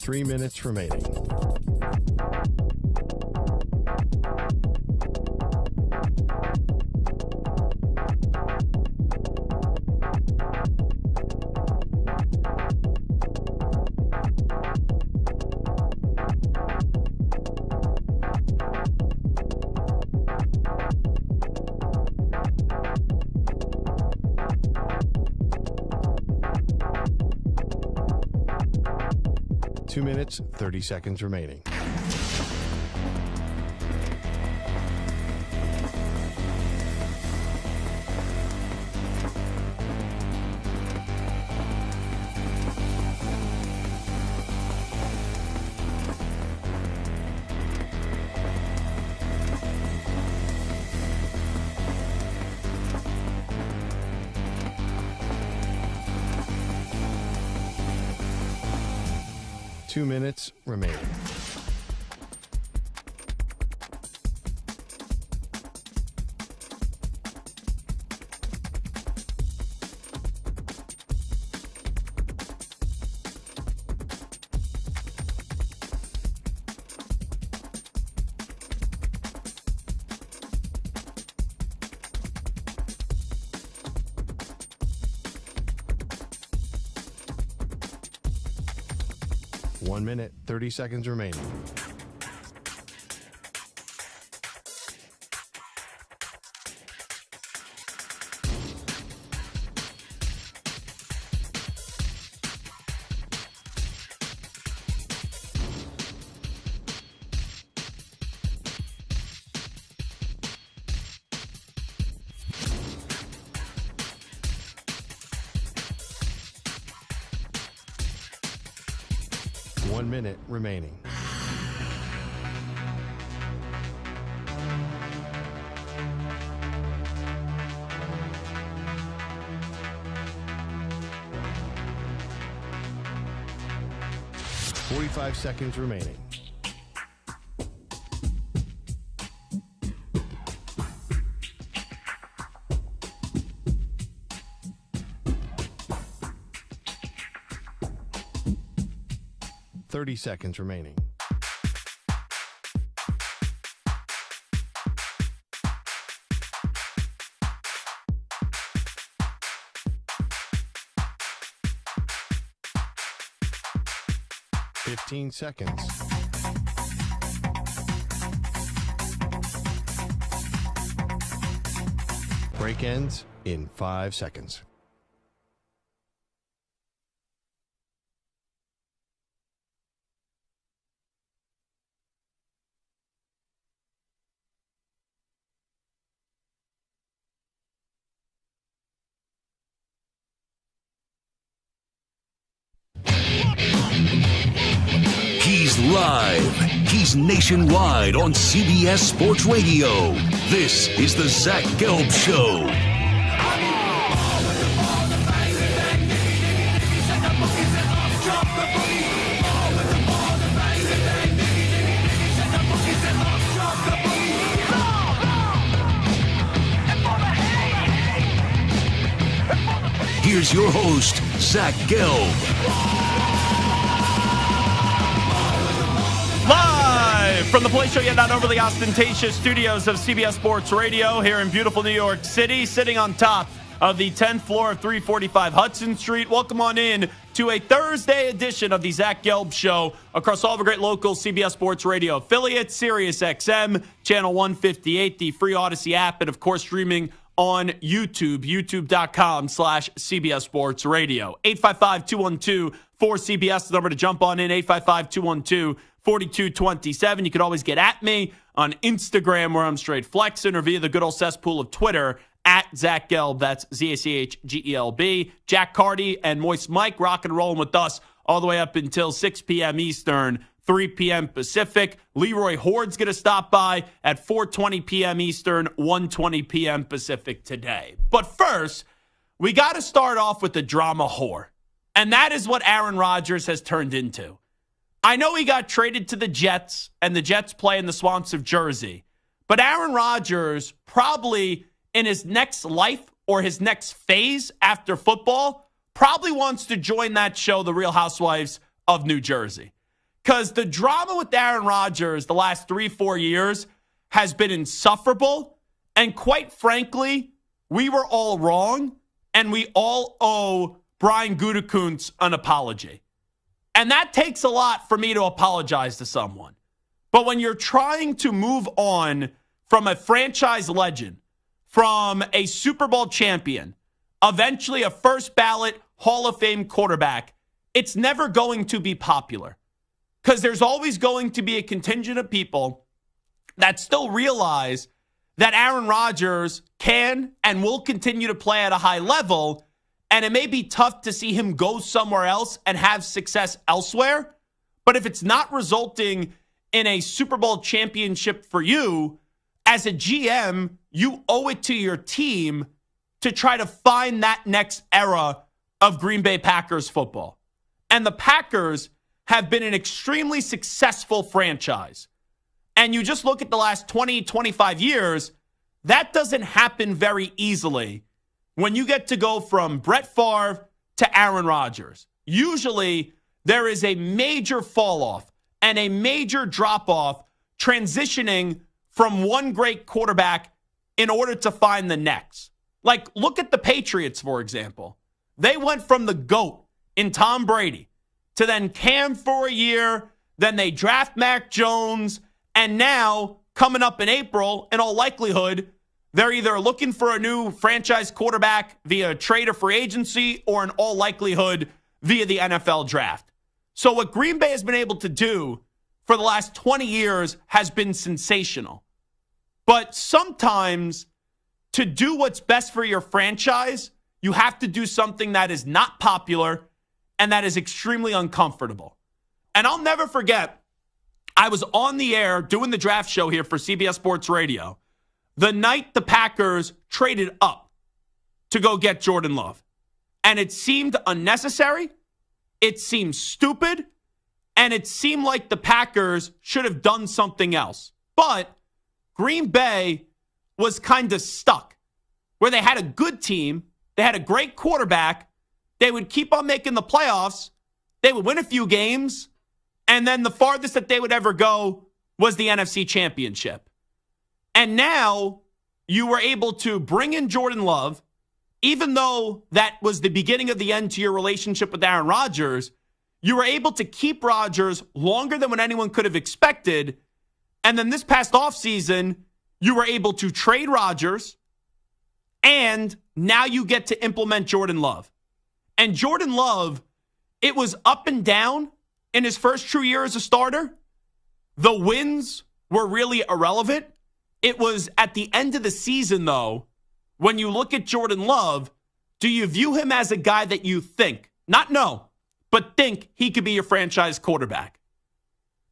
3 minutes remaining. Two minutes, 30 seconds remaining. Two minutes remaining. One minute, 30 seconds remaining. One minute remaining. Forty-five seconds remaining. Thirty seconds remaining. Fifteen seconds. Break ends in 5 seconds. He's live. He's nationwide on CBS Sports Radio. This is the Zach Gelb Show. Here's your host, Zach Gelb. Live from the Play Show, yet not overly ostentatious studios of CBS Sports Radio here in beautiful New York City, sitting on top of the 10th floor of 345 Hudson Street. Welcome on in to a Thursday edition of the Zach Gelb Show across all the great local CBS Sports Radio affiliates, Sirius XM, Channel 158, the free Odyssey app, and of course streaming on YouTube, youtube.com/CBS Sports Radio. 855-212-4CBS, the number to jump on in, 855-212-4227. You can always get at me on Instagram, where I'm straight flexing, or via the good old cesspool of Twitter, at Zach Gelb. That's ZachGelb. Jack Carty and Moist Mike rock and rolling with us all the way up until 6 p.m. Eastern, 3 p.m. Pacific. Leroy Horde's going to stop by at 4:20 p.m. Eastern, 1:20 p.m. Pacific today. But first, we got to start off with the drama whore. And that is what Aaron Rodgers has turned into. I know he got traded to the Jets, and the Jets play in the swamps of Jersey. But Aaron Rodgers, probably in his next life or his next phase after football, probably wants to join that show, The Real Housewives of New Jersey. Because the drama with Aaron Rodgers the last 3-4 years has been insufferable. And quite frankly, we were all wrong. And we all owe Brian Gutekunst an apology. And that takes a lot for me to apologize to someone. But when you're trying to move on from a franchise legend, from a Super Bowl champion, eventually a first ballot Hall of Fame quarterback, it's never going to be popular. Because there's always going to be a contingent of people that still realize that Aaron Rodgers can and will continue to play at a high level, and it may be tough to see him go somewhere else and have success elsewhere. But if it's not resulting in a Super Bowl championship for you, as a GM, you owe it to your team to try to find that next era of Green Bay Packers football. And the Packers have been an extremely successful franchise. And you just look at the last 20, 25 years, that doesn't happen very easily when you get to go from Brett Favre to Aaron Rodgers. Usually, there is a major fall off and a major drop off transitioning from one great quarterback in order to find the next. Like, look at the Patriots, for example. They went from the GOAT in Tom Brady to then Cam for a year, then they draft Mac Jones, and now, coming up in April, in all likelihood, they're either looking for a new franchise quarterback via trade or free agency, or in all likelihood, via the NFL draft. So what Green Bay has been able to do for the last 20 years has been sensational. But sometimes, to do what's best for your franchise, you have to do something that is not popular and that is extremely uncomfortable. And I'll never forget, I was on the air doing the draft show here for CBS Sports Radio the night the Packers traded up to go get Jordan Love. And it seemed unnecessary, it seemed stupid, and it seemed like the Packers should have done something else. But Green Bay was kind of stuck, where they had a good team, they had a great quarterback, they would keep on making the playoffs, they would win a few games, and then the farthest that they would ever go was the NFC Championship. And now you were able to bring in Jordan Love, even though that was the beginning of the end to your relationship with Aaron Rodgers. You were able to keep Rodgers longer than what anyone could have expected. And then this past offseason, you were able to trade Rodgers, and now you get to implement Jordan Love. And Jordan Love, it was up and down in his first true year as a starter. The wins were really irrelevant. It was at the end of the season, though, when you look at Jordan Love, do you view him as a guy that you think, not know, but think he could be your franchise quarterback?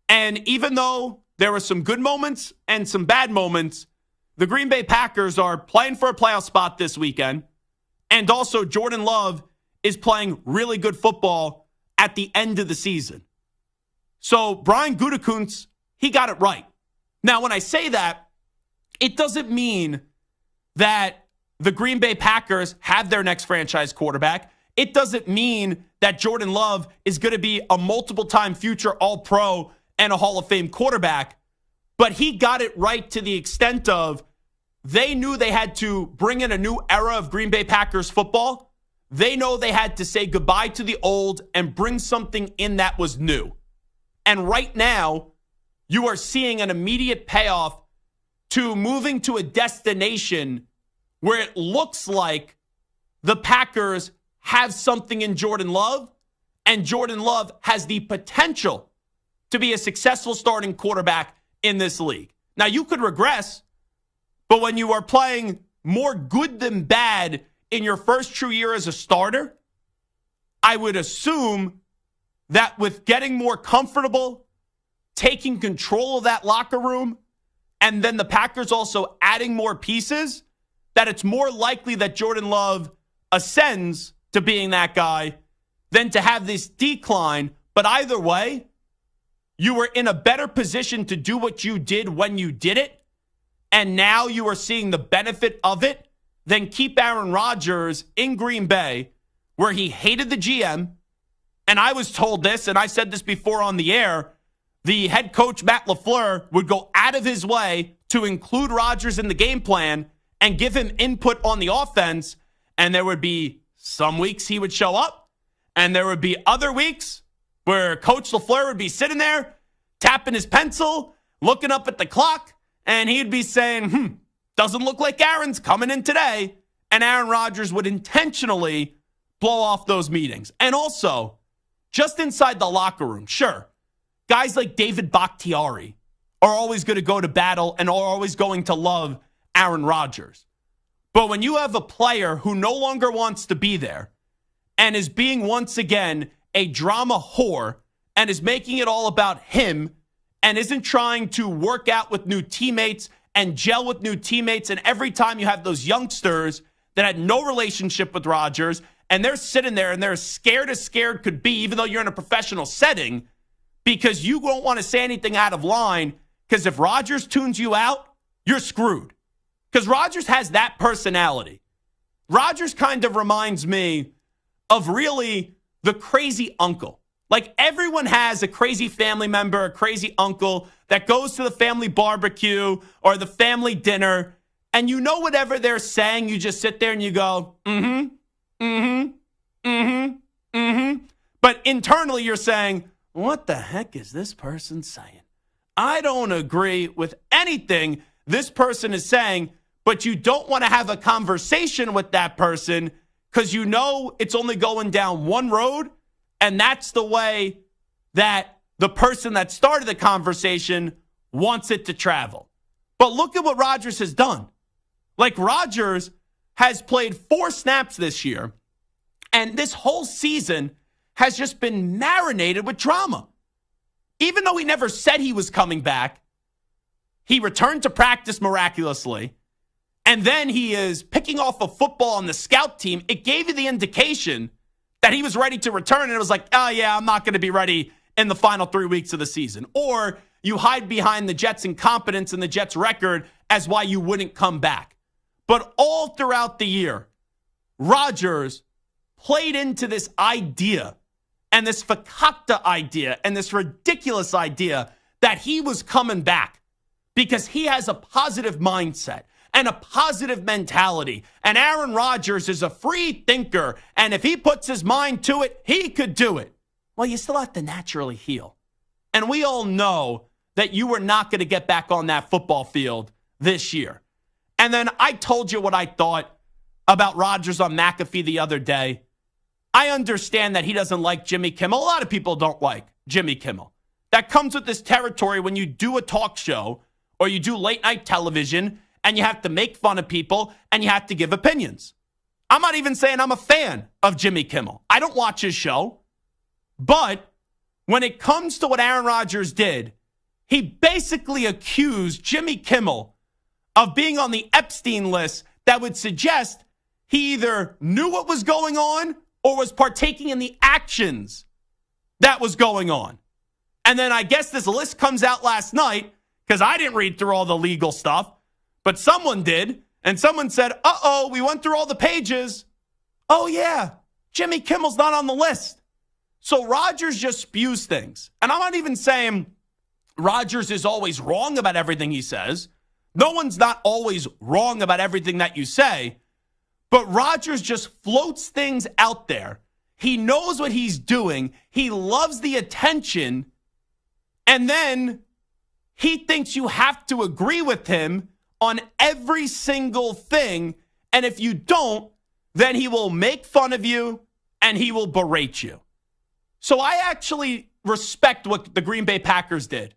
And even though there were some good moments and some bad moments, the Green Bay Packers are playing for a playoff spot this weekend. And also Jordan Love is playing really good football at the end of the season. So Brian Gutekunst, he got it right. Now, when I say that, it doesn't mean that the Green Bay Packers have their next franchise quarterback. It doesn't mean that Jordan Love is going to be a multiple-time future All-Pro and a Hall of Fame quarterback. But he got it right to the extent of they knew they had to bring in a new era of Green Bay Packers football. They know they had to say goodbye to the old and bring something in that was new. And right now, you are seeing an immediate payoff to moving to a destination where it looks like the Packers have something in Jordan Love, and Jordan Love has the potential to be a successful starting quarterback in this league. Now, you could regress, but when you are playing more good than bad in your first true year as a starter, I would assume that with getting more comfortable, taking control of that locker room, and then the Packers also adding more pieces, that it's more likely that Jordan Love ascends to being that guy than to have this decline. But either way, you were in a better position to do what you did when you did it, and now you are seeing the benefit of it, than keep Aaron Rodgers in Green Bay, where he hated the GM. And I was told this, and I said this before on the air, the head coach, Matt LaFleur, would go out of his way to include Rodgers in the game plan and give him input on the offense. And there would be some weeks he would show up, and there would be other weeks where Coach LaFleur would be sitting there, tapping his pencil, looking up at the clock, and he'd be saying, doesn't look like Aaron's coming in today. And Aaron Rodgers would intentionally blow off those meetings. And also, just inside the locker room, sure, guys like David Bakhtiari are always going to go to battle and are always going to love Aaron Rodgers. But when you have a player who no longer wants to be there and is being once again a drama whore and is making it all about him and isn't trying to work out with new teammates and gel with new teammates, and every time you have those youngsters that had no relationship with Rodgers and they're sitting there and they're as scared could be, even though you're in a professional setting, because you don't want to say anything out of line, because if Rodgers tunes you out, you're screwed. Because Rodgers has that personality. Rodgers kind of reminds me of really the crazy uncle. Like, everyone has a crazy family member, a crazy uncle that goes to the family barbecue or the family dinner, and you know whatever they're saying, you just sit there and you go, But internally you're saying, what the heck is this person saying? I don't agree with anything this person is saying, but you don't want to have a conversation with that person because you know it's only going down one road, and that's the way that the person that started the conversation wants it to travel. But look at what Rodgers has done. Like, Rodgers has played 4 snaps this year, and this whole season has just been marinated with drama. Even though he never said he was coming back, he returned to practice miraculously, and then he is picking off a football on the scout team. It gave you the indication that he was ready to return, and it was like, oh yeah, I'm not going to be ready in the final 3 weeks of the season. Or you hide behind the Jets' incompetence and the Jets' record as why you wouldn't come back. But all throughout the year, Rodgers played into this idea and this fakakta idea and this ridiculous idea that he was coming back because he has a positive mindset and a positive mentality. And Aaron Rodgers is a free thinker, and if he puts his mind to it, he could do it. Well, you still have to naturally heal. And we all know that you were not going to get back on that football field this year. And then I told you what I thought about Rodgers on McAfee the other day. I understand that he doesn't like Jimmy Kimmel. A lot of people don't like Jimmy Kimmel. That comes with this territory when you do a talk show or you do late night television and you have to make fun of people and you have to give opinions. I'm not even saying I'm a fan of Jimmy Kimmel. I don't watch his show. But when it comes to what Aaron Rodgers did, he basically accused Jimmy Kimmel of being on the Epstein list that would suggest he either knew what was going on or was partaking in the actions that was going on. And then I guess this list comes out last night because I didn't read through all the legal stuff, but someone did. And someone said, we went through all the pages. Oh, yeah, Jimmy Kimmel's not on the list. So Rodgers just spews things. And I'm not even saying Rodgers is always wrong about everything he says. No one's not always wrong about everything that you say. But Rodgers just floats things out there. He knows what he's doing. He loves the attention. And then he thinks you have to agree with him on every single thing. And if you don't, then he will make fun of you and he will berate you. So I actually respect what the Green Bay Packers did.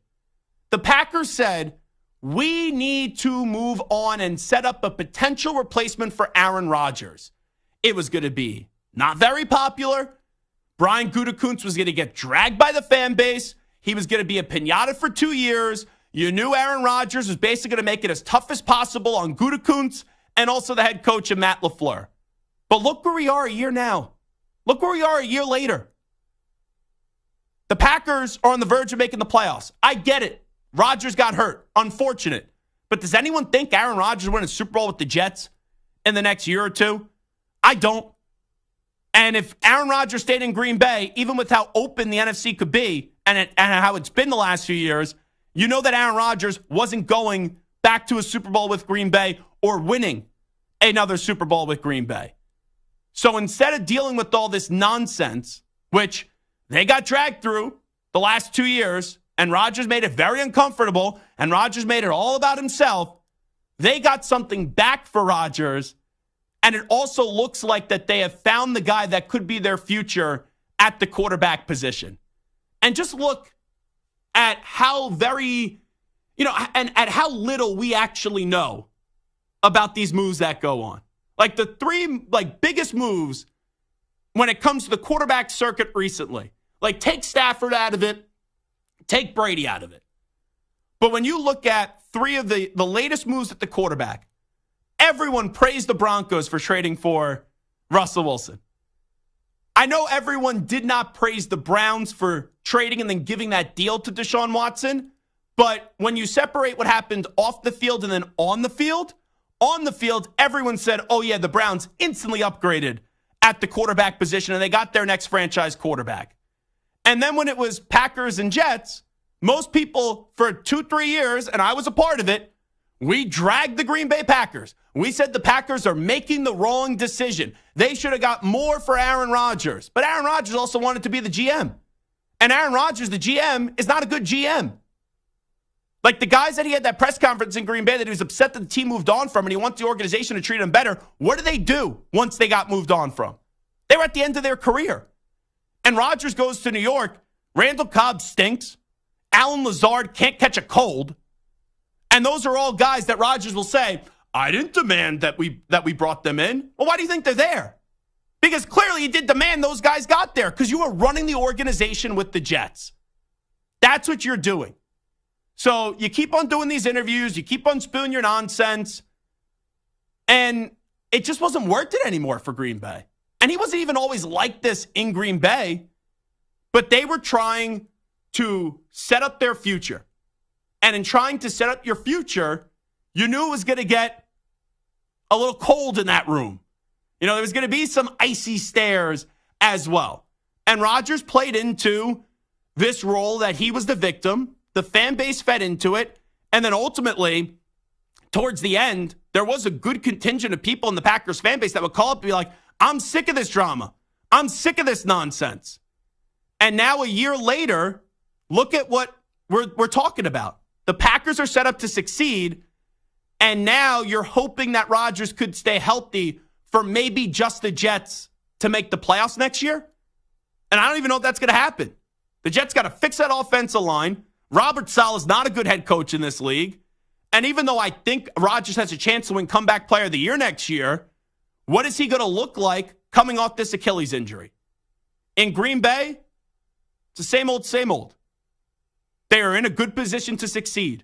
The Packers said, we need to move on and set up a potential replacement for Aaron Rodgers. It was going to be not very popular. Brian Gutekunst was going to get dragged by the fan base. He was going to be a piñata for 2 years. You knew Aaron Rodgers was basically going to make it as tough as possible on Gutekunst and also the head coach of Matt LaFleur. But look where we are a year now. Look where we are a year later. The Packers are on the verge of making the playoffs. I get it. Rodgers got hurt. Unfortunate. But does anyone think Aaron Rodgers will win a Super Bowl with the Jets in the next year or two? I don't. And if Aaron Rodgers stayed in Green Bay, even with how open the NFC could be, and how it's been the last few years, you know that Aaron Rodgers wasn't going back to a Super Bowl with Green Bay or winning another Super Bowl with Green Bay. So instead of dealing with all this nonsense, which they got dragged through the last 2 years, and Rodgers made it very uncomfortable, and Rodgers made it all about himself, they got something back for Rodgers, and it also looks like that they have found the guy that could be their future at the quarterback position. And just look at how very, and at how little we actually know about these moves that go on. Like the three biggest moves when it comes to the quarterback circuit recently. Like take Stafford out of it, take Brady out of it. But when you look at three of the latest moves at the quarterback, everyone praised the Broncos for trading for Russell Wilson. I know everyone did not praise the Browns for trading and then giving that deal to Deshaun Watson, but when you separate what happened off the field and then on the field, everyone said, oh yeah, the Browns instantly upgraded at the quarterback position and they got their next franchise quarterback. And then when it was Packers and Jets, most people for 2-3 years, and I was a part of it, we dragged the Green Bay Packers. We said the Packers are making the wrong decision. They should have got more for Aaron Rodgers. But Aaron Rodgers also wanted to be the GM. And Aaron Rodgers, the GM, is not a good GM. Like the guys that he had that press conference in Green Bay that he was upset that the team moved on from and he wants the organization to treat him better, what did they do once they got moved on from? They were at the end of their career. And Rodgers goes to New York. Randall Cobb stinks. Alan Lazard can't catch a cold. And those are all guys that Rodgers will say, I didn't demand that we brought them in. Well, why do you think they're there? Because clearly you did demand those guys got there because you were running the organization with the Jets. That's what you're doing. So you keep on doing these interviews. You keep on spewing your nonsense. And it just wasn't worth it anymore for Green Bay. And he wasn't even always like this in Green Bay. But they were trying to set up their future. And in trying to set up your future, you knew it was going to get a little cold in that room. There was going to be some icy stares as well. And Rodgers played into this role that he was the victim. The fan base fed into it. And then ultimately, towards the end, there was a good contingent of people in the Packers fan base that would call up and be like, I'm sick of this drama. I'm sick of this nonsense. And now a year later, look at what we're talking about. The Packers are set up to succeed, and now you're hoping that Rodgers could stay healthy for maybe just the Jets to make the playoffs next year. And I don't even know if that's going to happen. The Jets got to fix that offensive line. Robert Saleh is not a good head coach in this league. And even though I think Rodgers has a chance to win comeback player of the year next year, what is he going to look like coming off this Achilles injury? In Green Bay, it's the same old, same old. They are in a good position to succeed.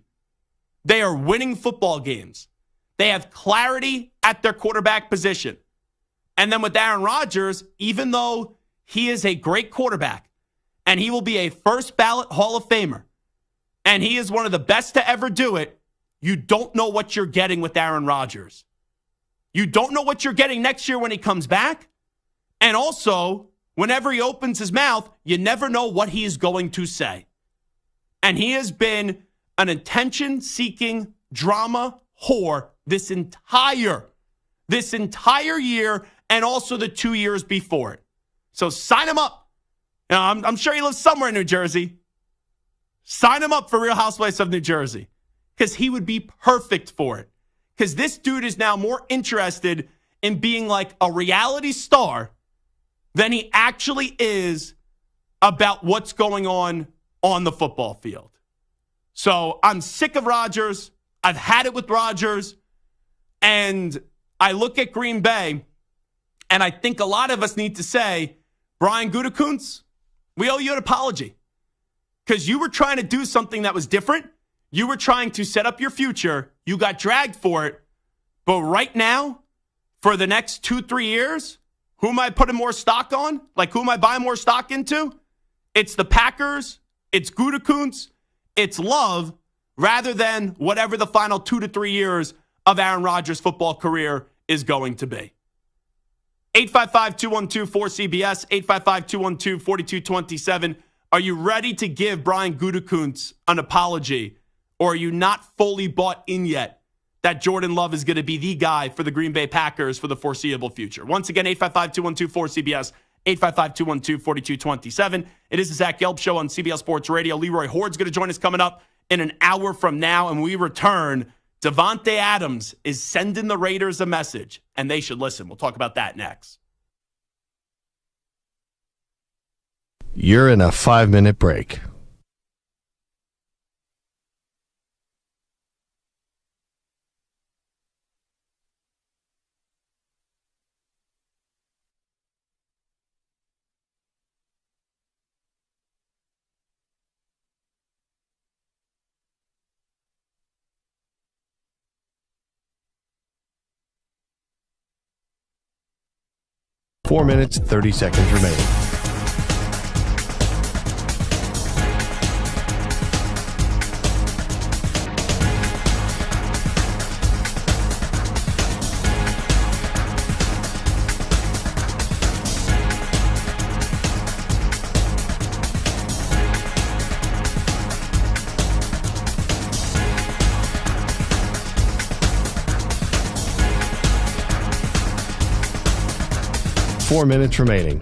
They are winning football games. They have clarity at their quarterback position. And then with Aaron Rodgers, even though he is a great quarterback and he will be a first ballot Hall of Famer and he is one of the best to ever do it, you don't know what you're getting with Aaron Rodgers. You don't know what you're getting next year when he comes back. And also, whenever he opens his mouth, you never know what he is going to say. And he has been an attention-seeking drama whore this entire year and also the 2 years before it. So sign him up. I'm sure he lives somewhere in New Jersey. Sign him up for Real Housewives of New Jersey because he would be perfect for it. Because this dude is now more interested in being like a reality star than he actually is about what's going on the football field. So I'm sick of Rodgers. I've had it with Rodgers. And I look at Green Bay, and I think a lot of us need to say, Brian Gutekunst, we owe you an apology. Because you were trying to do something that was different. You were trying to set up your future. You got dragged for it. But right now, for the next 2-3 years, who am I putting more stock on? Like, who am I buying more stock into? It's the Packers. It's Gutekunst. It's Love, rather than whatever the final 2 to 3 years of Aaron Rodgers' football career is going to be. 855-212-4CBS, 855-212-4227 Are you ready to give Brian Gutekunst an apology? Or are you not fully bought in yet that Jordan Love is going to be the guy for the Green Bay Packers for the foreseeable future? Once again, 855-212-4CBS, 855-212-4227. It is the Zach Gelb Show on CBS Sports Radio. Leroy Hoard's going to join us coming up in an hour from now, and we return. Davante Adams is sending the Raiders a message, and they should listen. We'll talk about that next. You're in a 5-minute break. Four minutes, 30 seconds remaining. Four minutes remaining.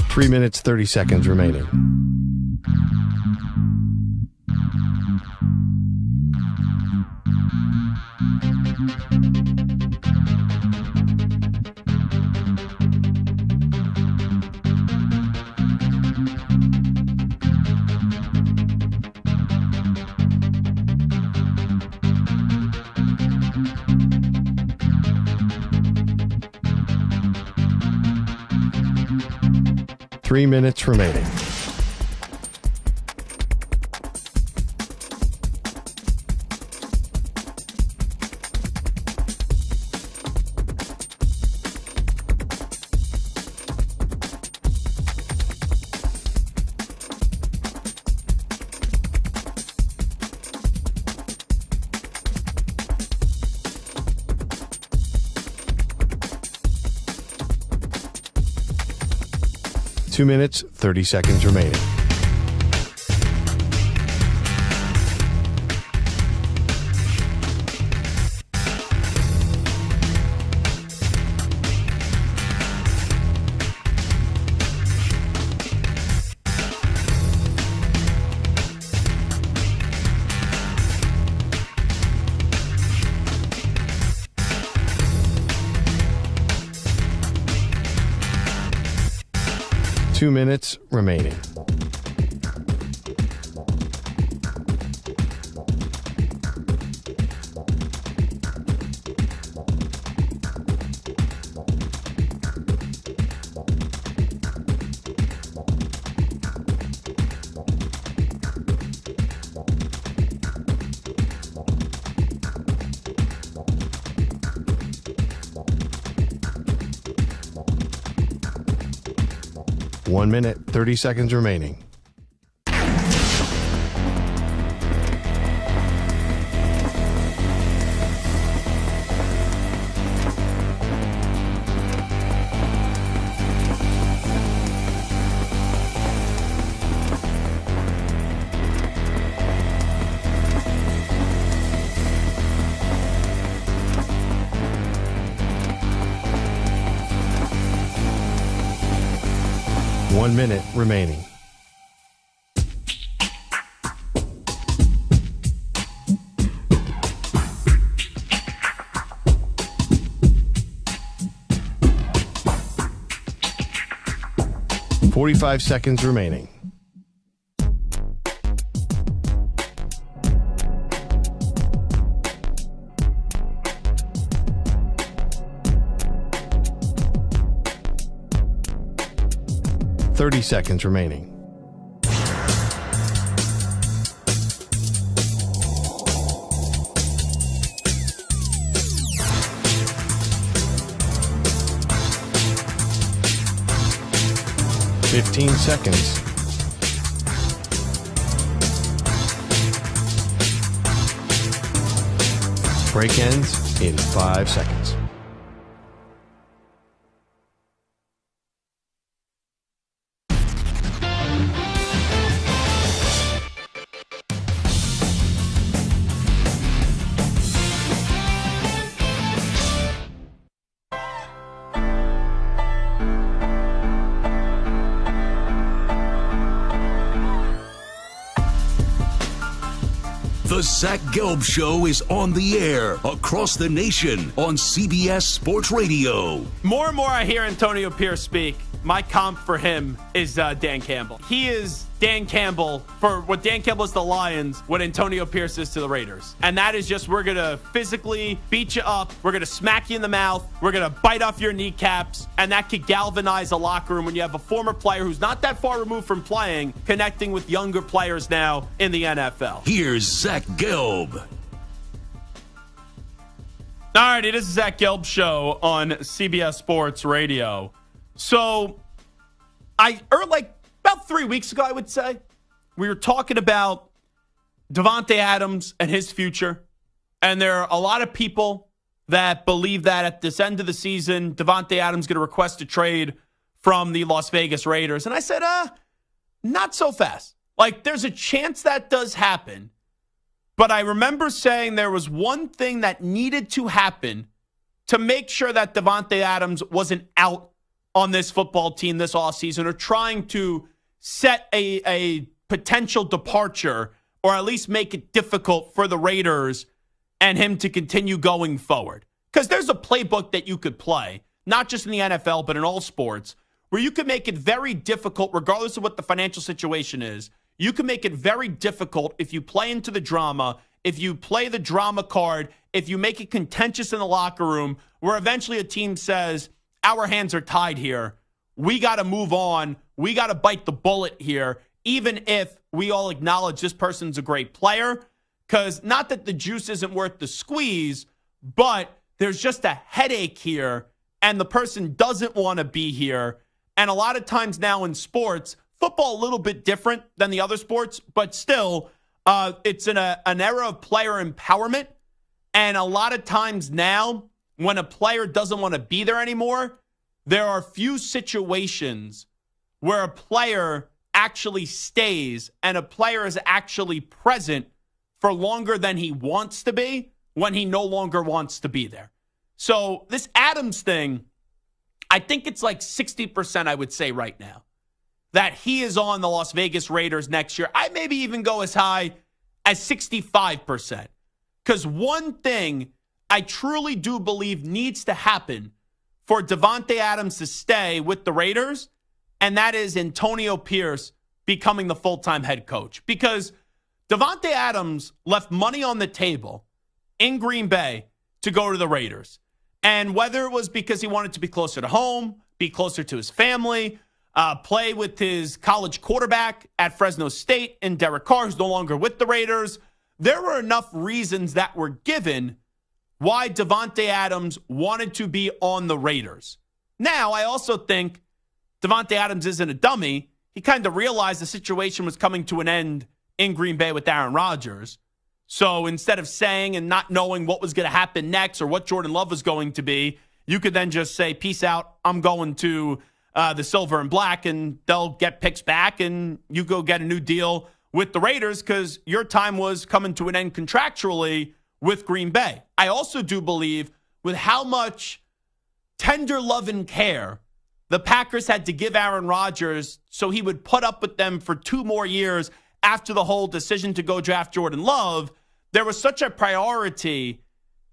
Three minutes, 30 seconds remaining. Three minutes remaining. Two minutes, 30 seconds remaining. Two minutes remaining. One minute, 30 seconds remaining. One minute remaining. .45 seconds remaining. .30 seconds remaining. 15 seconds. Break ends in 5 seconds. The Zach Gelb Show is on the air across the nation on CBS Sports Radio. More and more I hear Antonio Pierce speak. My comp for him is Dan Campbell. He is Dan Campbell for what Dan Campbell is to the Lions, what Antonio Pierce is to the Raiders. And that is just, we're going to physically beat you up. We're going to smack you in the mouth. We're going to bite off your kneecaps. And that could galvanize a locker room when you have a former player who's not that far removed from playing, connecting with younger players now in the NFL. Here's Zach Gelb. All right, it is the Zach Gelb Show on CBS Sports Radio. So, about 3 weeks ago, I would say, we were talking about Davante Adams and his future. And there are a lot of people that believe that at this end of the season, Davante Adams is going to request a trade from the Las Vegas Raiders. And I said, not so fast. Like, there's a chance that does happen. But I remember saying there was one thing that needed to happen to make sure that Davante Adams wasn't out on this football team this offseason, or trying to set a potential departure, or at least make it difficult for the Raiders and him to continue going forward. Because there's a playbook that you could play, not just in the NFL, but in all sports, where you could make it very difficult, regardless of what the financial situation is. You can make it very difficult if you play into the drama, if you play the drama card, if you make it contentious in the locker room, where eventually a team says, our hands are tied here. We got to move on. We got to bite the bullet here, even if we all acknowledge this person's a great player. Because not that the juice isn't worth the squeeze, but there's just a headache here, and the person doesn't want to be here. And a lot of times now in sports, football a little bit different than the other sports, but still, it's an era of player empowerment. And a lot of times now, when a player doesn't want to be there anymore, there are few situations where a player actually stays and a player is actually present for longer than he wants to be when he no longer wants to be there. So this Adams thing, I think it's like 60%, I would say right now, that he is on the Las Vegas Raiders next year. I maybe even go as high as 65%. Because one thing I truly do believe needs to happen for Davante Adams to stay with the Raiders, and that is Antonio Pierce becoming the full-time head coach. Because Davante Adams left money on the table in Green Bay to go to the Raiders. And whether it was because he wanted to be closer to home, be closer to his family, play with his college quarterback at Fresno State and Derek Carr, who's no longer with the Raiders, there were enough reasons that were given why Davante Adams wanted to be on the Raiders. Now, I also think Davante Adams isn't a dummy. He kind of realized the situation was coming to an end in Green Bay with Aaron Rodgers. So instead of saying and not knowing what was going to happen next or what Jordan Love was going to be, you could then just say, peace out, I'm going to the silver and black, and they'll get picks back, and you go get a new deal with the Raiders because your time was coming to an end contractually with Green Bay. I also do believe with how much tender love and care the Packers had to give Aaron Rodgers so he would put up with them for 2 more years after the whole decision to go draft Jordan Love, there was such a priority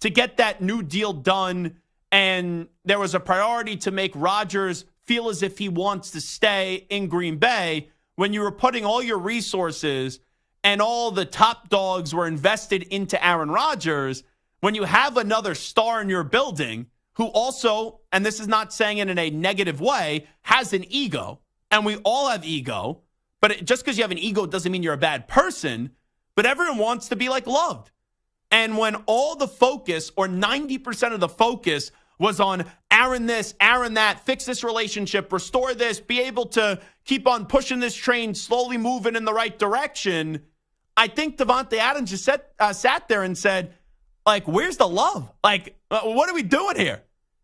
to get that new deal done, and there was a priority to make Rodgers feel as if he wants to stay in Green Bay when you were putting all your resources and all the top dogs were invested into Aaron Rodgers. When you have another star in your building who also, and this is not saying it in a negative way, has an ego, and we all have ego, but just because you have an ego doesn't mean you're a bad person, but everyone wants to be like loved. And when all the focus, or 90% of the focus, was on Aaron this, Aaron that, fix this relationship, restore this, be able to keep on pushing this train, slowly moving in the right direction, I think Davante Adams just sat there and said, like, where's the love? Like, what are we doing here?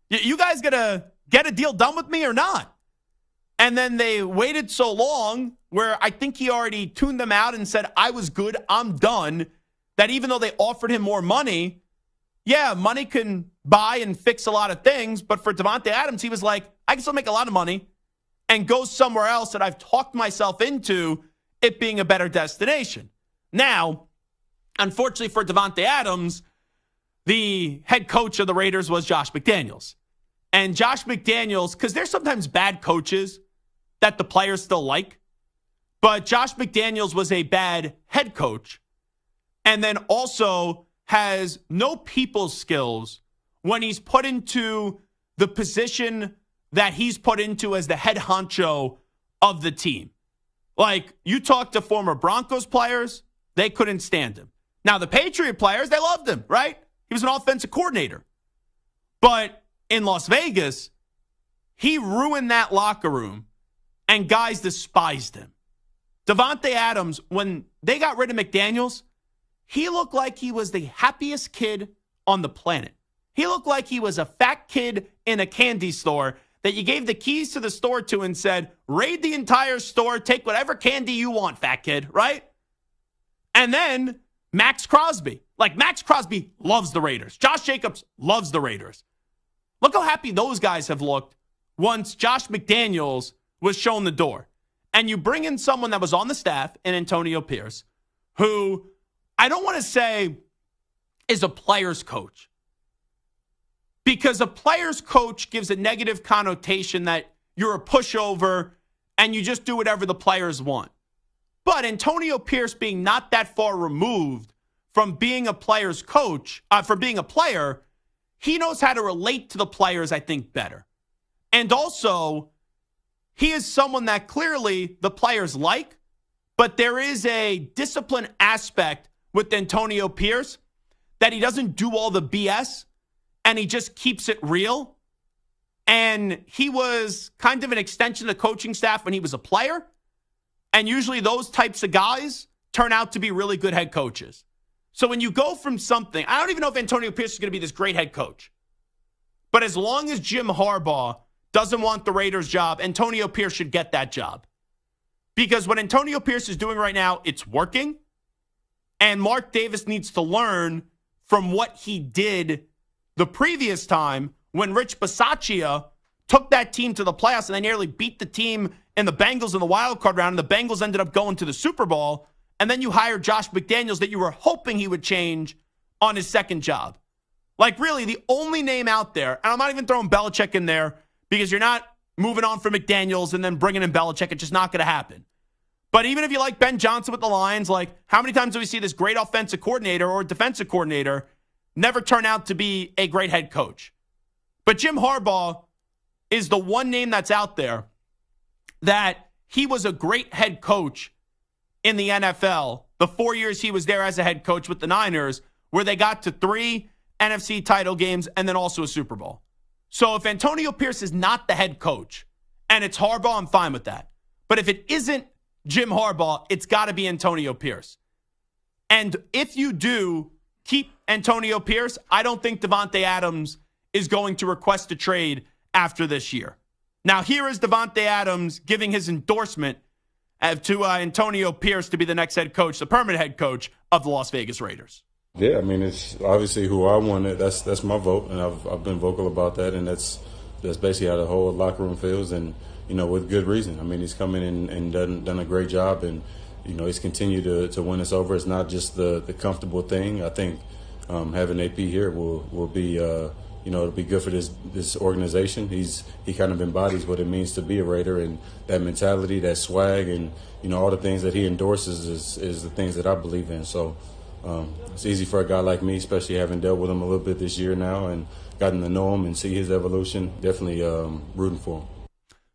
You guys going to get a deal done with me or not? And then they waited so long where I think he already tuned them out and said, I was good, I'm done, that even though they offered him more money, yeah, money can buy and fix a lot of things, but for Davante Adams, he was like, I can still make a lot of money and go somewhere else that I've talked myself into it being a better destination. Now, unfortunately for Davante Adams, the head coach of the Raiders was Josh McDaniels. And Josh McDaniels, because there's sometimes bad coaches that the players still like, but Josh McDaniels was a bad head coach and then also has no people skills when he's put into the position that he's put into as the head honcho of the team. Like, you talk to former Broncos players, they couldn't stand him. Now, the Patriot players, they loved him, right? He was an offensive coordinator. But in Las Vegas, he ruined that locker room, and guys despised him. Davante Adams, when they got rid of McDaniels, he looked like he was the happiest kid on the planet. He looked like he was a fat kid in a candy store that you gave the keys to the store to and said, raid the entire store, take whatever candy you want, fat kid, right? And then Max Crosby. Like, Max Crosby loves the Raiders. Josh Jacobs loves the Raiders. Look how happy those guys have looked once Josh McDaniels was shown the door. And you bring in someone that was on the staff in Antonio Pierce, who I don't want to say is a player's coach, because a player's coach gives a negative connotation that you're a pushover and you just do whatever the players want. But Antonio Pierce, being not that far removed from being a player's coach, for being a player, he knows how to relate to the players, I think, better. And also, he is someone that clearly the players like, but there is a discipline aspect with Antonio Pierce that he doesn't do all the BS and he just keeps it real. And he was kind of an extension of the coaching staff when he was a player. And usually those types of guys turn out to be really good head coaches. So when you go from something, I don't even know if Antonio Pierce is going to be this great head coach. But as long as Jim Harbaugh doesn't want the Raiders' job, Antonio Pierce should get that job. Because what Antonio Pierce is doing right now, it's working. And Mark Davis needs to learn from what he did the previous time when Rich Bisaccia took that team to the playoffs and they nearly beat the team and the Bengals in the wild card round, and the Bengals ended up going to the Super Bowl. And then you hired Josh McDaniels that you were hoping he would change on his second job. Like, really, the only name out there, and I'm not even throwing Belichick in there because you're not moving on from McDaniels and then bringing in Belichick. It's just not going to happen. But even if you like Ben Johnson with the Lions, like, how many times do we see this great offensive coordinator or defensive coordinator never turn out to be a great head coach? But Jim Harbaugh is the one name that's out there that he was a great head coach in the NFL the 4 years he was there as a head coach with the Niners, where they got to 3 NFC title games and then also a Super Bowl. So if Antonio Pierce is not the head coach and it's Harbaugh, I'm fine with that. But if it isn't Jim Harbaugh, it's got to be Antonio Pierce. And if you do keep Antonio Pierce, I don't think Davante Adams is going to request a trade after this year. Now, here is Davante Adams giving his endorsement to Antonio Pierce to be the next head coach, the permanent head coach of the Las Vegas Raiders. Yeah, I mean, it's obviously who I wanted. That's my vote, and I've been vocal about that, and that's basically how the whole locker room feels, and with good reason. I mean, he's come in and done a great job, and he's continued to win us over. It's not just the comfortable thing. I think having AP here will be it'll be good for this organization. He kind of embodies what it means to be a Raider, and that mentality, that swag, and all the things that he endorses is the things that I believe in. So it's easy for a guy like me, especially having dealt with him a little bit this year now and gotten to know him and see his evolution. Definitely rooting for him.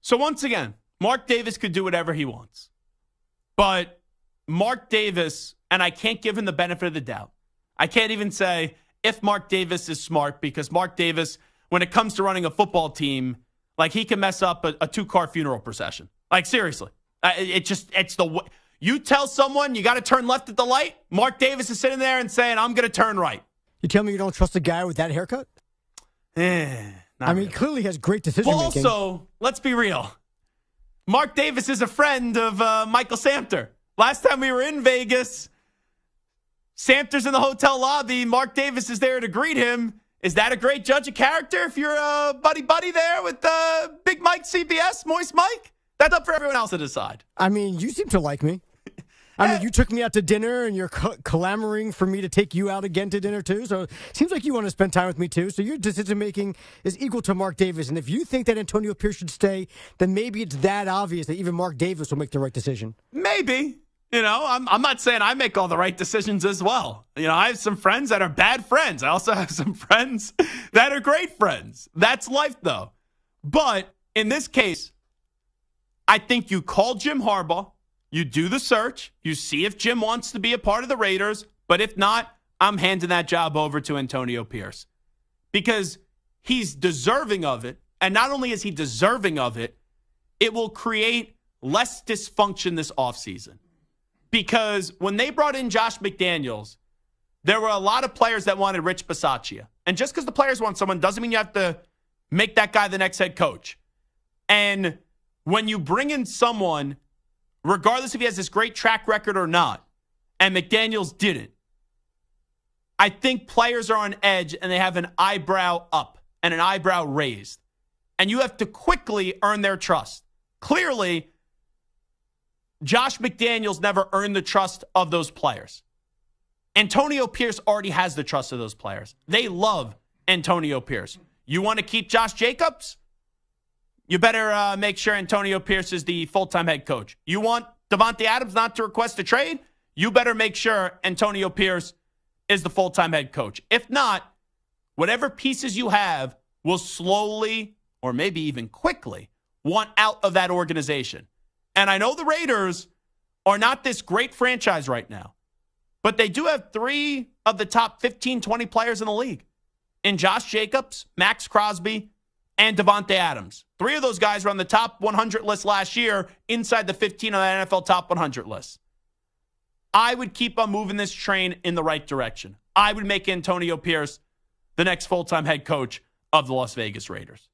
So once again, Mark Davis could do whatever he wants. But Mark Davis, and I can't give him the benefit of the doubt. I can't even say if Mark Davis is smart, because Mark Davis, when it comes to running a football team, like he can mess up a 2-car funeral procession. Like, seriously. It's the way. You tell someone you got to turn left at the light, Mark Davis is sitting there and saying, I'm going to turn right. You tell me you don't trust a guy with that haircut? Really. Clearly he has great decision-making. But also, let's be real. Mark Davis is a friend of Michael Samter. Last time we were in Vegas, Samter's in the hotel lobby. Mark Davis is there to greet him. Is that a great judge of character if you're a buddy there with Big Mike CBS, Moist Mike? That's up for everyone else to decide. You seem to like me. You took me out to dinner, and you're clamoring for me to take you out again to dinner, too. So it seems like you want to spend time with me, too. So your decision-making is equal to Mark Davis. And if you think that Antonio Pierce should stay, then maybe it's that obvious that even Mark Davis will make the right decision. Maybe. I'm not saying I make all the right decisions as well. I have some friends that are bad friends. I also have some friends that are great friends. That's life, though. But in this case, I think you call Jim Harbaugh. You do the search. You see if Jim wants to be a part of the Raiders. But if not, I'm handing that job over to Antonio Pierce because he's deserving of it. And not only is he deserving of it, it will create less dysfunction this offseason. Because when they brought in Josh McDaniels, there were a lot of players that wanted Rich Bisaccia. And just because the players want someone doesn't mean you have to make that guy the next head coach. And when you bring in someone, regardless if he has this great track record or not, and McDaniels didn't, I think players are on edge and they have an eyebrow up and an eyebrow raised. And you have to quickly earn their trust. Clearly, Josh McDaniels never earned the trust of those players. Antonio Pierce already has the trust of those players. They love Antonio Pierce. You want to keep Josh Jacobs? You better make sure Antonio Pierce is the full-time head coach. You want Davante Adams not to request a trade? You better make sure Antonio Pierce is the full-time head coach. If not, whatever pieces you have will slowly, or maybe even quickly, want out of that organization. And I know the Raiders are not this great franchise right now, but they do have 3 of the top 15, 20 players in the league. In Josh Jacobs, Max Crosby, and Davante Adams. 3 of those guys were on the top 100 list last year, inside the 15 on the NFL top 100 list. I would keep on moving this train in the right direction. I would make Antonio Pierce the next full-time head coach of the Las Vegas Raiders.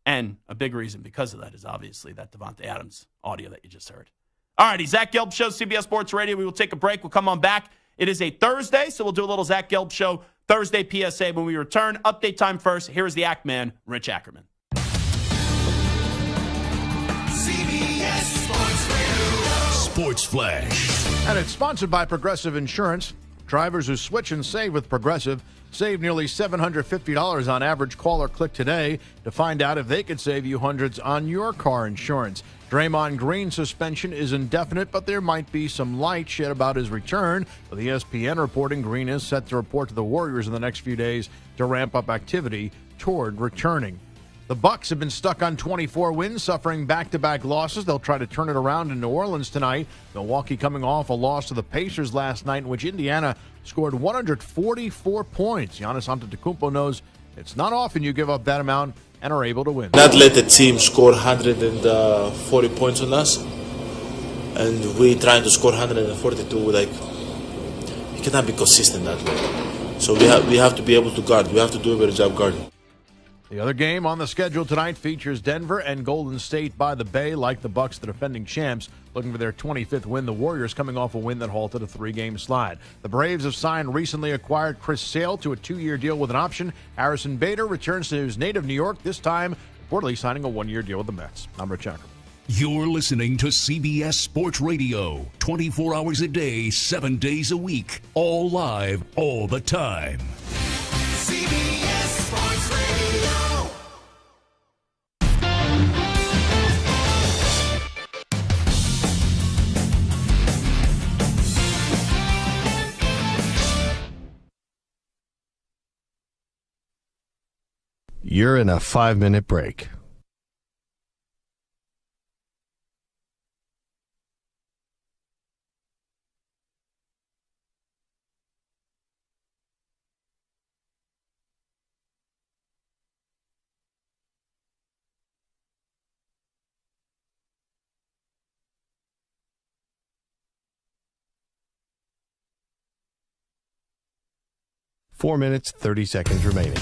And a big reason because of that is obviously that Davante Adams audio that you just heard. All righty, Zach Gelb Show, CBS Sports Radio. We will take a break. We'll come on back. It is a Thursday, so we'll do a little Zach Gelb Show Thursday PSA when we return. Update time first. Here is the Act Man, Rich Ackerman. CBS Sports Radio. Sports Flash. And it's sponsored by Progressive Insurance. Drivers who switch and save with Progressive save nearly $750 on average. Call or click today to find out if they could save you hundreds on your car insurance. Draymond Green's suspension is indefinite, but there might be some light shed about his return. With ESPN reporting, Green is set to report to the Warriors in the next few days to ramp up activity toward returning. The Bucks have been stuck on 24 wins, suffering back-to-back losses. They'll try to turn it around in New Orleans tonight. Milwaukee coming off a loss to the Pacers last night, in which Indiana scored 144 points. Giannis Antetokounmpo knows it's not often you give up that amount and are able to win. Not let the team score 140 points on us, and we trying to score 142. Like, you cannot be consistent that way. So we have to be able to guard. We have to do a better job guarding. The other game on the schedule tonight features Denver and Golden State by the Bay. Like the Bucks, the defending champs, looking for their 25th win. The Warriors coming off a win that halted a 3-game slide. The Braves have signed recently acquired Chris Sale to a 2-year deal with an option. Harrison Bader returns to his native New York, this time reportedly signing a 1-year deal with the Mets. I'm Rich Ackerman. You're listening to CBS Sports Radio, 24 hours a day, 7 days a week, all live, all the time. CBS Sports Radio. You're in a 5-minute break. 4 minutes, 30 seconds remaining.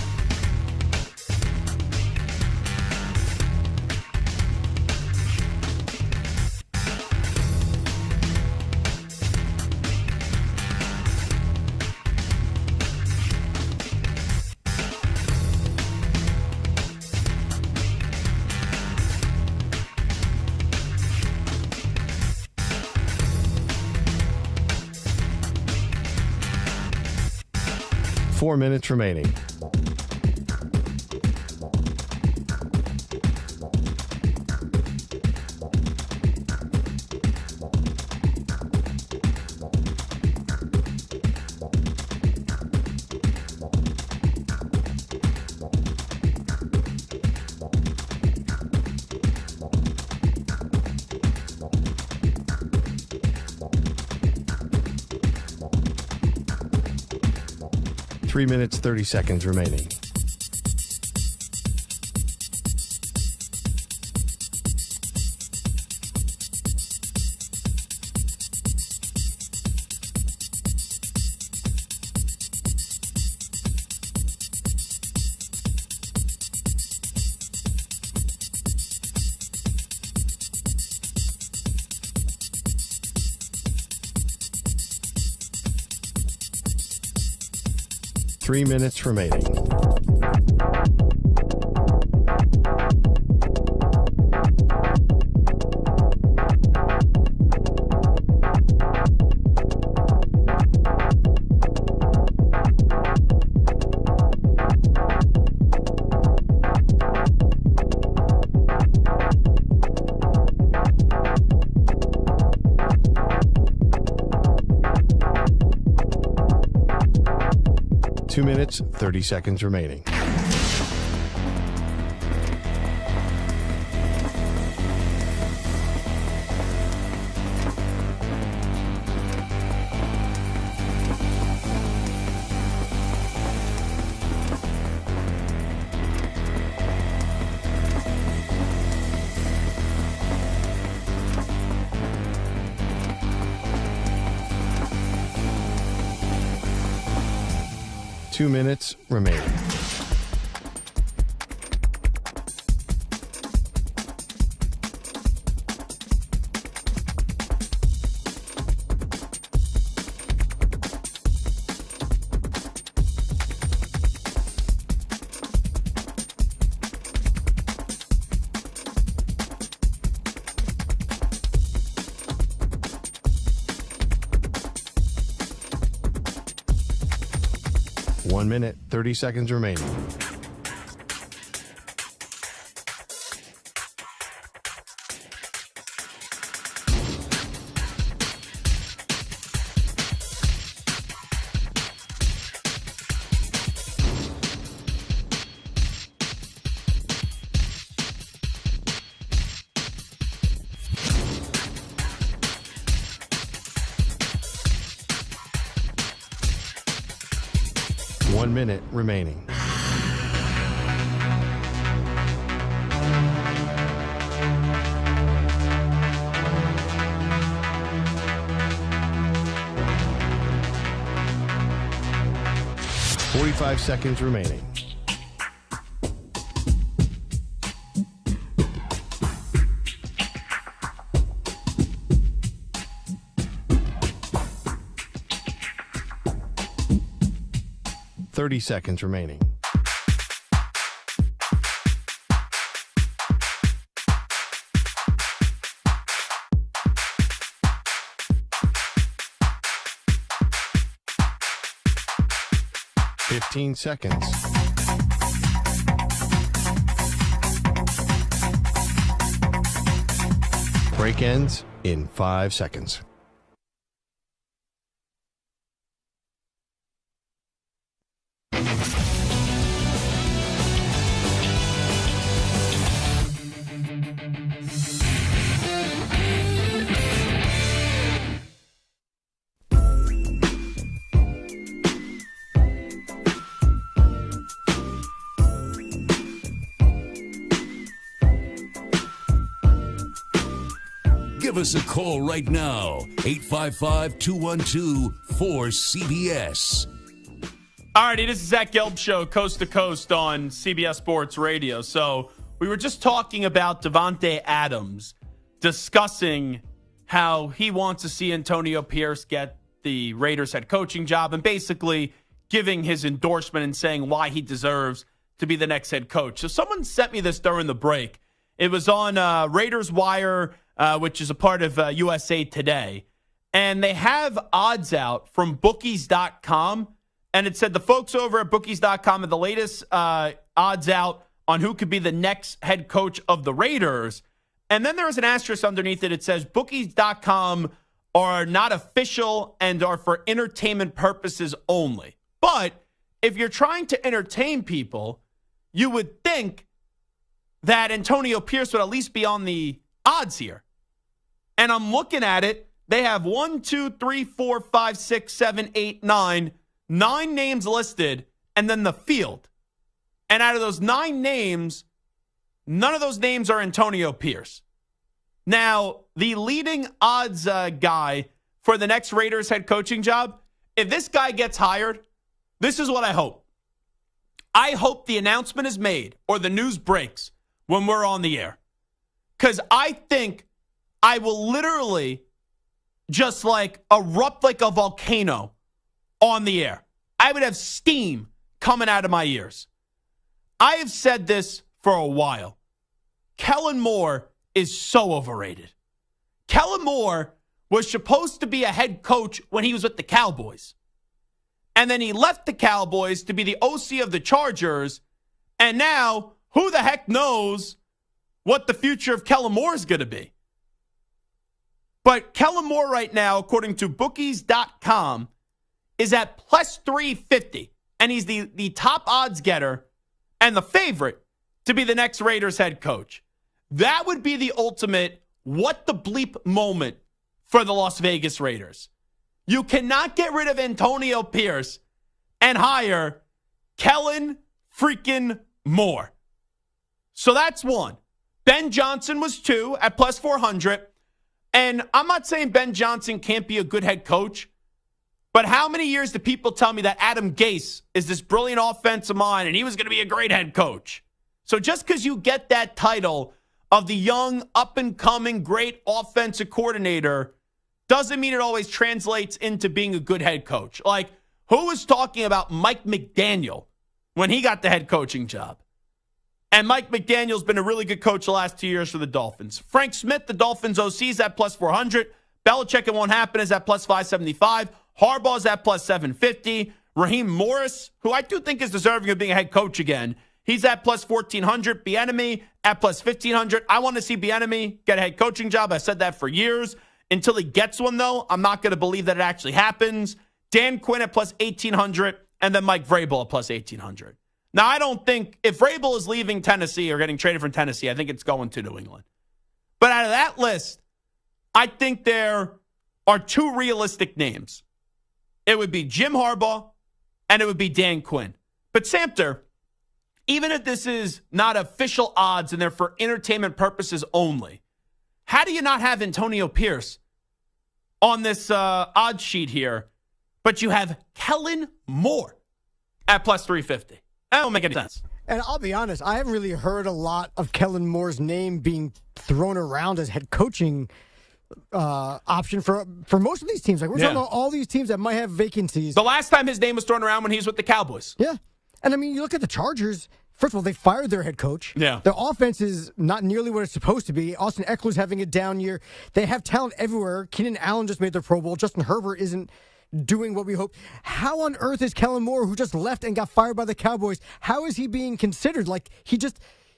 Four minutes remaining. Three minutes, 30 seconds remaining. Three minutes remaining. Two minutes, 30 seconds remaining. Two minutes remaining. One minute, 30 seconds remaining. One minute remaining. Forty-five seconds remaining. Thirty seconds remaining. Fifteen seconds. Break ends in 5 seconds. Give us a call right now, 855-212-4CBS. All righty, this is Zach Gelb Show, coast to coast on CBS Sports Radio. So we were just talking about Davante Adams, discussing how he wants to see Antonio Pierce get the Raiders head coaching job and basically giving his endorsement and saying why he deserves to be the next head coach. So someone sent me this during the break. It was on Raiders Wire, which is a part of USA Today. And they have odds out from bookies.com. And it said the folks over at bookies.com have the latest odds out on who could be the next head coach of the Raiders. And then there is an asterisk underneath it. It says bookies.com are not official and are for entertainment purposes only. But if you're trying to entertain people, you would think that Antonio Pierce would at least be on the odds here. And I'm looking at it. They have 1, 2, 3, 4, 5, 6, 7, 8, 9 names listed, and then the field. And out of those 9 names, none of those names are Antonio Pierce. Now, the leading odds guy for the next Raiders head coaching job, if this guy gets hired, this is what I hope. I hope the announcement is made or the news breaks when we're on the air. Because I think I will literally just like erupt like a volcano on the air. I would have steam coming out of my ears. I have said this for a while. Kellen Moore is so overrated. Kellen Moore was supposed to be a head coach when he was with the Cowboys. And then he left the Cowboys to be the OC of the Chargers. And now, who the heck knows what the future of Kellen Moore is going to be? But Kellen Moore right now, according to bookies.com, is at plus 350. And he's the top odds getter and the favorite to be the next Raiders head coach. That would be the ultimate what the bleep moment for the Las Vegas Raiders. You cannot get rid of Antonio Pierce and hire Kellen freaking Moore. So that's one. Ben Johnson was 2 at plus 400. And I'm not saying Ben Johnson can't be a good head coach, but how many years do people tell me that Adam Gase is this brilliant offensive mind and he was going to be a great head coach? So just because you get that title of the young, up-and-coming, great offensive coordinator doesn't mean it always translates into being a good head coach. Like, who was talking about Mike McDaniel when he got the head coaching job? And Mike McDaniel's been a really good coach the last 2 years for the Dolphins. Frank Smith, the Dolphins OC, is at plus 400. Belichick, it won't happen, is at plus 575. Harbaugh's at plus 750. Raheem Morris, who I do think is deserving of being a head coach again, he's at plus 1,400. Bieniemy at plus 1,500. I want to see Bieniemy get a head coaching job. I've said that for years. Until he gets one, though, I'm not going to believe that it actually happens. Dan Quinn at plus 1,800, and then Mike Vrabel at plus 1,800. Now, I don't think if Vrabel is leaving Tennessee or getting traded from Tennessee, I think it's going to New England. But out of that list, I think there are 2 realistic names. It would be Jim Harbaugh and it would be Dan Quinn. But Samter, even if this is not official odds and they're for entertainment purposes only, how do you not have Antonio Pierce on this odds sheet here, but you have Kellen Moore at plus 350? That don't make any sense. And I'll be honest, I haven't really heard a lot of Kellen Moore's name being thrown around as head coaching option for most of these teams. Like, we're talking about all these teams that might have vacancies. The last time his name was thrown around when he was with the Cowboys. Yeah. And, I mean, you look at the Chargers. First of all, they fired their head coach. Yeah. Their offense is not nearly what it's supposed to be. Austin Eckler's having a down year. They have talent everywhere. Keenan Allen just made their Pro Bowl. Justin Herbert isn't doing what we hope. How on earth is Kellen Moore, who just left and got fired by the Cowboys, how is he being considered? Like,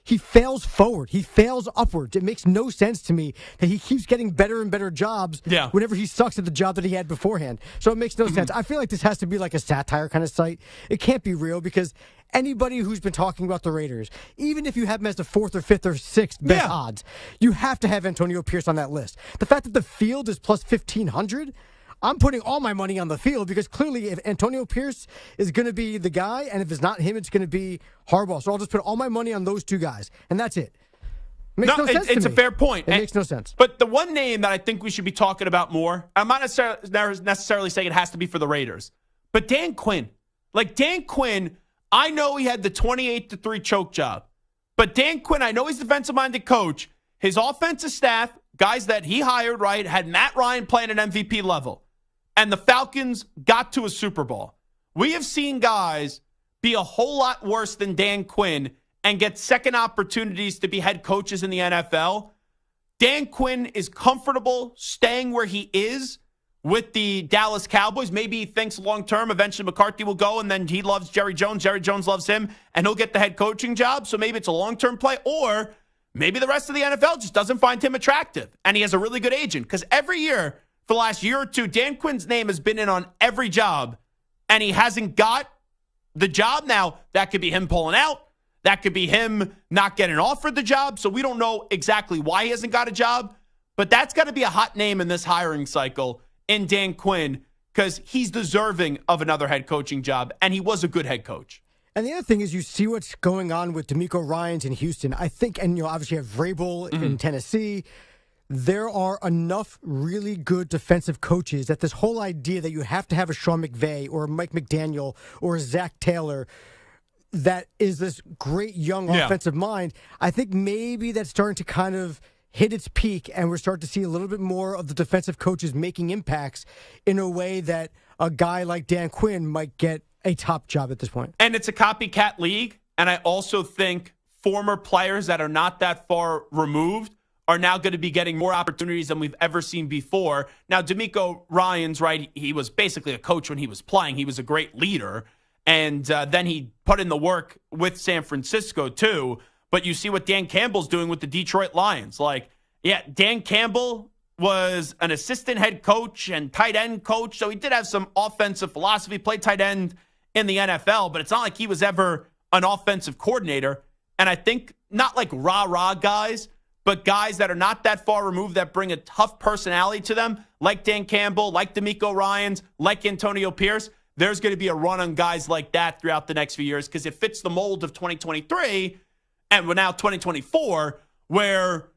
he fails forward. He fails upwards. It makes no sense to me that he keeps getting better and better jobs whenever he sucks at the job that he had beforehand. So it makes no sense. I feel like this has to be like a satire kind of site. It can't be real because anybody who's been talking about the Raiders, even if you have them as the 4th or 5th or 6th best odds, you have to have Antonio Pierce on that list. The fact that the field is plus 1,500, I'm putting all my money on the field because clearly if Antonio Pierce is going to be the guy, and if it's not him, it's going to be Harbaugh. So I'll just put all my money on those 2 guys, and that's it. Makes no sense to me. It's a fair point. It makes no sense. But the one name that I think we should be talking about more, I'm not necessarily saying it has to be for the Raiders, but Dan Quinn. Like Dan Quinn, I know he had the 28-3 choke job. But Dan Quinn, I know he's a defensive-minded coach. His offensive staff, guys that he hired, right, had Matt Ryan playing at MVP level. And the Falcons got to a Super Bowl. We have seen guys be a whole lot worse than Dan Quinn and get second opportunities to be head coaches in the NFL. Dan Quinn is comfortable staying where he is with the Dallas Cowboys. Maybe he thinks long-term, eventually McCarthy will go, and then he loves Jerry Jones. Jerry Jones loves him, and he'll get the head coaching job. So maybe it's a long-term play, or maybe the rest of the NFL just doesn't find him attractive, and he has a really good agent. Because every year, for the last year or two, Dan Quinn's name has been in on every job, and he hasn't got the job. Now, that could be him pulling out. That could be him not getting offered the job. So we don't know exactly why he hasn't got a job, but that's got to be a hot name in this hiring cycle in Dan Quinn, because he's deserving of another head coaching job, and he was a good head coach. And the other thing is, you see what's going on with DeMeco Ryans in Houston. I think, and obviously you have Vrabel in Tennessee. There are enough really good defensive coaches that this whole idea that you have to have a Sean McVay or a Mike McDaniel or a Zach Taylor that is this great young offensive mind, I think maybe that's starting to kind of hit its peak, and we're starting to see a little bit more of the defensive coaches making impacts in a way that a guy like Dan Quinn might get a top job at this point. And it's a copycat league, and I also think former players that are not that far removed are now going to be getting more opportunities than we've ever seen before. Now, DeMeco Ryans, right, he was basically a coach when he was playing. He was a great leader, and then he put in the work with San Francisco, too. But you see what Dan Campbell's doing with the Detroit Lions. Like, yeah, Dan Campbell was an assistant head coach and tight end coach, so he did have some offensive philosophy, played tight end in the NFL, but it's not like he was ever an offensive coordinator. And I think not like rah-rah guys, but guys that are not that far removed that bring a tough personality to them, like Dan Campbell, like DeMeco Ryans, like Antonio Pierce. There's going to be a run on guys like that throughout the next few years because it fits the mold of 2023 and we're now 2024, where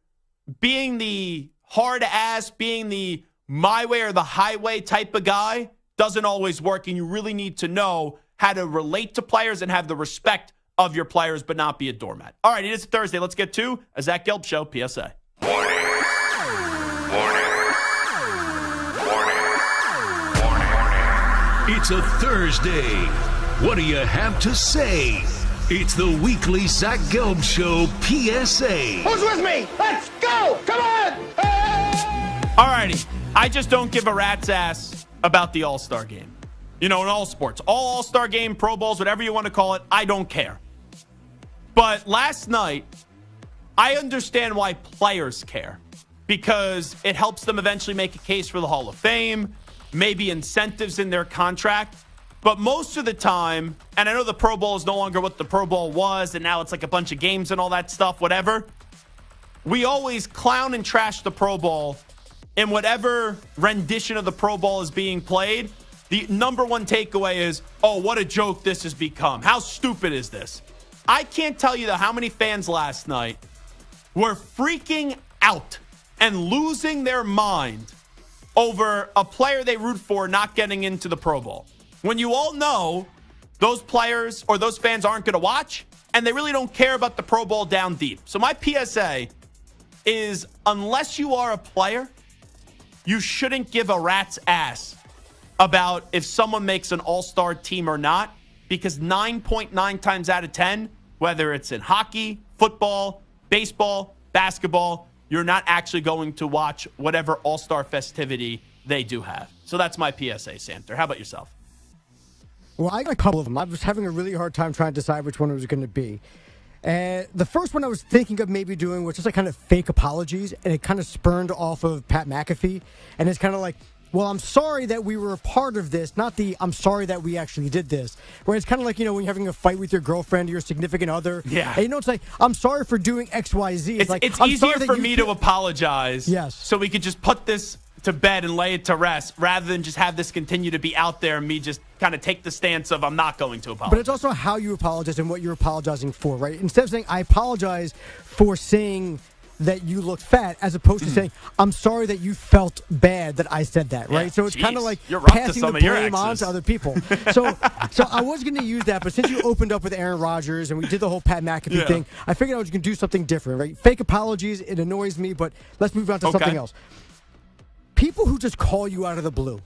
being the hard ass, being the my way or the highway type of guy doesn't always work, and you really need to know how to relate to players and have the respect of your players, but not be a doormat. All right, it is Thursday. Let's get to a Zach Gelb Show PSA. Warning. It's a Thursday. What do you have to say? It's the weekly Zach Gelb Show PSA. Who's with me? Let's go! Come on! All righty. I just don't give a rat's ass about the All-Star game. You know, in all sports. All All-Star game, Pro Bowls, whatever you want to call it, I don't care. But last night, I understand why players care. Because it helps them eventually make a case for the Hall of Fame, maybe incentives in their contract. But most of the time, and I know the Pro Bowl is no longer what the Pro Bowl was, and now it's like a bunch of games and all that stuff, whatever. We always clown and trash the Pro Bowl in whatever rendition of the Pro Bowl is being played. The number one takeaway is, oh, what a joke this has become. How stupid is this? I can't tell you how many fans last night were freaking out and losing their mind over a player they root for not getting into the Pro Bowl. When you all know those players or those fans aren't going to watch, and they really don't care about the Pro Bowl down deep. So my PSA is, unless you are a player, you shouldn't give a rat's ass about if someone makes an all-star team or not, because 9.9 times out of 10, whether it's in hockey, football, baseball, basketball, you're not actually going to watch whatever all-star festivity they do have. So that's my PSA, Santer. How about yourself? Well, I got a couple of them. I was having a really hard time trying to decide which one it was going to be. The first one I was thinking of maybe doing was just like kind of fake apologies, and it kind of spurned off of Pat McAfee. And it's kind of like, well, I'm sorry that we were a part of this, not the I'm sorry that we actually did this. Where it's kind of like, you know, when you're having a fight with your girlfriend or your significant other. Yeah. And, you know, it's like, I'm sorry for doing X, Y, Z. It's, like, it's I'm easier sorry for me to apologize. Yes. So we could just put this to bed and lay it to rest rather than just have this continue to be out there and me just kind of take the stance of I'm not going to apologize. But it's also how you apologize and what you're apologizing for, right? Instead of saying I apologize for saying that you look fat, as opposed to saying, I'm sorry that you felt bad that I said that, right? Yeah, So it's kind of like you're rough to passing some the of your blame on exes. to other people. So I was going to use that, but since you opened up with Aaron Rodgers and we did the whole Pat McAfee thing, I figured I was going to do something different, right? Fake apologies, it annoys me, but let's move on to something else. People who just call you out of the blue,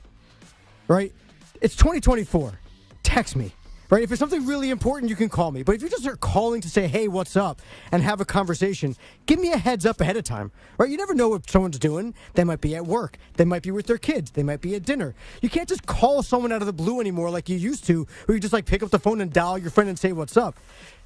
right? It's 2024. Text me. Right? If it's something really important, you can call me. But if you just start calling to say, hey, what's up, and have a conversation, give me a heads up ahead of time. Right? You never know what someone's doing. They might be at work. They might be with their kids. They might be at dinner. You can't just call someone out of the blue anymore like you used to, where you just like pick up the phone and dial your friend and say, what's up.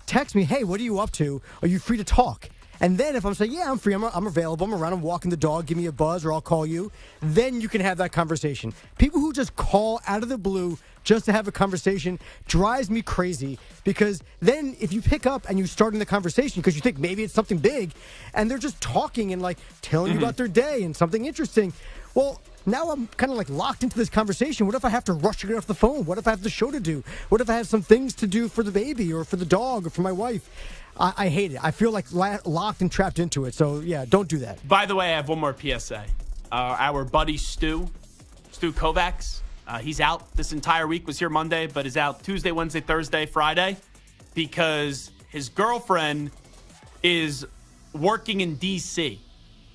Text me, hey, what are you up to? Are you free to talk? And then if I'm saying, yeah, I'm free, I'm available, I'm around, I'm walking the dog, give me a buzz or I'll call you, then you can have that conversation. People who just call out of the blue just to have a conversation drives me crazy, because then if you pick up and you start in the conversation because you think maybe it's something big and they're just talking and like telling you about their day and something interesting, well, now I'm kind of like locked into this conversation. What if I have to rush to get off the phone? What if I have the show to do? What if I have some things to do for the baby or for the dog or for my wife? I hate it. I feel like locked and trapped into it. So, yeah, don't do that. By the way, I have one more PSA. Our buddy Stu Kovacs, he's out this entire week, was here Monday, but is out Tuesday, Wednesday, Thursday, Friday, because his girlfriend is working in D.C.,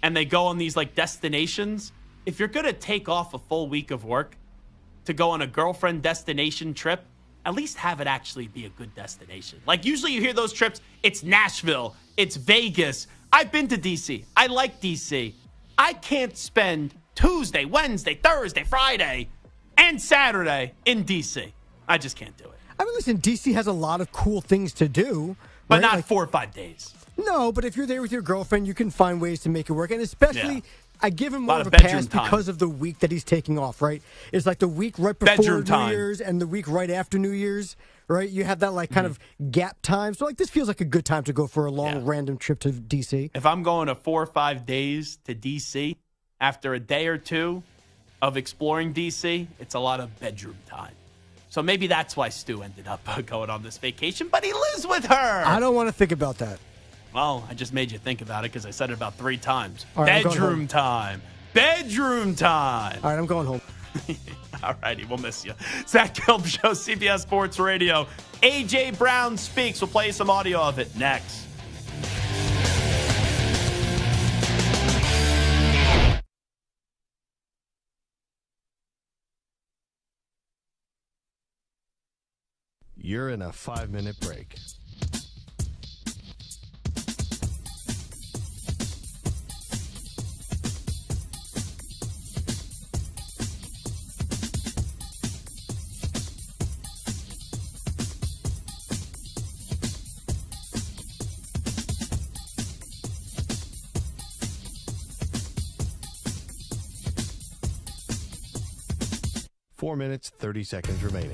and they go on these, like, destinations. If you're going to take off a full week of work to go on a girlfriend destination trip, at least have it actually be a good destination. Like, usually you hear those trips, it's Nashville, it's Vegas. I've been to D.C. I like D.C. I can't spend Tuesday, Wednesday, Thursday, Friday, and Saturday in D.C. I just can't do it. I mean, listen, D.C. has a lot of cool things to do. But right? not like, 4 or 5 days. No, but if you're there with your girlfriend, you can find ways to make it work. And especially, I give him more of a bedroom pass time. because of the week that he's taking off, right? It's like the week right before Bedroom New time. Year's and the week right after New Year's, right? You have that like kind of gap time. So like this feels like a good time to go for a long random trip to D.C. If I'm going to 4 or 5 days to D.C., after a day or two of exploring D.C., it's a lot of bedroom time. So maybe that's why Stu ended up going on this vacation, but he lives with her. I don't want to think about that. Well, I just made you think about it because I said it about 3 times. All right, I'm going Bedroom home. time. Bedroom time. All right, I'm going home. All righty, we'll miss you. Zach Gelb Show, CBS Sports Radio. A.J. Brown speaks. We'll play you some audio of it next. You're in a 5-minute break. Four minutes, 30 seconds remaining.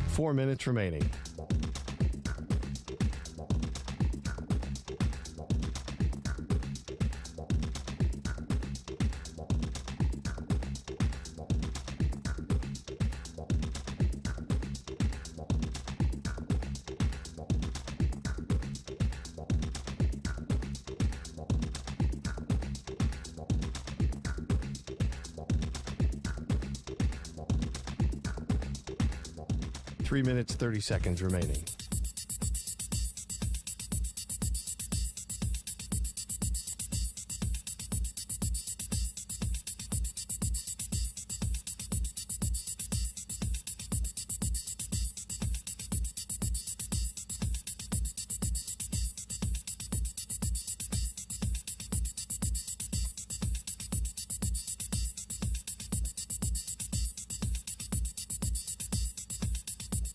Four minutes remaining. Three minutes, 30 seconds remaining.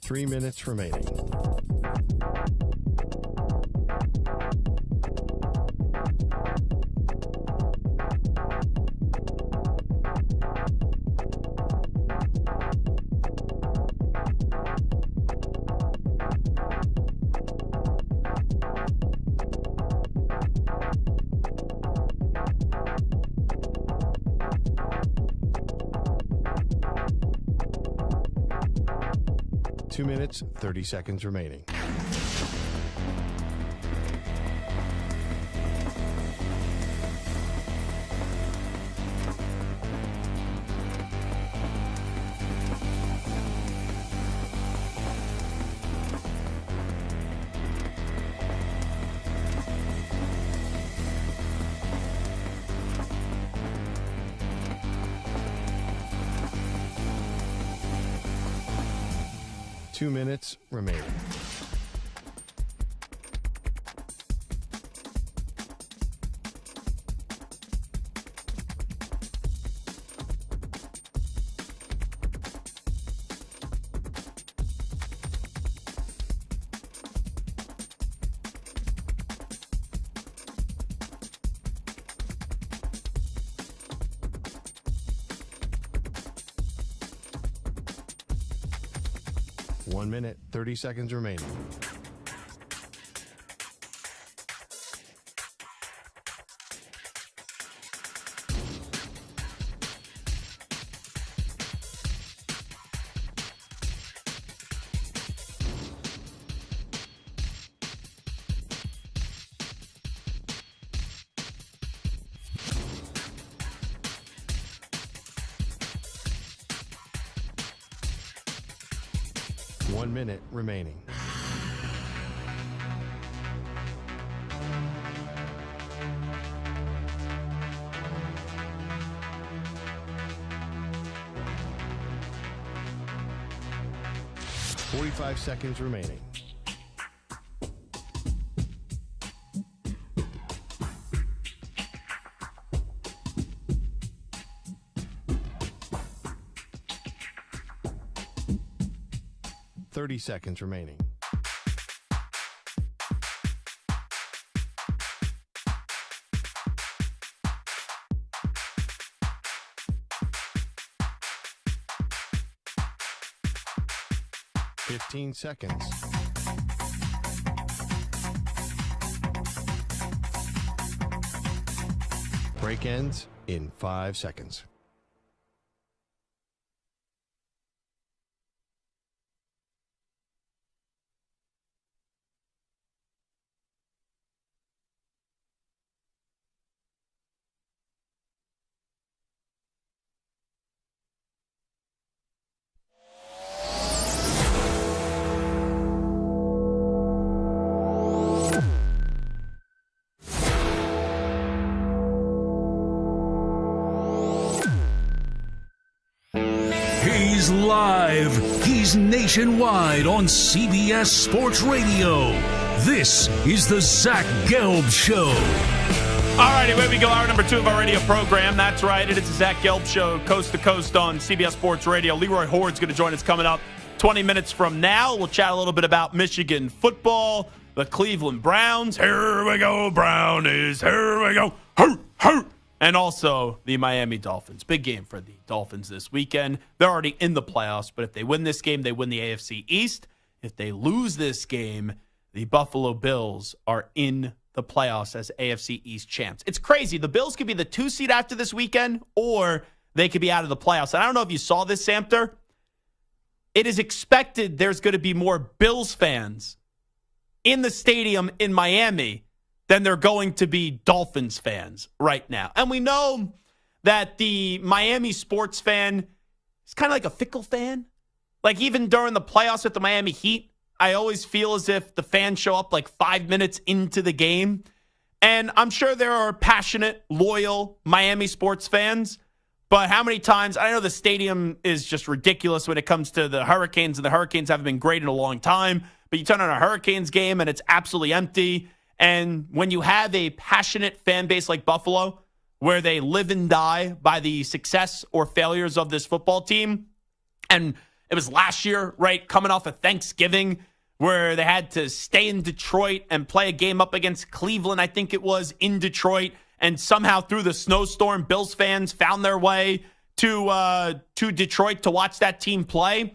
Three minutes remaining. 2 minutes, 30 seconds remaining. Two minutes remaining. One minute, 30 seconds remaining. One minute remaining. Forty-five seconds remaining. Thirty seconds remaining. Fifteen seconds. Break ends in 5 seconds. He's live. He's nationwide on CBS Sports Radio. This is the Zach Gelb Show. All righty, away we go. Hour number 2 of our radio program. That's right. It is the Zach Gelb Show, coast to coast on CBS Sports Radio. Leroy Hord's going to join us coming up 20 minutes from now. We'll chat a little bit about Michigan football, the Cleveland Browns. Here we go, Brownies. Here we go. Hoo, hoo. And also the Miami Dolphins. Big game for the Dolphins this weekend. They're already in the playoffs, but if they win this game, they win the AFC East. If they lose this game, the Buffalo Bills are in the playoffs as AFC East champs. It's crazy. The Bills could be the 2 seed after this weekend, or they could be out of the playoffs. And I don't know if you saw this, Samter. It is expected there's going to be more Bills fans in the stadium in Miami than they're going to be Dolphins fans right now. And we know that the Miami sports fan is kind of like a fickle fan. Like even during the playoffs with the Miami Heat, I always feel as if the fans show up like 5 minutes into the game. And I'm sure there are passionate, loyal Miami sports fans. But how many times, I know the stadium is just ridiculous when it comes to the Hurricanes, and the Hurricanes haven't been great in a long time. But you turn on a Hurricanes game and it's absolutely empty. And when you have a passionate fan base like Buffalo, where they live and die by the success or failures of this football team, and it was last year, right, coming off of Thanksgiving, where they had to stay in Detroit and play a game up against Cleveland, I think it was, in Detroit, and somehow through the snowstorm, Bills fans found their way to Detroit to watch that team play.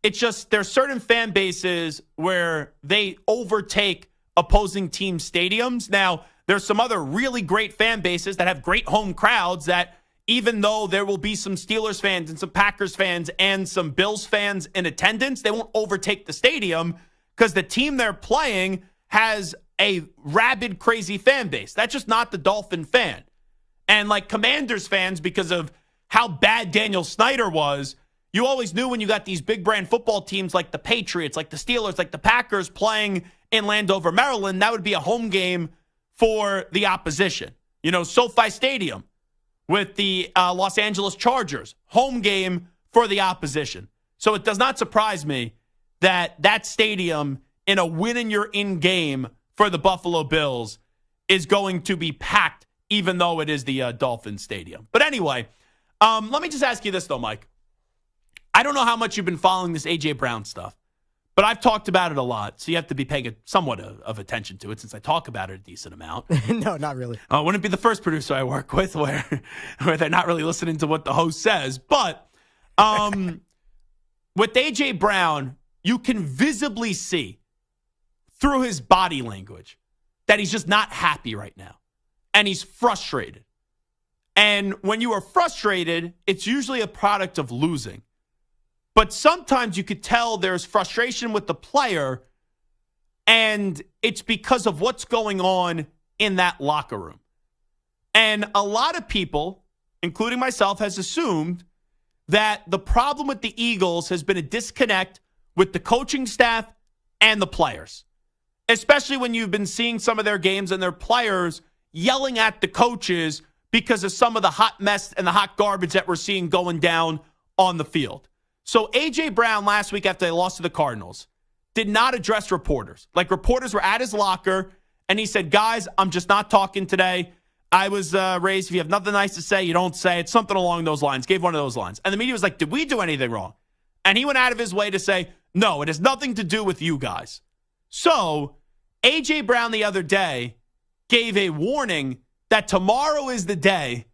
It's just there's certain fan bases where they overtake opposing team stadiums. Now, there's some other really great fan bases that have great home crowds that even though there will be some Steelers fans and some Packers fans and some Bills fans in attendance, they won't overtake the stadium because the team they're playing has a rabid, crazy fan base. That's just not the Dolphin fan. And like Commanders fans, because of how bad Daniel Snyder was, you always knew when you got these big brand football teams like the Patriots, like the Steelers, like the Packers playing in Landover, Maryland, that would be a home game for the opposition. You know, SoFi Stadium with the Los Angeles Chargers, home game for the opposition. So it does not surprise me that that stadium in a win-and-you're-in game for the Buffalo Bills is going to be packed, even though it is the Dolphin Stadium. But anyway, let me just ask you this, though, Mike. I don't know how much you've been following this A.J. Brown stuff, but I've talked about it a lot, so you have to be paying somewhat of attention to it since I talk about it a decent amount. No, not really. Wouldn't be the first producer I work with where they're not really listening to what the host says. But with A.J. Brown, you can visibly see through his body language that he's just not happy right now. And he's frustrated. And when you are frustrated, it's usually a product of losing. But sometimes you could tell there's frustration with the player, and it's because of what's going on in that locker room. And a lot of people, including myself, has assumed that the problem with the Eagles has been a disconnect with the coaching staff and the players, especially when you've been seeing some of their games and their players yelling at the coaches because of some of the hot mess and the hot garbage that we're seeing going down on the field. So A.J. Brown last week after they lost to the Cardinals did not address reporters. Like, reporters were at his locker, and he said, guys, I'm just not talking today. I was raised, if you have nothing nice to say, you don't say it. Something along those lines. Gave one of those lines. And the media was like, did we do anything wrong? And he went out of his way to say, no, it has nothing to do with you guys. So A.J. Brown the other day gave a warning that tomorrow is the day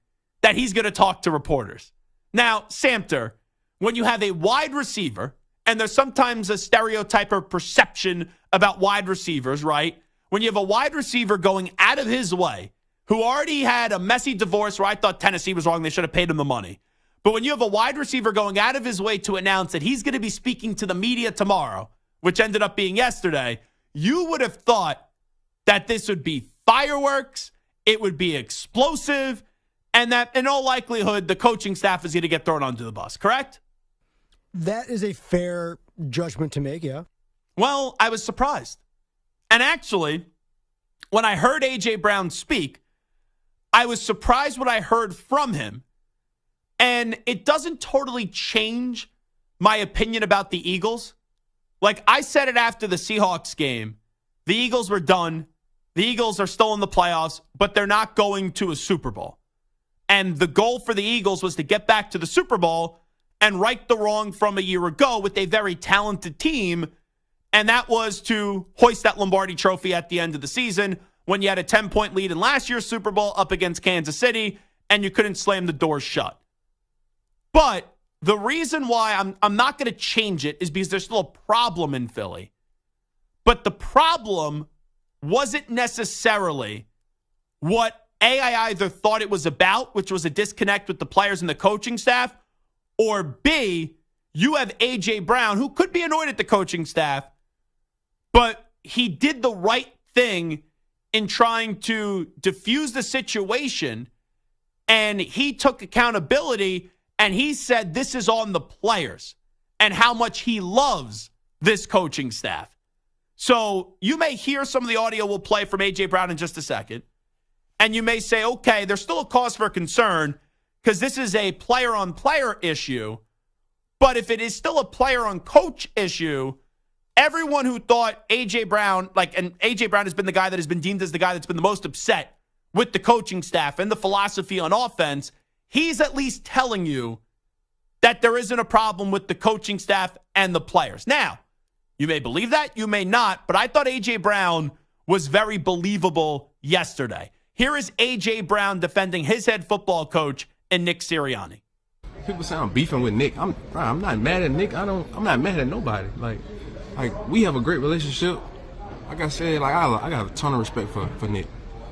that he's going to talk to reporters. Now, Samter, when you have a wide receiver, and there's sometimes a stereotype or perception about wide receivers, right? When you have a wide receiver going out of his way, who already had a messy divorce where I thought Tennessee was wrong, they should have paid him the money. But when you have a wide receiver going out of his way to announce that he's going to be speaking to the media tomorrow, which ended up being yesterday, you would have thought that this would be fireworks, it would be explosive, and that in all likelihood, the coaching staff is going to get thrown under the bus, correct? That is a fair judgment to make, yeah. Well, I was surprised. And actually, when I heard A.J. Brown speak, I was surprised what I heard from him. And it doesn't totally change my opinion about the Eagles. Like, I said it after the Seahawks game. The Eagles were done. The Eagles are still in the playoffs, but they're not going to a Super Bowl. And the goal for the Eagles was to get back to the Super Bowl and right the wrong from a year ago with a very talented team, and that was to hoist that Lombardi trophy at the end of the season when you had a 10-point lead in last year's Super Bowl up against Kansas City, and you couldn't slam the doors shut. But the reason why I'm not going to change it is because there's still a problem in Philly. But the problem wasn't necessarily what I either thought it was about, which was a disconnect with the players and the coaching staff, or B, you have A.J. Brown, who could be annoyed at the coaching staff, but he did the right thing in trying to diffuse the situation, and he took accountability, and he said this is on the players and how much he loves this coaching staff. So you may hear some of the audio we'll play from A.J. Brown in just a second, and you may say, okay, there's still a cause for concern because this is a player-on-player issue. But if it is still a player-on-coach issue, everyone who thought A.J. Brown, and A.J. Brown has been the guy that has been deemed as the guy that's been the most upset with the coaching staff and the philosophy on offense, he's at least telling you that there isn't a problem with the coaching staff and the players. Now, you may believe that, you may not, but I thought A.J. Brown was very believable yesterday. Here is A.J. Brown defending his head football coach and Nick Sirianni. People say I'm beefing with Nick. I'm not mad at Nick. I'm not mad at nobody. Like we have a great relationship. Like I said, I got a ton of respect for Nick.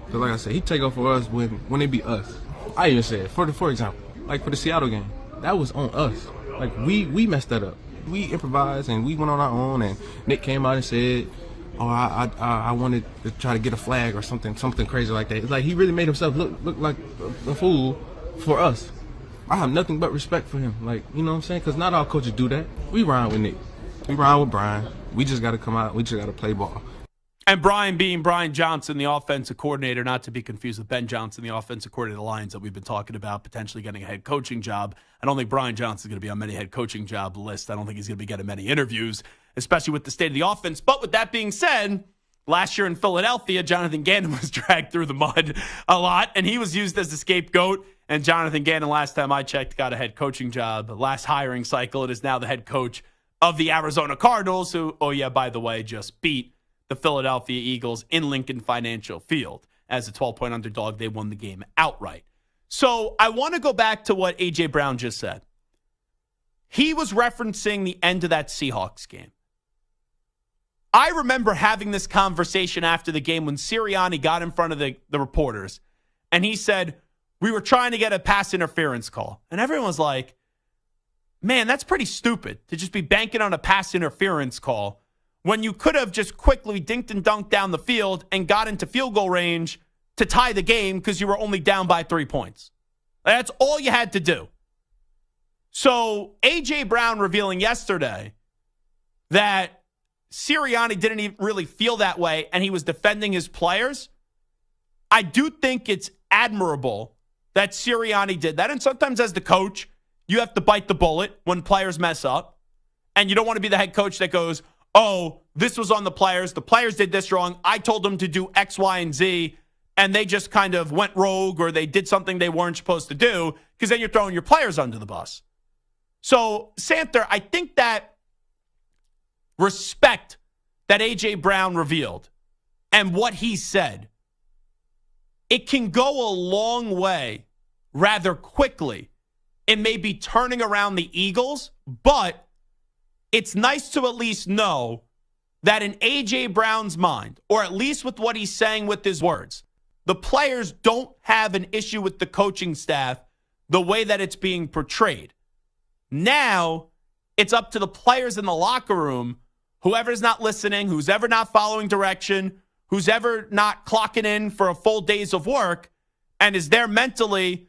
Cause like I said, he take up for us when they beat us. I even said, for example, like for the Seattle game. That was on us. Like we messed that up. We improvised and we went on our own. And Nick came out and said, "Oh, I wanted to try to get a flag or something crazy like that." It's like he really made himself look like a fool for us. I have nothing but respect for him. Like, you know what I'm saying? Because not all coaches do that. We ride with Nick. We ride with Brian. We just got to come out. We just got to play ball. And Brian being Brian Johnson, the offensive coordinator, not to be confused with Ben Johnson, the offensive coordinator of the Lions that we've been talking about potentially getting a head coaching job. I don't think Brian Johnson's going to be on many head coaching job lists. I don't think he's going to be getting many interviews, especially with the state of the offense. But with that being said, last year in Philadelphia, Jonathan Gannon was dragged through the mud a lot, and he was used as the scapegoat. And Jonathan Gannon, last time I checked, got a head coaching job. Last hiring cycle, it is now the head coach of the Arizona Cardinals, who, oh yeah, by the way, just beat the Philadelphia Eagles in Lincoln Financial Field. As a 12-point underdog, they won the game outright. So I want to go back to what A.J. Brown just said. He was referencing the end of that Seahawks game. I remember having this conversation after the game when Sirianni got in front of the reporters, and he said, we were trying to get a pass interference call. And everyone was like, man, that's pretty stupid to just be banking on a pass interference call when you could have just quickly dinked and dunked down the field and got into field goal range to tie the game because you were only down by 3 points. That's all you had to do. So A.J. Brown revealing yesterday that Sirianni didn't even really feel that way and he was defending his players. I do think it's admirable that Sirianni did that. And sometimes as the coach, you have to bite the bullet when players mess up. And you don't want to be the head coach that goes, oh, this was on the players. The players did this wrong. I told them to do X, Y, and Z, and they just kind of went rogue or they did something they weren't supposed to do, because then you're throwing your players under the bus. So, Santer, I think that respect that A.J. Brown revealed and what he said, it can go a long way rather quickly in maybe turning around the Eagles, but it's nice to at least know that in A.J. Brown's mind, or at least with what he's saying with his words, the players don't have an issue with the coaching staff the way that it's being portrayed. Now, it's up to the players in the locker room, whoever's not listening, who's ever not following direction, who's ever not clocking in for a full days of work, and is there mentally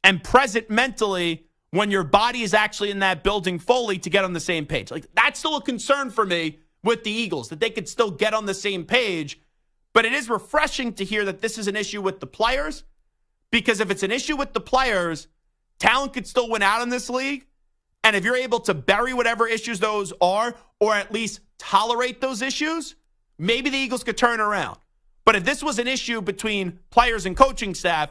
and present mentally when your body is actually in that building fully to get on the same page. Like, that's still a concern for me with the Eagles, that they could still get on the same page. But it is refreshing to hear that this is an issue with the players, because if it's an issue with the players, talent could still win out in this league. And if you're able to bury whatever issues those are, or at least tolerate those issues, maybe the Eagles could turn around. But if this was an issue between players and coaching staff,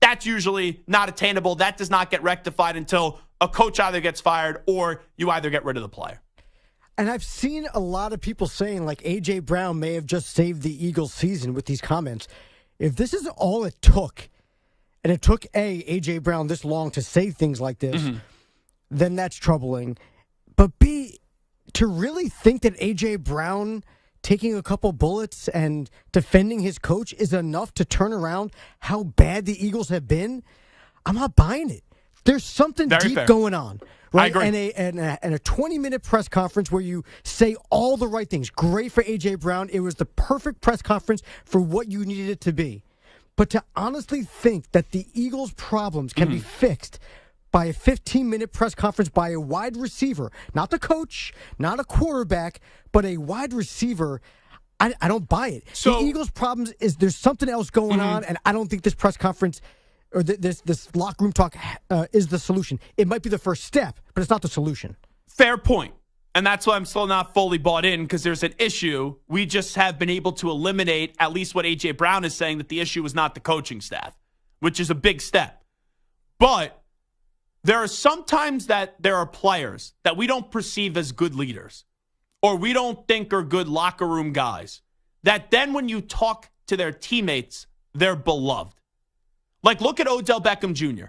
that's usually not attainable. That does not get rectified until a coach either gets fired or you either get rid of the player. And I've seen a lot of people saying, like, A.J. Brown may have just saved the Eagles season with these comments. If this is all it took, and it took A.J. Brown this long to say things like this, then that's troubling. But B, to really think that A.J. Brown taking a couple bullets and defending his coach is enough to turn around how bad the Eagles have been, I'm not buying it. There's something Very deep fair. going on. Right? I agree. And a 20-minute press conference where you say all the right things. Great for A.J. Brown. It was the perfect press conference for what you needed it to be. But to honestly think that the Eagles' problems can be fixed by a 15-minute press conference by a wide receiver, not the coach, not a quarterback, but a wide receiver, I don't buy it. So, the Eagles' problems is there's something else going on, and I don't think this press conference or this locker room talk is the solution. It might be the first step, but it's not the solution. Fair point. And that's why I'm still not fully bought in, because there's an issue. We just have been able to eliminate at least what A.J. Brown is saying, that the issue is not the coaching staff, which is a big step. But there are sometimes that there are players that we don't perceive as good leaders, or we don't think are good locker room guys, that then when you talk to their teammates, they're beloved. Like, look at Odell Beckham Jr.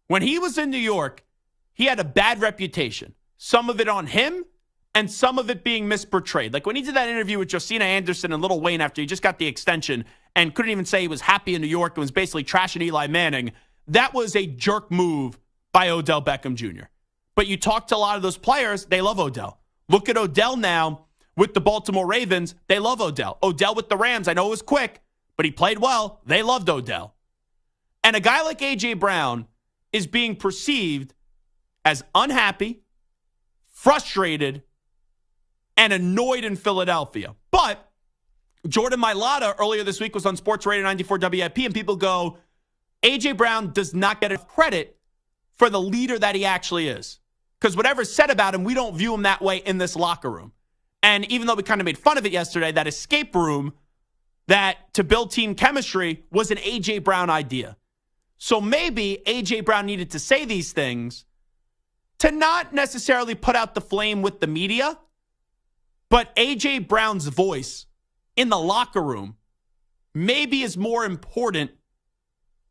When he was in New York, he had a bad reputation. Some of it on him, and some of it being misportrayed. Like when he did that interview with Josina Anderson and Lil Wayne after he just got the extension and couldn't even say he was happy in New York and was basically trashing Eli Manning, that was a jerk move by Odell Beckham Jr. But you talk to a lot of those players, they love Odell. Look at Odell now with the Baltimore Ravens. They love Odell. Odell with the Rams, I know it was quick, but he played well. They loved Odell. And a guy like A.J. Brown is being perceived as unhappy, frustrated, and annoyed in Philadelphia. But Jordan Mailata earlier this week was on Sports Radio 94 WIP, and people go, A.J. Brown does not get enough credit for the leader that he actually is. Because whatever's said about him, we don't view him that way in this locker room. And even though we kind of made fun of it yesterday, that escape room that to build team chemistry was an A.J. Brown idea. So maybe A.J. Brown needed to say these things to not necessarily put out the flame with the media, but A.J. Brown's voice in the locker room maybe is more important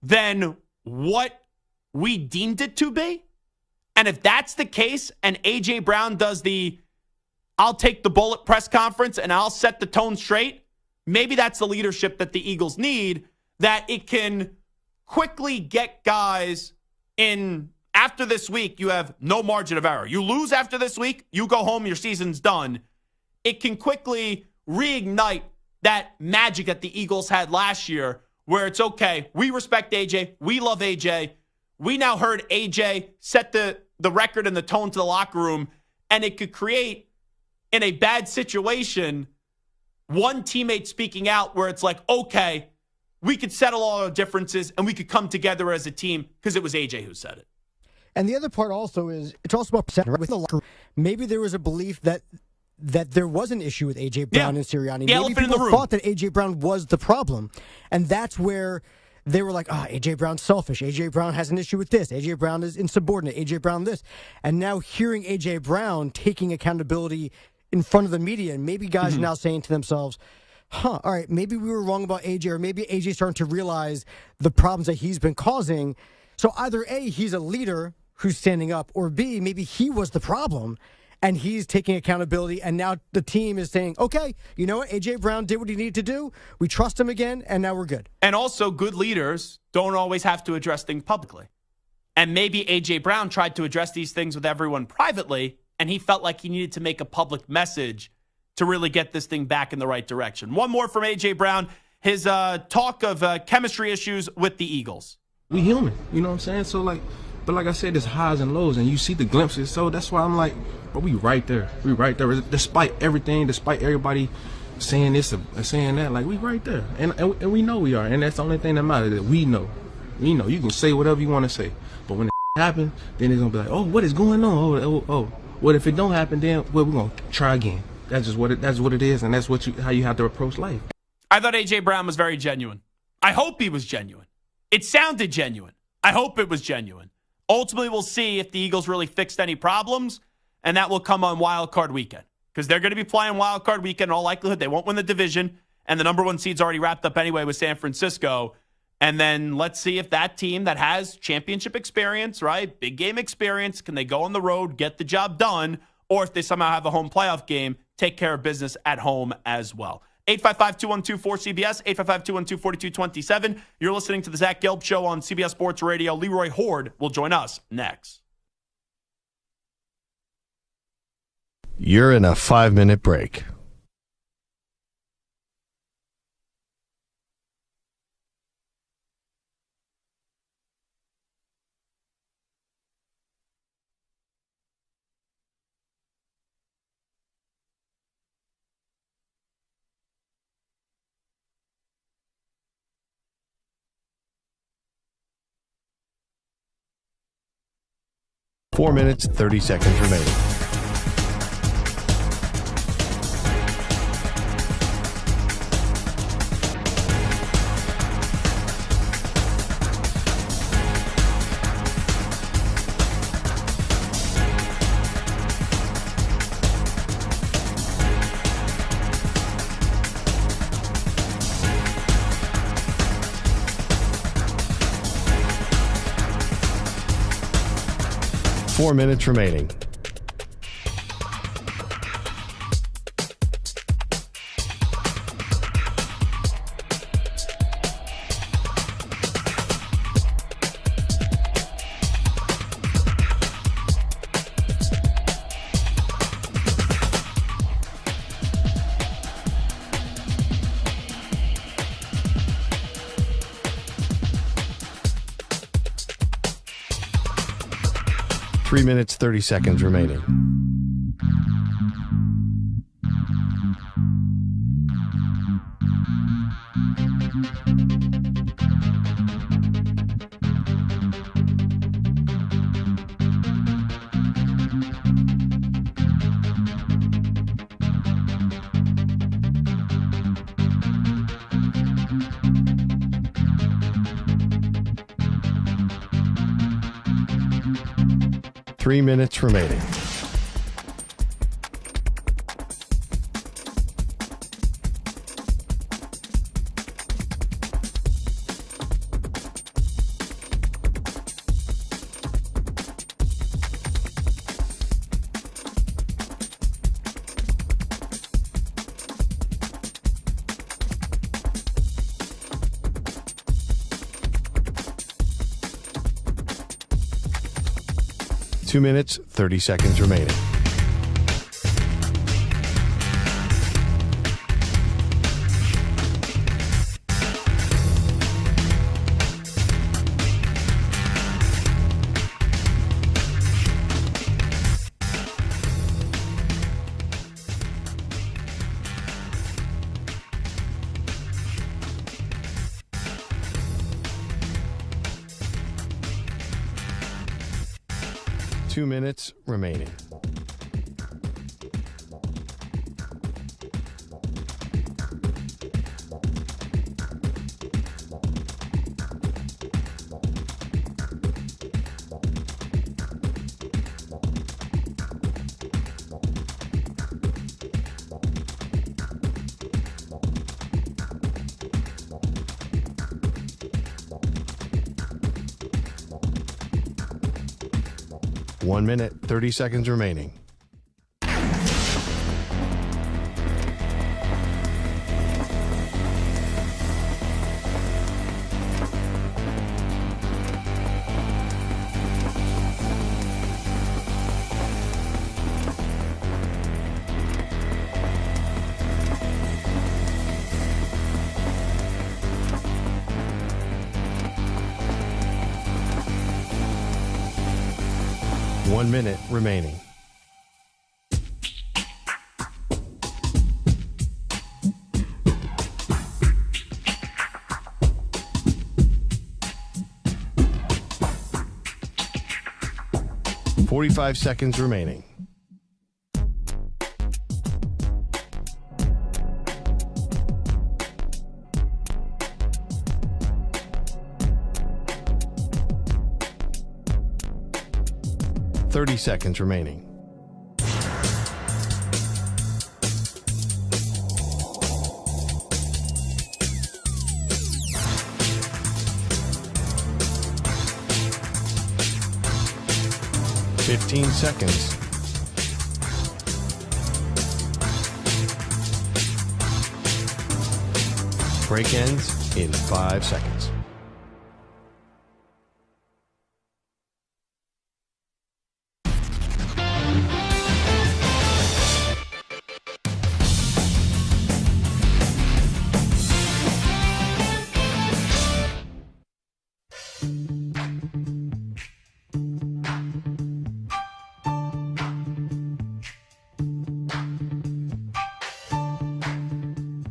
than what we deemed it to be. And if that's the case, and A.J. Brown does the I'll take the bullet press conference and I'll set the tone straight, maybe that's the leadership that the Eagles need, that it can quickly get guys in. After this week, you have no margin of error. You lose after this week, you go home, your season's done. It can quickly reignite that magic that the Eagles had last year where it's okay, we respect AJ, we love AJ. We now heard AJ set the record and the tone to the locker room, and it could create, in a bad situation, one teammate speaking out where it's like, okay, we could settle all our differences and we could come together as a team because it was AJ who said it. And the other part also is, it's also about perception. With the locker room, maybe there was a belief that there was an issue with A.J. Brown and Sirianni. The Maybe people thought that A.J. Brown was the problem. And that's where they were like, A.J. Brown's selfish. A.J. Brown has an issue with this. A.J. Brown is insubordinate. A.J. Brown this. And now hearing A.J. Brown taking accountability in front of the media, and maybe guys are now saying to themselves, all right, maybe we were wrong about A.J., or maybe A.J.'s starting to realize the problems that he's been causing. So either A, he's a leader who's standing up, or B, maybe he was the problem and he's taking accountability, and now the team is saying, okay, you know what, A.J. Brown did what he needed to do, we trust him again, and now we're good. And also, good leaders don't always have to address things publicly. And maybe A.J. Brown tried to address these things with everyone privately, and he felt like he needed to make a public message to really get this thing back in the right direction. One more from A.J. Brown, his talk of chemistry issues with the Eagles. We human, you know what I'm saying? So, but like I said, there's highs and lows, and you see the glimpses. So that's why I'm like, but we right there. We right there. Despite everything, despite everybody saying this or saying that, like, we right there. And we know we are. And that's the only thing that matters, that we know. We know. You can say whatever you want to say. But when it happens, then it's going to be like, oh, what is going on? Oh. What if it don't happen, then we're going to try again. That's just what it is, and that's how you have to approach life. I thought A.J. Brown was very genuine. I hope he was genuine. It sounded genuine. I hope it was genuine. Ultimately, we'll see if the Eagles really fixed any problems, and that will come on Wild Card Weekend, because they're going to be playing Wild Card Weekend in all likelihood. They won't win the division, and the number one seed's already wrapped up anyway with San Francisco. And then let's see if that team that has championship experience, right, big game experience, can they go on the road, get the job done, or if they somehow have a home playoff game, take care of business at home as well. 855-212-4CBS, 855-212-4227. You're listening to the Zach Gelb Show on CBS Sports Radio. Leroy Horde will join us next. You're in a 5-minute break. Four minutes, 30 seconds remaining. Four minutes remaining. 3 minutes, 30 seconds remaining. Three minutes remaining. Two minutes, 30 seconds remaining. Two minutes remaining. One minute, 30 seconds remaining. One minute remaining. Forty-five seconds remaining. Thirty seconds remaining. Fifteen seconds. Break ends in 5 seconds.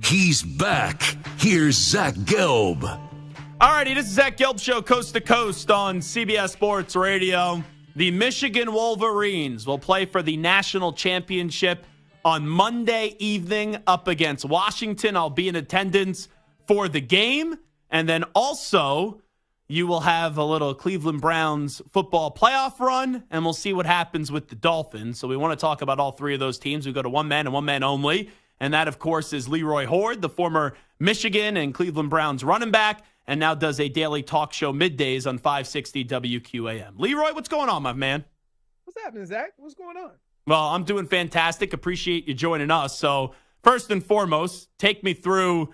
He's back. Here's Zach Gelb. Alrighty, this is Zach Gelb Show, coast to coast on CBS Sports Radio. The Michigan Wolverines will play for the national championship on Monday evening up against Washington. I'll be in attendance for the game. And then also, you will have a little Cleveland Browns football playoff run, and we'll see what happens with the Dolphins. So we want to talk about all three of those teams. We go to one man and one man only. And that, of course, is Leroy Horde, the former Michigan and Cleveland Browns running back, and now does a daily talk show middays on 560 WQAM. Leroy, what's going on, my man? What's happening, Zach? What's going on? Well, I'm doing fantastic. Appreciate you joining us. So first and foremost, take me through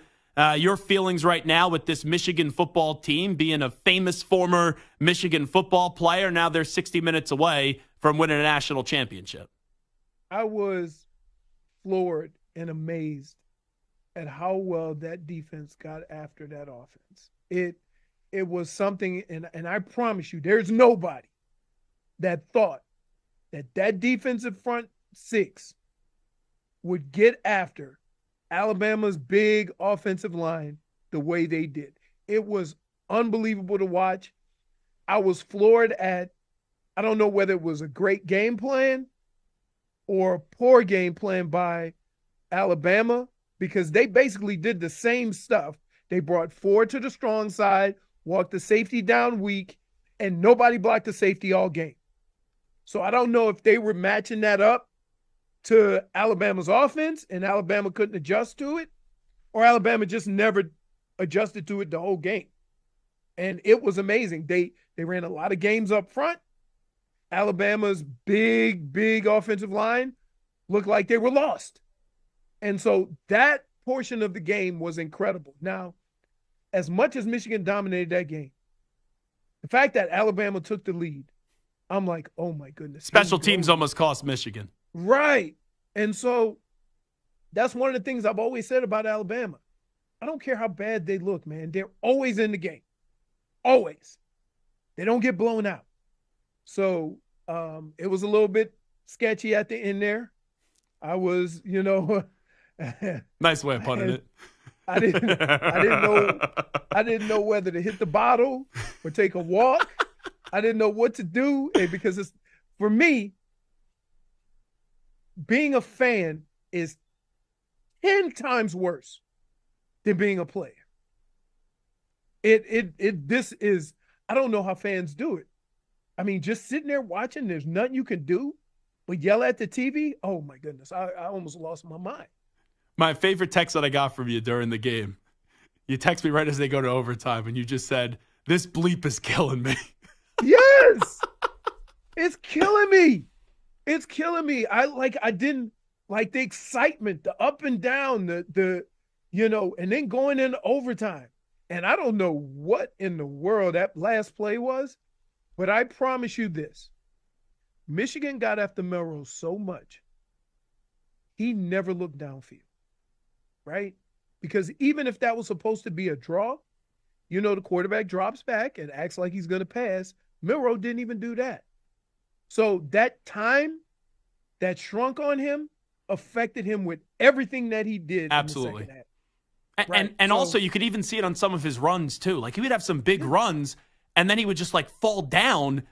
your feelings right now with this Michigan football team, being a famous former Michigan football player. Now they're 60 minutes away from winning a national championship. I was floored and amazed at how well that defense got after that offense. It was something, and I promise you, there's nobody that thought that defensive front six would get after Alabama's big offensive line the way they did. It was unbelievable to watch. I was floored at, I don't know whether it was a great game plan or a poor game plan by Alabama, because they basically did the same stuff. They brought 4 to the strong side, walked the safety down weak, and nobody blocked the safety all game. So I don't know if they were matching that up to Alabama's offense and Alabama couldn't adjust to it, or Alabama just never adjusted to it the whole game. And it was amazing. They ran a lot of games up front. Alabama's big offensive line looked like they were lost. And so that portion of the game was incredible. Now, as much as Michigan dominated that game, the fact that Alabama took the lead, I'm like, oh my goodness. Special teams almost cost Michigan. Right. And so that's one of the things I've always said about Alabama. I don't care how bad they look, man. They're always in the game. Always. They don't get blown out. So it was a little bit sketchy at the end there. I was, nice way of putting it. I didn't know whether to hit the bottle or take a walk. I didn't know what to do. And because it's, for me, being a fan is 10 times worse than being a player. This is, I don't know how fans do it. I mean, just sitting there watching, there's nothing you can do but yell at the TV. Oh my goodness. I almost lost my mind. My favorite text that I got from you during the game, you text me right as they go to overtime, and you just said, "This bleep is killing me." Yes. It's killing me. It's killing me. I didn't like the excitement, the up and down, the and then going into overtime. And I don't know what in the world that last play was, but I promise you this. Michigan got after Melrose so much, he never looked downfield, right? Because even if that was supposed to be a draw, the quarterback drops back and acts like he's going to pass. Milroe didn't even do that. So that time that shrunk on him affected him with everything that he did. Absolutely. In the second half. Right. And also you could even see it on some of his runs too. Like he would have some big runs and then he would just like fall down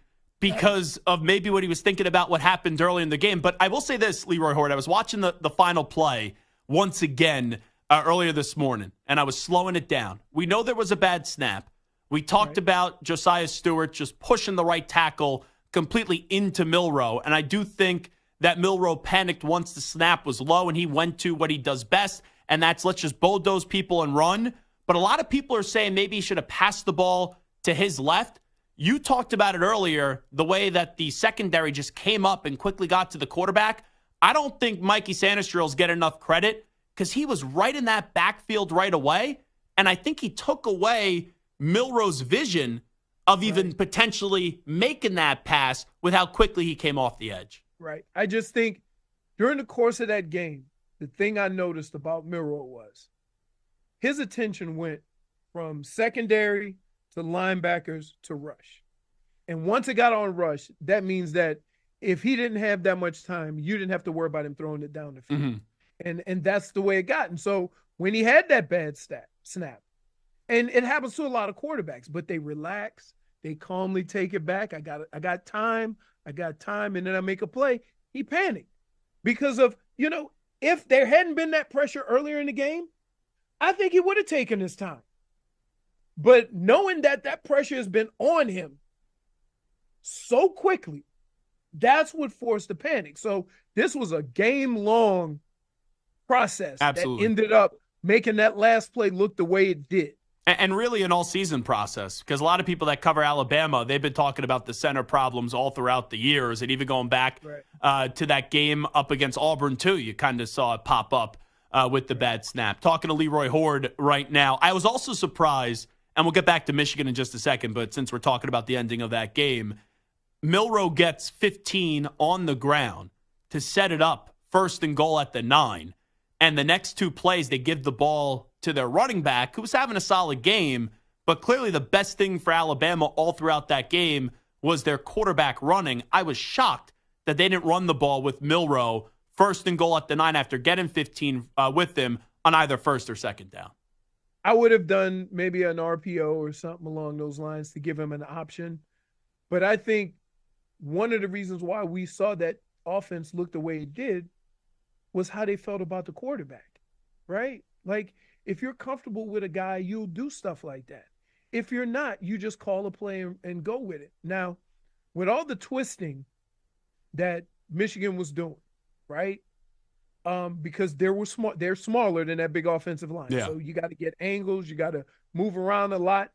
because of maybe what he was thinking about what happened early in the game. But I will say this, Leroy Horde, I was watching the final play once again earlier this morning, and I was slowing it down. We know there was a bad snap. We talked about Josiah Stewart just pushing the right tackle completely into Milroe, and I do think that Milroe panicked once the snap was low, and he went to what he does best, and that's let's just bulldoze people and run. But a lot of people are saying maybe he should have passed the ball to his left. You talked about it earlier, the way that the secondary just came up and quickly got to the quarterback. I don't think Mikey Sanistrills get enough credit because he was right in that backfield right away, and I think he took away Milroe's vision of even potentially making that pass with how quickly he came off the edge. Right. I just think during the course of that game, the thing I noticed about Milroe was his attention went from secondary to linebackers to rush. And once it got on rush, that means that if he didn't have that much time, you didn't have to worry about him throwing it down the field. Mm-hmm. And that's the way it got. And so when he had that bad snap, and it happens to a lot of quarterbacks, but they relax, they calmly take it back. I got time, and then I make a play. He panicked because of, if there hadn't been that pressure earlier in the game, I think he would have taken his time. But knowing that pressure has been on him so quickly, that's what forced the panic. So this was a game-long process that ended up making that last play look the way it did. And really an all-season process, because a lot of people that cover Alabama, they've been talking about the center problems all throughout the years, and even going back to that game up against Auburn, too. You kind of saw it pop up with the bad snap. Talking to Leroy Horde right now. I was also surprised, and we'll get back to Michigan in just a second, but since we're talking about the ending of that game, Milroe gets 15 on the ground to set it up 1st and goal at the 9. And the next 2 plays, they give the ball to their running back, who was having a solid game, but clearly the best thing for Alabama all throughout that game was their quarterback running. I was shocked that they didn't run the ball with Milroe first and goal at the 9 after getting 15 with them on either first or second down. I would have done maybe an RPO or something along those lines to give him an option. But I think one of the reasons why we saw that offense look the way it did was how they felt about the quarterback, right? Like, if you're comfortable with a guy, you'll do stuff like that. If you're not, you just call a play and go with it. Now, with all the twisting that Michigan was doing, right? Because they're smaller than that big offensive line. Yeah. So you got to get angles, you got to move around a lot.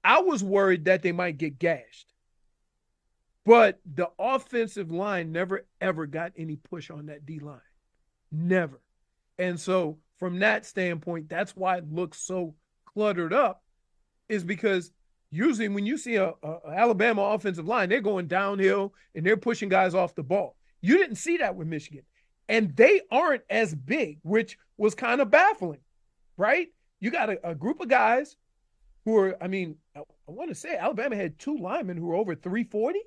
I was worried that they might get gashed. But the offensive line never, ever got any push on that D-line. Never. And so from that standpoint, that's why it looks so cluttered up, is because usually when you see a Alabama offensive line, they're going downhill and they're pushing guys off the ball. You didn't see that with Michigan. And they aren't as big, which was kind of baffling, right? You got a group of guys who are, I want to say Alabama had 2 linemen who were over 340,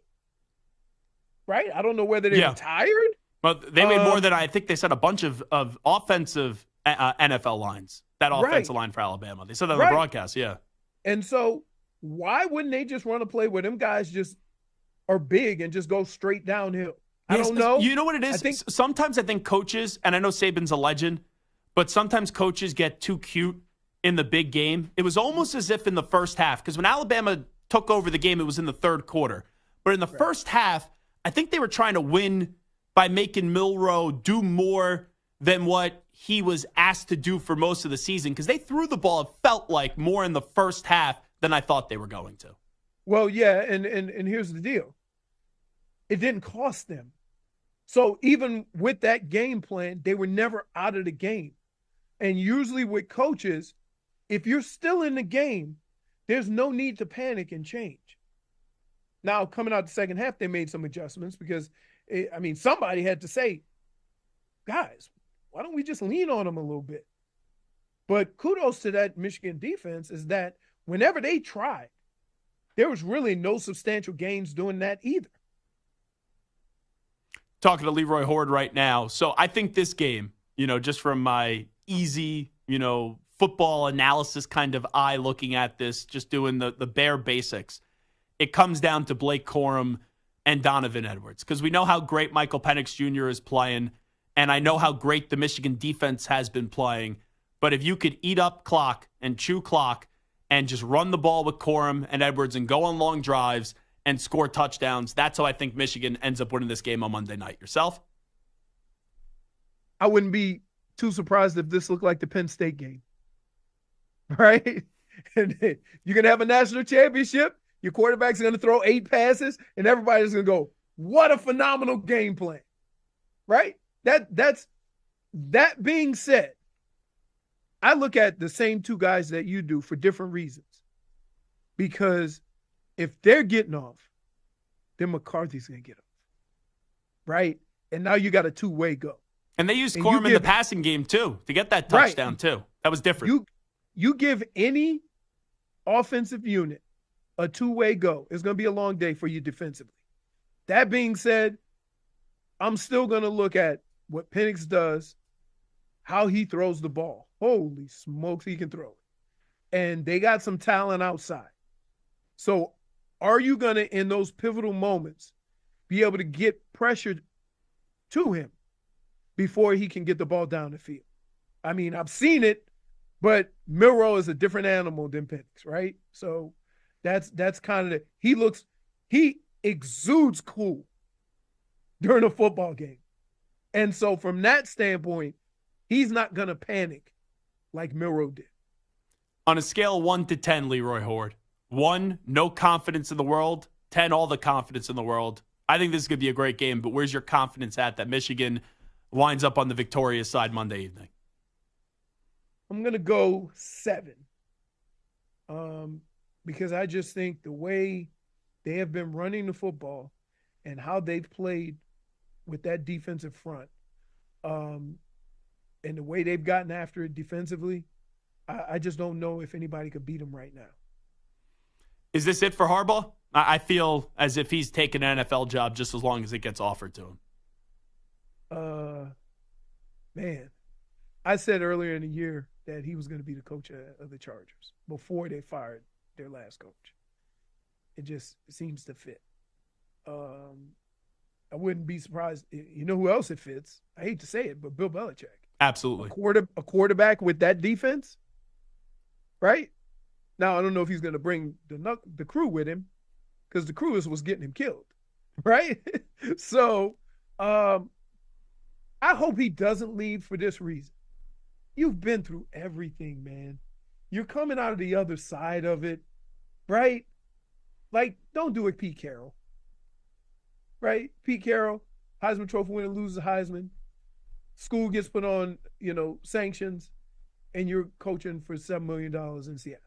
right? I don't know whether they were tired. But they made more than, I think they said, a bunch of offensive NFL lines, that offensive line for Alabama. They said that on the broadcast, yeah. And so why wouldn't they just run a play where them guys just are big and just go straight downhill? I don't know. You know what it is? Sometimes I think coaches, and I know Saban's a legend, but sometimes coaches get too cute in the big game. It was almost as if in the first half, because when Alabama took over the game, it was in the third quarter. But in the first half, I think they were trying to win by making Milroe do more than what he was asked to do for most of the season, because they threw the ball, it felt like, more in the first half than I thought they were going to. Well, yeah, and here's the deal. It didn't cost them. So even with that game plan, they were never out of the game. And usually with coaches, if you're still in the game, there's no need to panic and change. Now, coming out the second half, they made some adjustments because, somebody had to say, guys, why don't we just lean on them a little bit? But kudos to that Michigan defense is that whenever they tried, there was really no substantial gains doing that either. Talking to Leroy Horde right now. So I think this game, just from my easy, football analysis kind of eye looking at this, just doing the bare basics, it comes down to Blake Corum and Donovan Edwards. Because we know how great Michael Penix Jr. is playing, and I know how great the Michigan defense has been playing. But if you could eat up clock and chew clock and just run the ball with Corum and Edwards and go on long drives and score touchdowns, that's how I think Michigan ends up winning this game on Monday night. Yourself? I wouldn't be too surprised if this looked like the Penn State game, right? And you're going to have a national championship. Your quarterback's going to throw 8 passes, and everybody's going to go, what a phenomenal game plan, right? That being said, I look at the same 2 guys that you do for different reasons. Because if they're getting off, then McCarthy's going to get off, right? And now you got a 2-way go. And they used Corum in the passing game, too, to get that touchdown, too. That was different. You give any offensive unit a 2-way go, it's going to be a long day for you defensively. That being said, I'm still going to look at what Penix does, how he throws the ball. Holy smokes, he can throw it. And they got some talent outside. So are you going to, in those pivotal moments, be able to get pressure to him before he can get the ball down the field? I've seen it, but Milroe is a different animal than Penix, right? So that's kind of he exudes cool during a football game. And so from that standpoint, he's not going to panic like Milroe did. On a scale of 1 to 10, Leroy Horde, 1, no confidence in the world. 10, all the confidence in the world. I think this is going to be a great game, but where's your confidence at that Michigan winds up on the victorious side Monday evening? I'm going to go 7. Because I just think the way they have been running the football and how they've played with that defensive front, and the way they've gotten after it defensively, I just don't know if anybody could beat them right now. Is this it for Harbaugh? I feel as if he's taking an NFL job just as long as it gets offered to him. Man, I said earlier in the year that he was going to be the coach of the Chargers before they fired their last coach. It just seems to fit. I wouldn't be surprised. You know who else it fits? I hate to say it, but Bill Belichick. Absolutely. A quarterback with that defense, right? Now, I don't know if he's going to bring the crew with him because the crew was getting him killed, right? So I hope he doesn't leave for this reason. You've been through everything, man. You're coming out of the other side of it, right? Like, don't do it, Pete Carroll. Right? Pete Carroll, Heisman Trophy winner, loses the Heisman. School gets put on, sanctions, and you're coaching for $7 million in Seattle.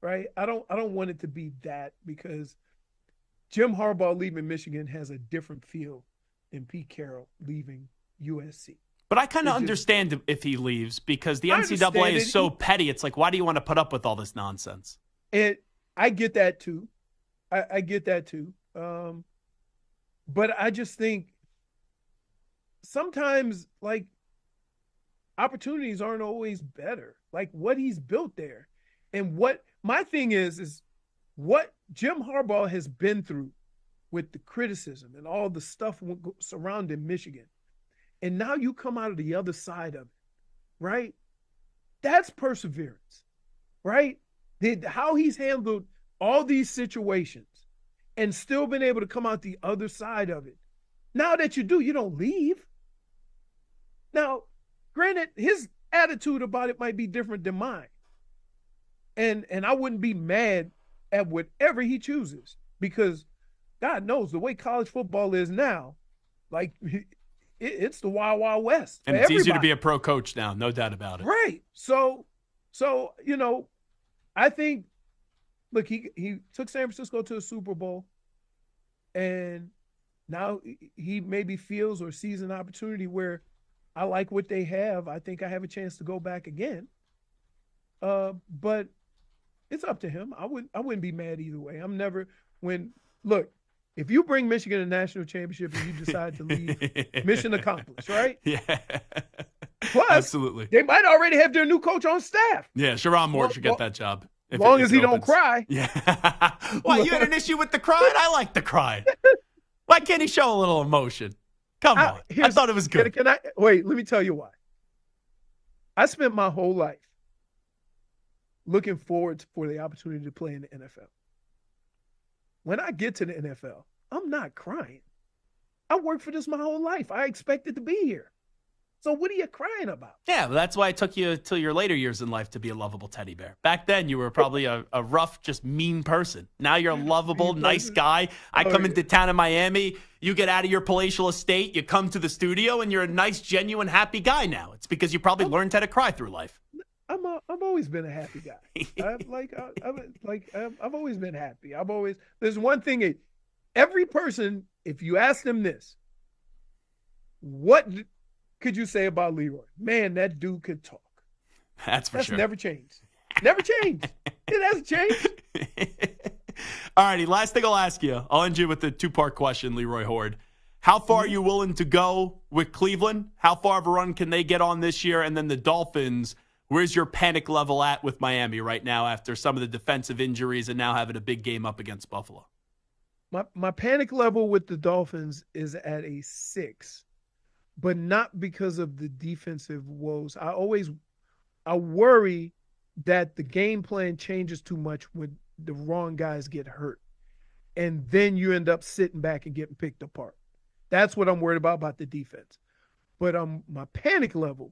Right? I don't want it to be that because Jim Harbaugh leaving Michigan has a different feel than Pete Carroll leaving USC. But I kind of understand if he leaves because the NCAA is so petty. It's like, why do you want to put up with all this nonsense? And I get that too. I get that too. But I just think sometimes, like, opportunities aren't always better. Like, what he's built there. And what my thing is what Jim Harbaugh has been through with the criticism and all the stuff surrounding Michigan. And now you come out of the other side of it, right? That's perseverance, right? How he's handled all these situations and still been able to come out the other side of it. Now that you do, you don't leave. Now, granted, his attitude about it might be different than mine. And I wouldn't be mad at whatever he chooses because God knows the way college football is now, like it's the Wild Wild West. And it's easier to be a pro coach now, no doubt about it. Right. So I think, look, he took San Francisco to a Super Bowl, and now he maybe feels or sees an opportunity where I like what they have. I think I have a chance to go back again. But it's up to him. I wouldn't be mad either way. Look, if you bring Michigan a national championship and you decide to leave, mission accomplished, right? Yeah. Plus, absolutely. They might already have their new coach on staff. Yeah, Sharon Moore should get that job. As long as he don't cry. Yeah. Why, you had an issue with the crying? I like the crying. Why can't he show a little emotion? Come on. I thought it was good. Wait, let me tell you why. I spent my whole life looking forward for the opportunity to play in the NFL. When I get to the NFL, I'm not crying. I worked for this my whole life. I expected to be here. So what are you crying about? Yeah, well, that's why it took you till your later years in life to be a lovable teddy bear. Back then, you were probably a rough, just mean person. Now you're a lovable, nice guy. I come into town in Miami. You get out of your palatial estate. You come to the studio, and you're a nice, genuine, happy guy now. It's because you probably learned how to cry through life. I've always been a happy guy. I've always been happy. There's one thing. Every person, if you ask them this, what could you say about Leroy? Man, that dude could talk. That's sure. Never changed. Never changed. It hasn't changed. All righty, last thing I'll ask you. I'll end you with the two-part question, Leroy Horde. How far are you willing to go with Cleveland? How far of a run can they get on this year? And then the Dolphins, where's your panic level at with Miami right now after some of the defensive injuries and now having a big game up against Buffalo? My panic level with the Dolphins is at a 6. But not because of the defensive woes. I worry that the game plan changes too much when the wrong guys get hurt. And then you end up sitting back and getting picked apart. That's what I'm worried about the defense. But my panic level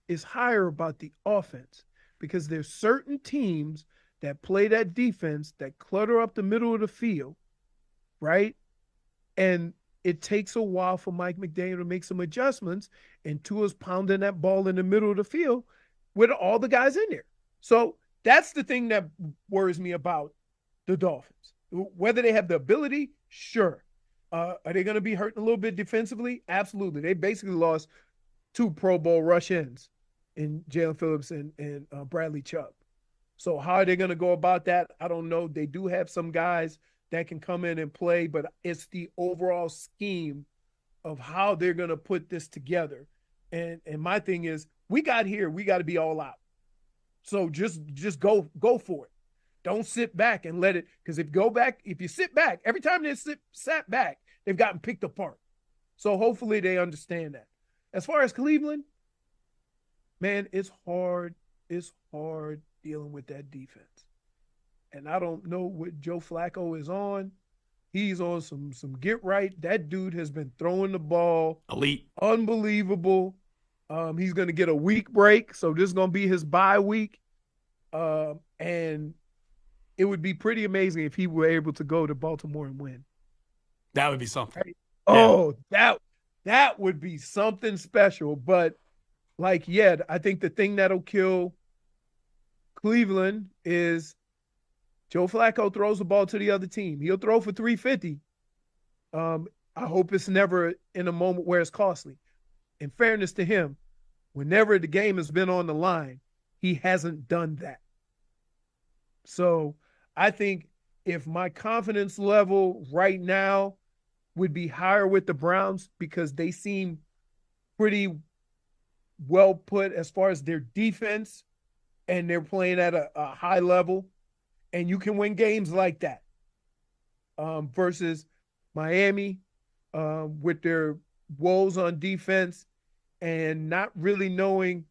is higher about the offense because there's certain teams that play that defense that clutter up the middle of the field, right? And it takes a while for Mike McDaniel to make some adjustments, and Tua's pounding that ball in the middle of the field with all the guys in there. So that's the thing that worries me about the Dolphins. Whether they have the ability, sure. Are they going to be hurting a little bit defensively? Absolutely. They basically lost 2 Pro Bowl rush ends in Jalen Phillips and Bradley Chubb. So how are they going to go about that? I don't know. They do have some guys that can come in and play, but it's the overall scheme of how they're going to put this together. And my thing is, we got here, we got to be all out. So just go for it. Don't sit back and let it, because if you sit back, every time they sat back, they've gotten picked apart. So hopefully they understand that. As far as Cleveland, man, it's hard. It's hard dealing with that defense. And I don't know what Joe Flacco is on. He's on some get right. That dude has been throwing the ball. Elite. Unbelievable. He's going to get a week break, so this is going to be his bye week. And it would be pretty amazing if he were able to go to Baltimore and win. That would be something. Right? Oh, that would be something special. But, I think the thing that'll kill Cleveland is Joe Flacco throws the ball to the other team. He'll throw for 350. I hope it's never in a moment where it's costly. In fairness to him, whenever the game has been on the line, he hasn't done that. So I think if my confidence level right now would be higher with the Browns, because they seem pretty well put as far as their defense, and they're playing at a high level, and you can win games like that versus Miami with their woes on defense and not really knowing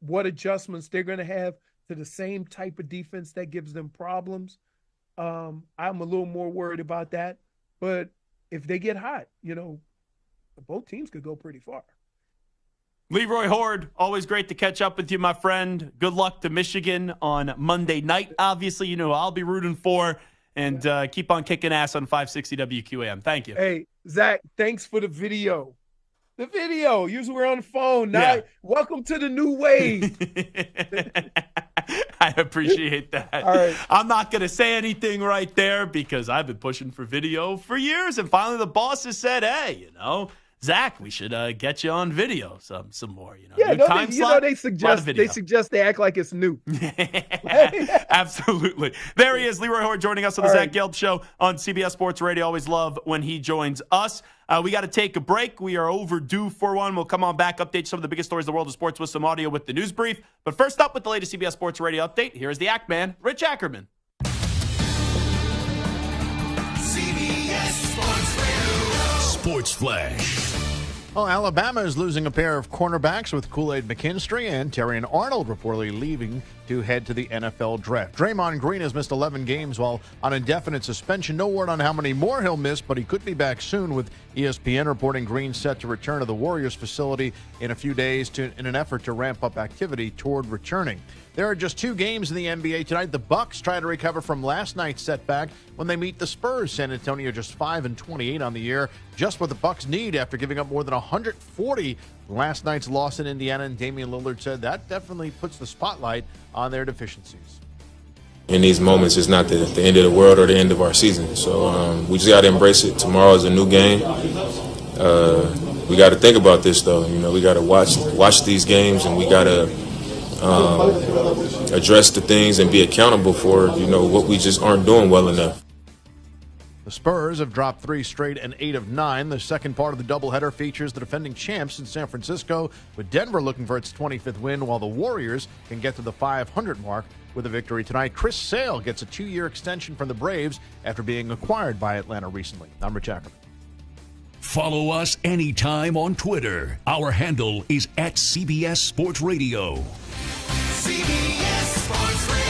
what adjustments they're going to have to the same type of defense that gives them problems. I'm a little more worried about that. But if they get hot, both teams could go pretty far. Leroy Horde, always great to catch up with you, my friend. Good luck to Michigan on Monday night. Obviously, you know who I'll be rooting for. And keep on kicking ass on 560 WQAM. Thank you. Hey, Zach, thanks for the video. The video. Usually we're on the phone. Now, Yeah. Welcome to the new wave. I appreciate that. All right. I'm not going to say anything right there because I've been pushing for video for years. And finally the boss has said, hey, Zach, we should get you on video some more. Yeah, new time slot, they lot of suggest video. they act like it's new. Absolutely. There he is, Leroy Horde, joining us on the All Zach right. Gelb Show on CBS Sports Radio. Always love when he joins us. We got to take a break. We are overdue for one. We'll come on back, update some of the biggest stories in the world of sports with some audio with the news brief. But first up with the latest CBS Sports Radio update, here's the Act Man, Rich Ackerman. CBS Sports Radio. Sports Flash. Well, Alabama is losing a pair of cornerbacks with Kool-Aid McKinstry and Terrion Arnold reportedly leaving to head to the NFL draft. Draymond Green has missed 11 games while on indefinite suspension. No word on how many more he'll miss, but he could be back soon, with ESPN reporting Green set to return to the Warriors facility in a few days in an effort to ramp up activity toward returning. There are just 2 games in the NBA tonight. The Bucks try to recover from last night's setback when they meet the Spurs. San Antonio just 5-28 on the year, just what the Bucks need after giving up more than 140 last night's loss in Indiana. And Damian Lillard said that definitely puts the spotlight on their deficiencies. In these moments, it's not the end of the world or the end of our season. So we just got to embrace it. Tomorrow is a new game. We got to think about this, though. We got to watch these games, and we got to address the things and be accountable for, what we just aren't doing well enough. The Spurs have dropped 3 straight and 8 of 9. The second part of the doubleheader features the defending champs in San Francisco, with Denver looking for its 25th win, while the Warriors can get to the 500 mark with a victory tonight. Chris Sale gets a 2-year extension from the Braves after being acquired by Atlanta recently. I'm Rich Ackerman. Follow us anytime on Twitter. Our handle is @CBS Sports Radio. CBS Sports Radio.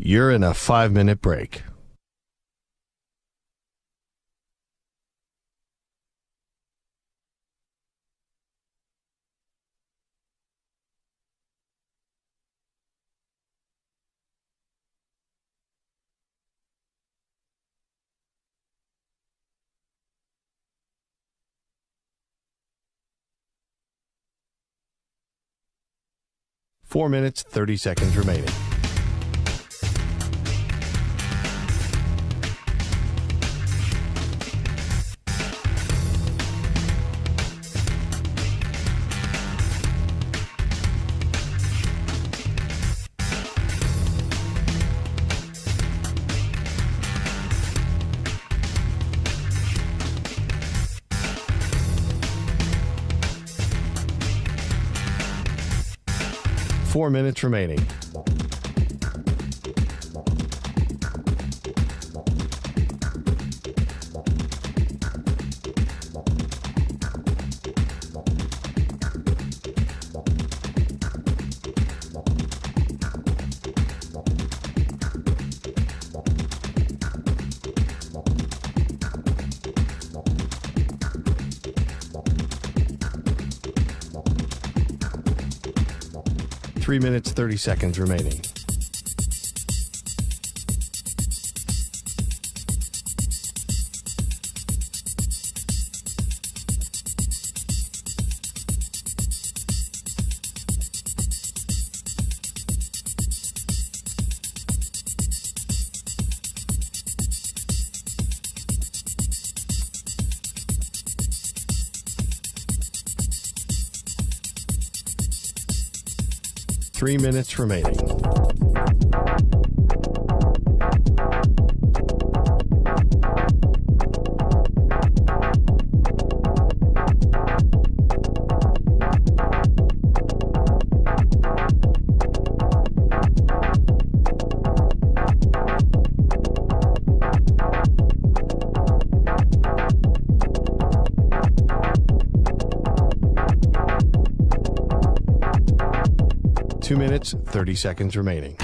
You're in a 5-minute break. Four minutes, 30 seconds remaining. 4 minutes remaining. Three minutes, 30 seconds remaining. Three minutes remaining. Two minutes, 30 seconds remaining.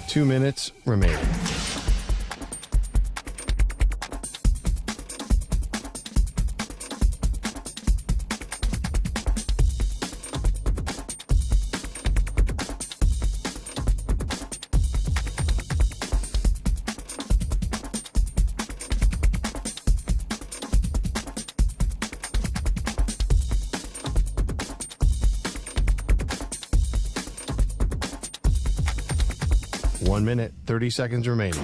Two minutes remaining. One minute, 30 seconds remaining.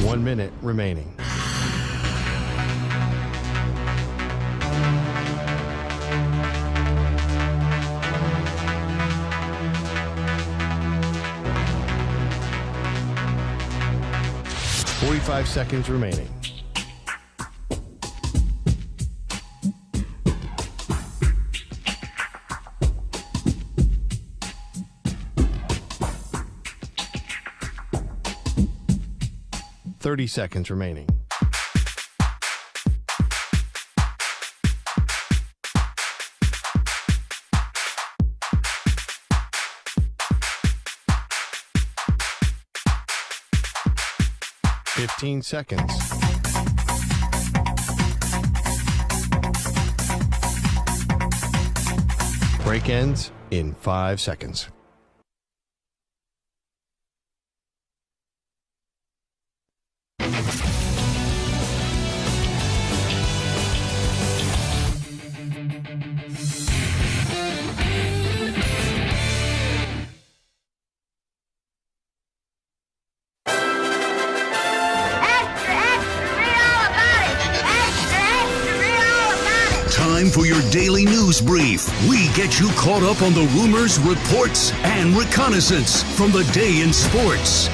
One minute remaining. Forty-five seconds remaining. Thirty seconds remaining. Fifteen seconds. Break ends in 5 seconds. Time for your daily news brief. We get you caught up on the rumors, reports, and reconnaissance from the day in sports.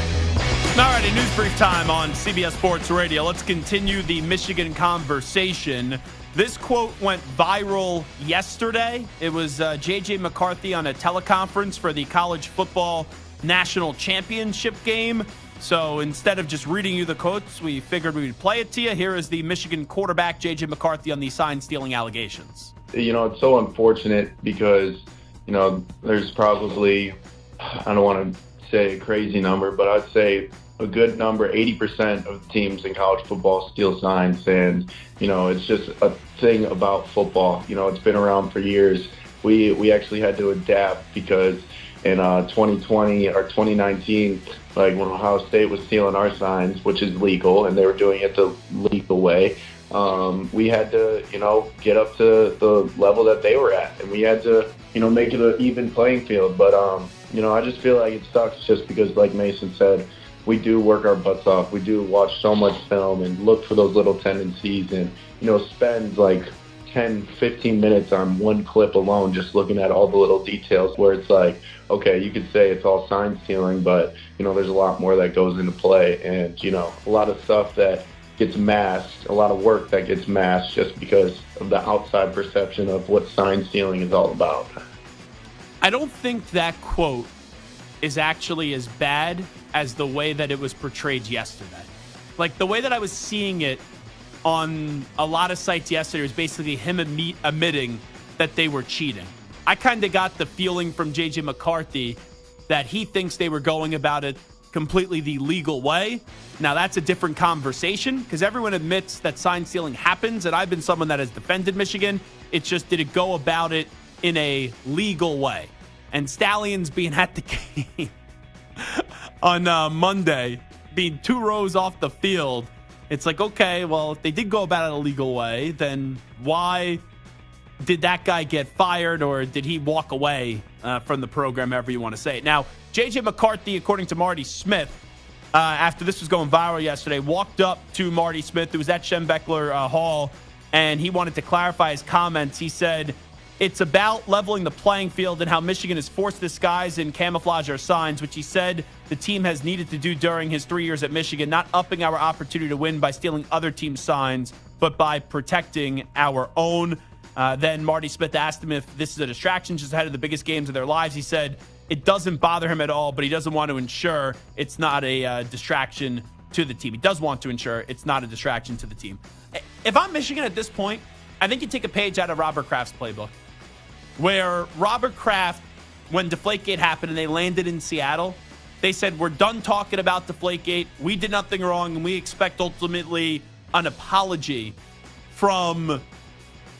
Alrighty, news brief time on CBS Sports Radio. Let's continue the Michigan conversation. This quote went viral yesterday. It was J.J. McCarthy on a teleconference for the college football national championship game. So instead of just reading you the quotes, we figured we would play it to you. Here is the Michigan quarterback, J.J. McCarthy, on the sign-stealing allegations. You know, it's so unfortunate because, you know, there's probably, I don't want to say a crazy number, but I'd say a good number, 80% of the teams in college football steal signs. And, it's just a thing about football. It's been around for years. We actually had to adapt because in 2020 or 2019, like when Ohio State was stealing our signs, which is legal, and they were doing it the legal way, we had to, get up to the level that they were at, and we had to, make it an even playing field. But, I just feel like it sucks just because, like Mason said, we do work our butts off. We do watch so much film and look for those little tendencies and, spend like 10, 15 minutes on one clip alone just looking at all the little details where it's like, okay, you could say it's all sign stealing, but, there's a lot more that goes into play. And, a lot of stuff that gets masked, a lot of work that gets masked just because of the outside perception of what sign stealing is all about. I don't think that quote is actually as bad as the way that it was portrayed yesterday. Like, the way that I was seeing it on a lot of sites yesterday was basically him admitting that they were cheating. I kind of got the feeling from J.J. McCarthy that he thinks they were going about it completely the legal way. Now, that's a different conversation because everyone admits that sign stealing happens, and I've been someone that has defended Michigan. It's just, did it go about it in a legal way? And Stallions being at the game on Monday, being 2 rows off the field, it's like, okay, well, if they did go about it a legal way, then why did that guy get fired, or did he walk away from the program, however you want to say it? Now, J.J. McCarthy, according to Marty Smith, after this was going viral yesterday, walked up to Marty Smith, who was at Schembechler Hall, and he wanted to clarify his comments. He said, it's about leveling the playing field and how Michigan has forced this guys and camouflage our signs, which he said the team has needed to do during his 3 years at Michigan, not upping our opportunity to win by stealing other teams' signs, but by protecting our own. Then Marty Smith asked him if this is a distraction just ahead of the biggest games of their lives. He said it doesn't bother him at all, but he doesn't want to ensure it's not a distraction to the team. He does want to ensure it's not a distraction to the team. If I'm Michigan at this point, I think you take a page out of Robert Kraft's playbook, where Robert Kraft, when Deflategate happened and they landed in Seattle, they said, we're done talking about Deflategate. We did nothing wrong, and we expect ultimately an apology from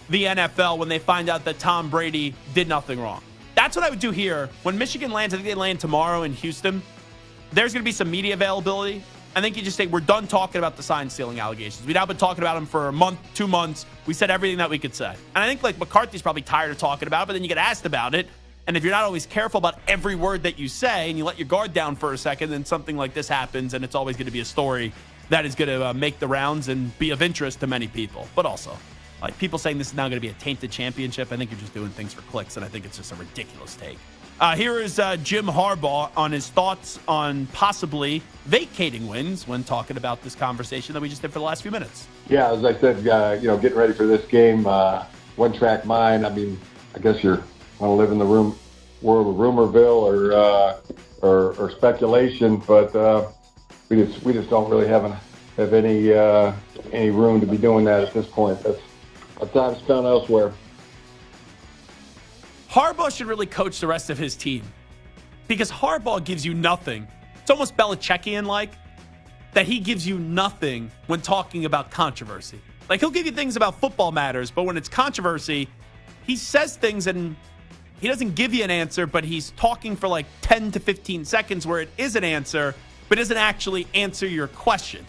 the NFL when they find out that Tom Brady did nothing wrong. That's what I would do here. When Michigan lands, I think they land tomorrow in Houston, there's going to be some media availability. I think you just say, we're done talking about the sign stealing allegations. We've now been talking about them for a month, 2 months. We said everything that we could say. And I think like McCarthy's probably tired of talking about it, but then you get asked about it. And if you're not always careful about every word that you say and you let your guard down for a second, then something like this happens, and it's always going to be a story that is going to make the rounds and be of interest to many people. But also, like people saying this is now going to be a tainted championship, I think you're just doing things for clicks, and I think it's just a ridiculous take. Here is Jim Harbaugh on his thoughts on possibly vacating wins when talking about this conversation that we just did for the last few minutes. Yeah, as I said, getting ready for this game, one-track mind. I mean, I guess you're want to live in the world of rumorville or speculation, but we just don't really have any room to be doing that at this point. That's time spent elsewhere. Harbaugh should really coach the rest of his team because Harbaugh gives you nothing. It's almost Belichickian-like that he gives you nothing when talking about controversy. Like, he'll give you things about football matters, but when it's controversy, he says things and he doesn't give you an answer, but he's talking for like 10 to 15 seconds where it is an answer, but doesn't actually answer your question.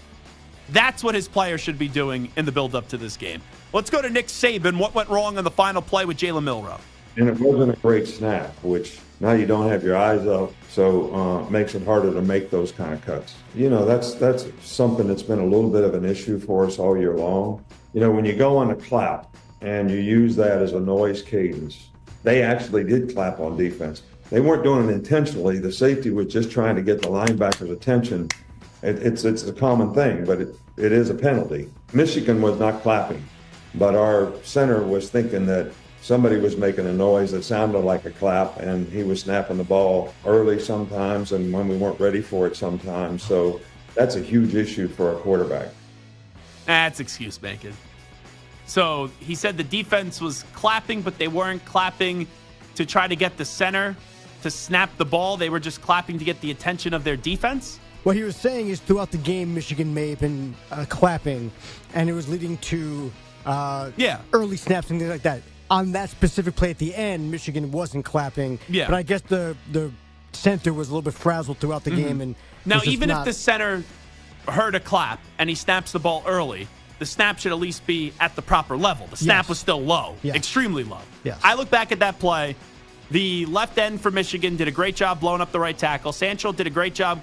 That's what his players should be doing in the build-up to this game. Let's go to Nick Saban. What went wrong on the final play with Jalen Milroe? And it wasn't a great snap, which now you don't have your eyes up, so it makes it harder to make those kind of cuts. That's something that's been a little bit of an issue for us all year long. When you go on a clap and you use that as a noise cadence, they actually did clap on defense. They weren't doing it intentionally. The safety was just trying to get the linebacker's attention. It's a common thing, but it is a penalty. Michigan was not clapping, but our center was thinking that somebody was making a noise that sounded like a clap, and he was snapping the ball early sometimes and when we weren't ready for it sometimes. So that's a huge issue for our quarterback. That's excuse making. So he said the defense was clapping, but they weren't clapping to try to get the center to snap the ball. They were just clapping to get the attention of their defense. What he was saying is throughout the game, Michigan may have been clapping, and it was leading to early snaps and things like that. On that specific play at the end, Michigan wasn't clapping. Yeah. But I guess the center was a little bit frazzled throughout the game. And now, even if the center heard a clap and he snaps the ball early, the snap should at least be at the proper level. The snap was still low, extremely low. Yes. I look back at that play. The left end for Michigan did a great job blowing up the right tackle. Sancho did a great job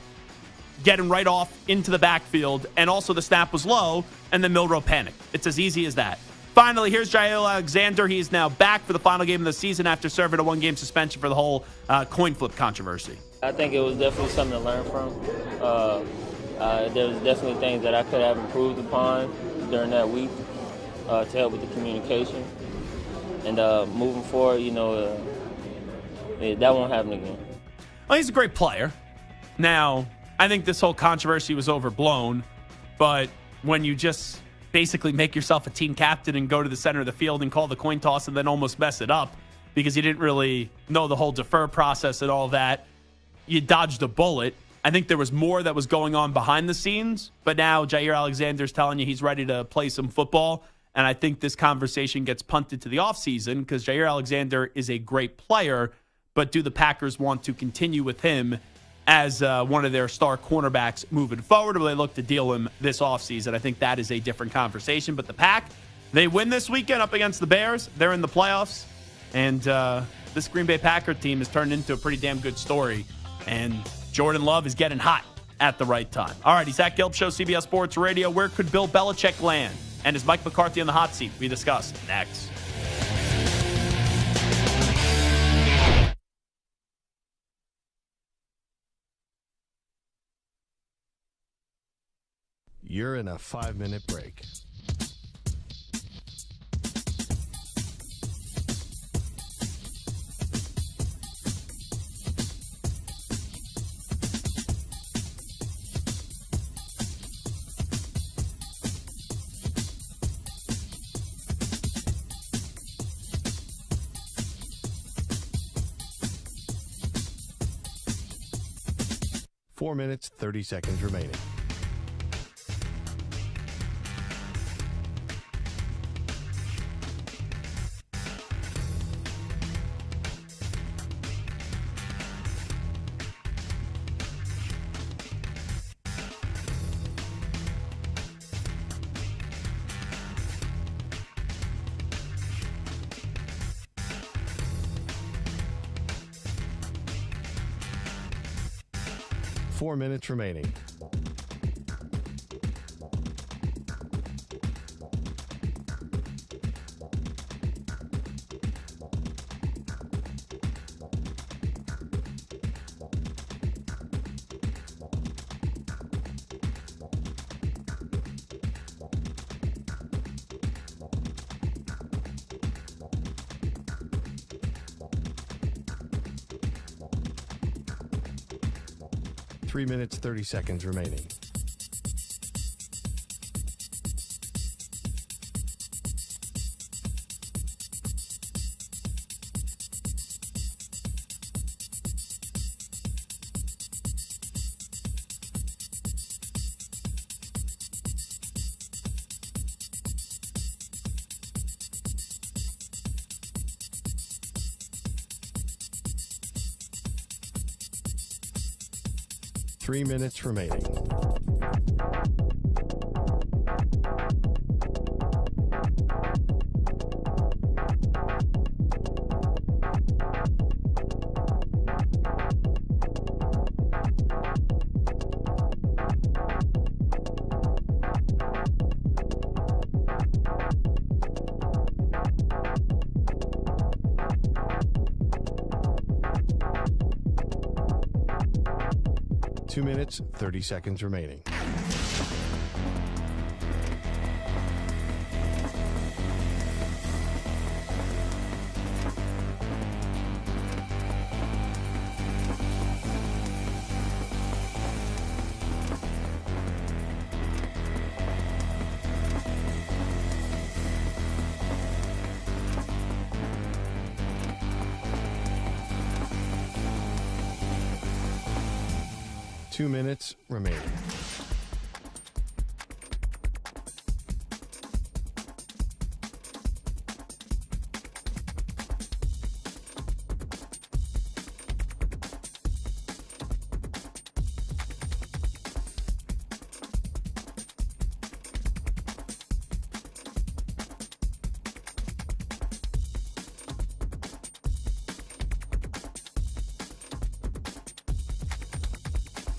getting right off into the backfield, and also the snap was low, and then Milroe panicked. It's as easy as that. Finally, here's Jair Alexander. He is now back for the final game of the season after serving a one-game suspension for the whole coin flip controversy. I think it was definitely something to learn from. There was definitely things that I could have improved upon during that week to help with the communication. And moving forward, that won't happen again. Well, he's a great player. Now, I think this whole controversy was overblown, but when you just basically make yourself a team captain and go to the center of the field and call the coin toss and then almost mess it up because you didn't really know the whole defer process and all that, you dodged a bullet. I think there was more that was going on behind the scenes, but now Jair Alexander's telling you he's ready to play some football, and I think this conversation gets punted to the offseason because Jair Alexander is a great player, but do the Packers want to continue with him as one of their star cornerbacks moving forward, or will they look to deal him this offseason? I think that is a different conversation. But the Pack, they win this weekend up against the Bears. They're in the playoffs. And this Green Bay Packer team has turned into a pretty damn good story. And Jordan Love is getting hot at the right time. All right, Zach Gelb Show, CBS Sports Radio. Where could Bill Belichick land? And is Mike McCarthy on the hot seat? We discuss next. You're in a 5-minute break. Four minutes, 30 seconds remaining. Four minutes remaining. Three minutes, 30 seconds remaining. Three minutes remaining. Two minutes, 30 seconds remaining. 2 minutes remaining.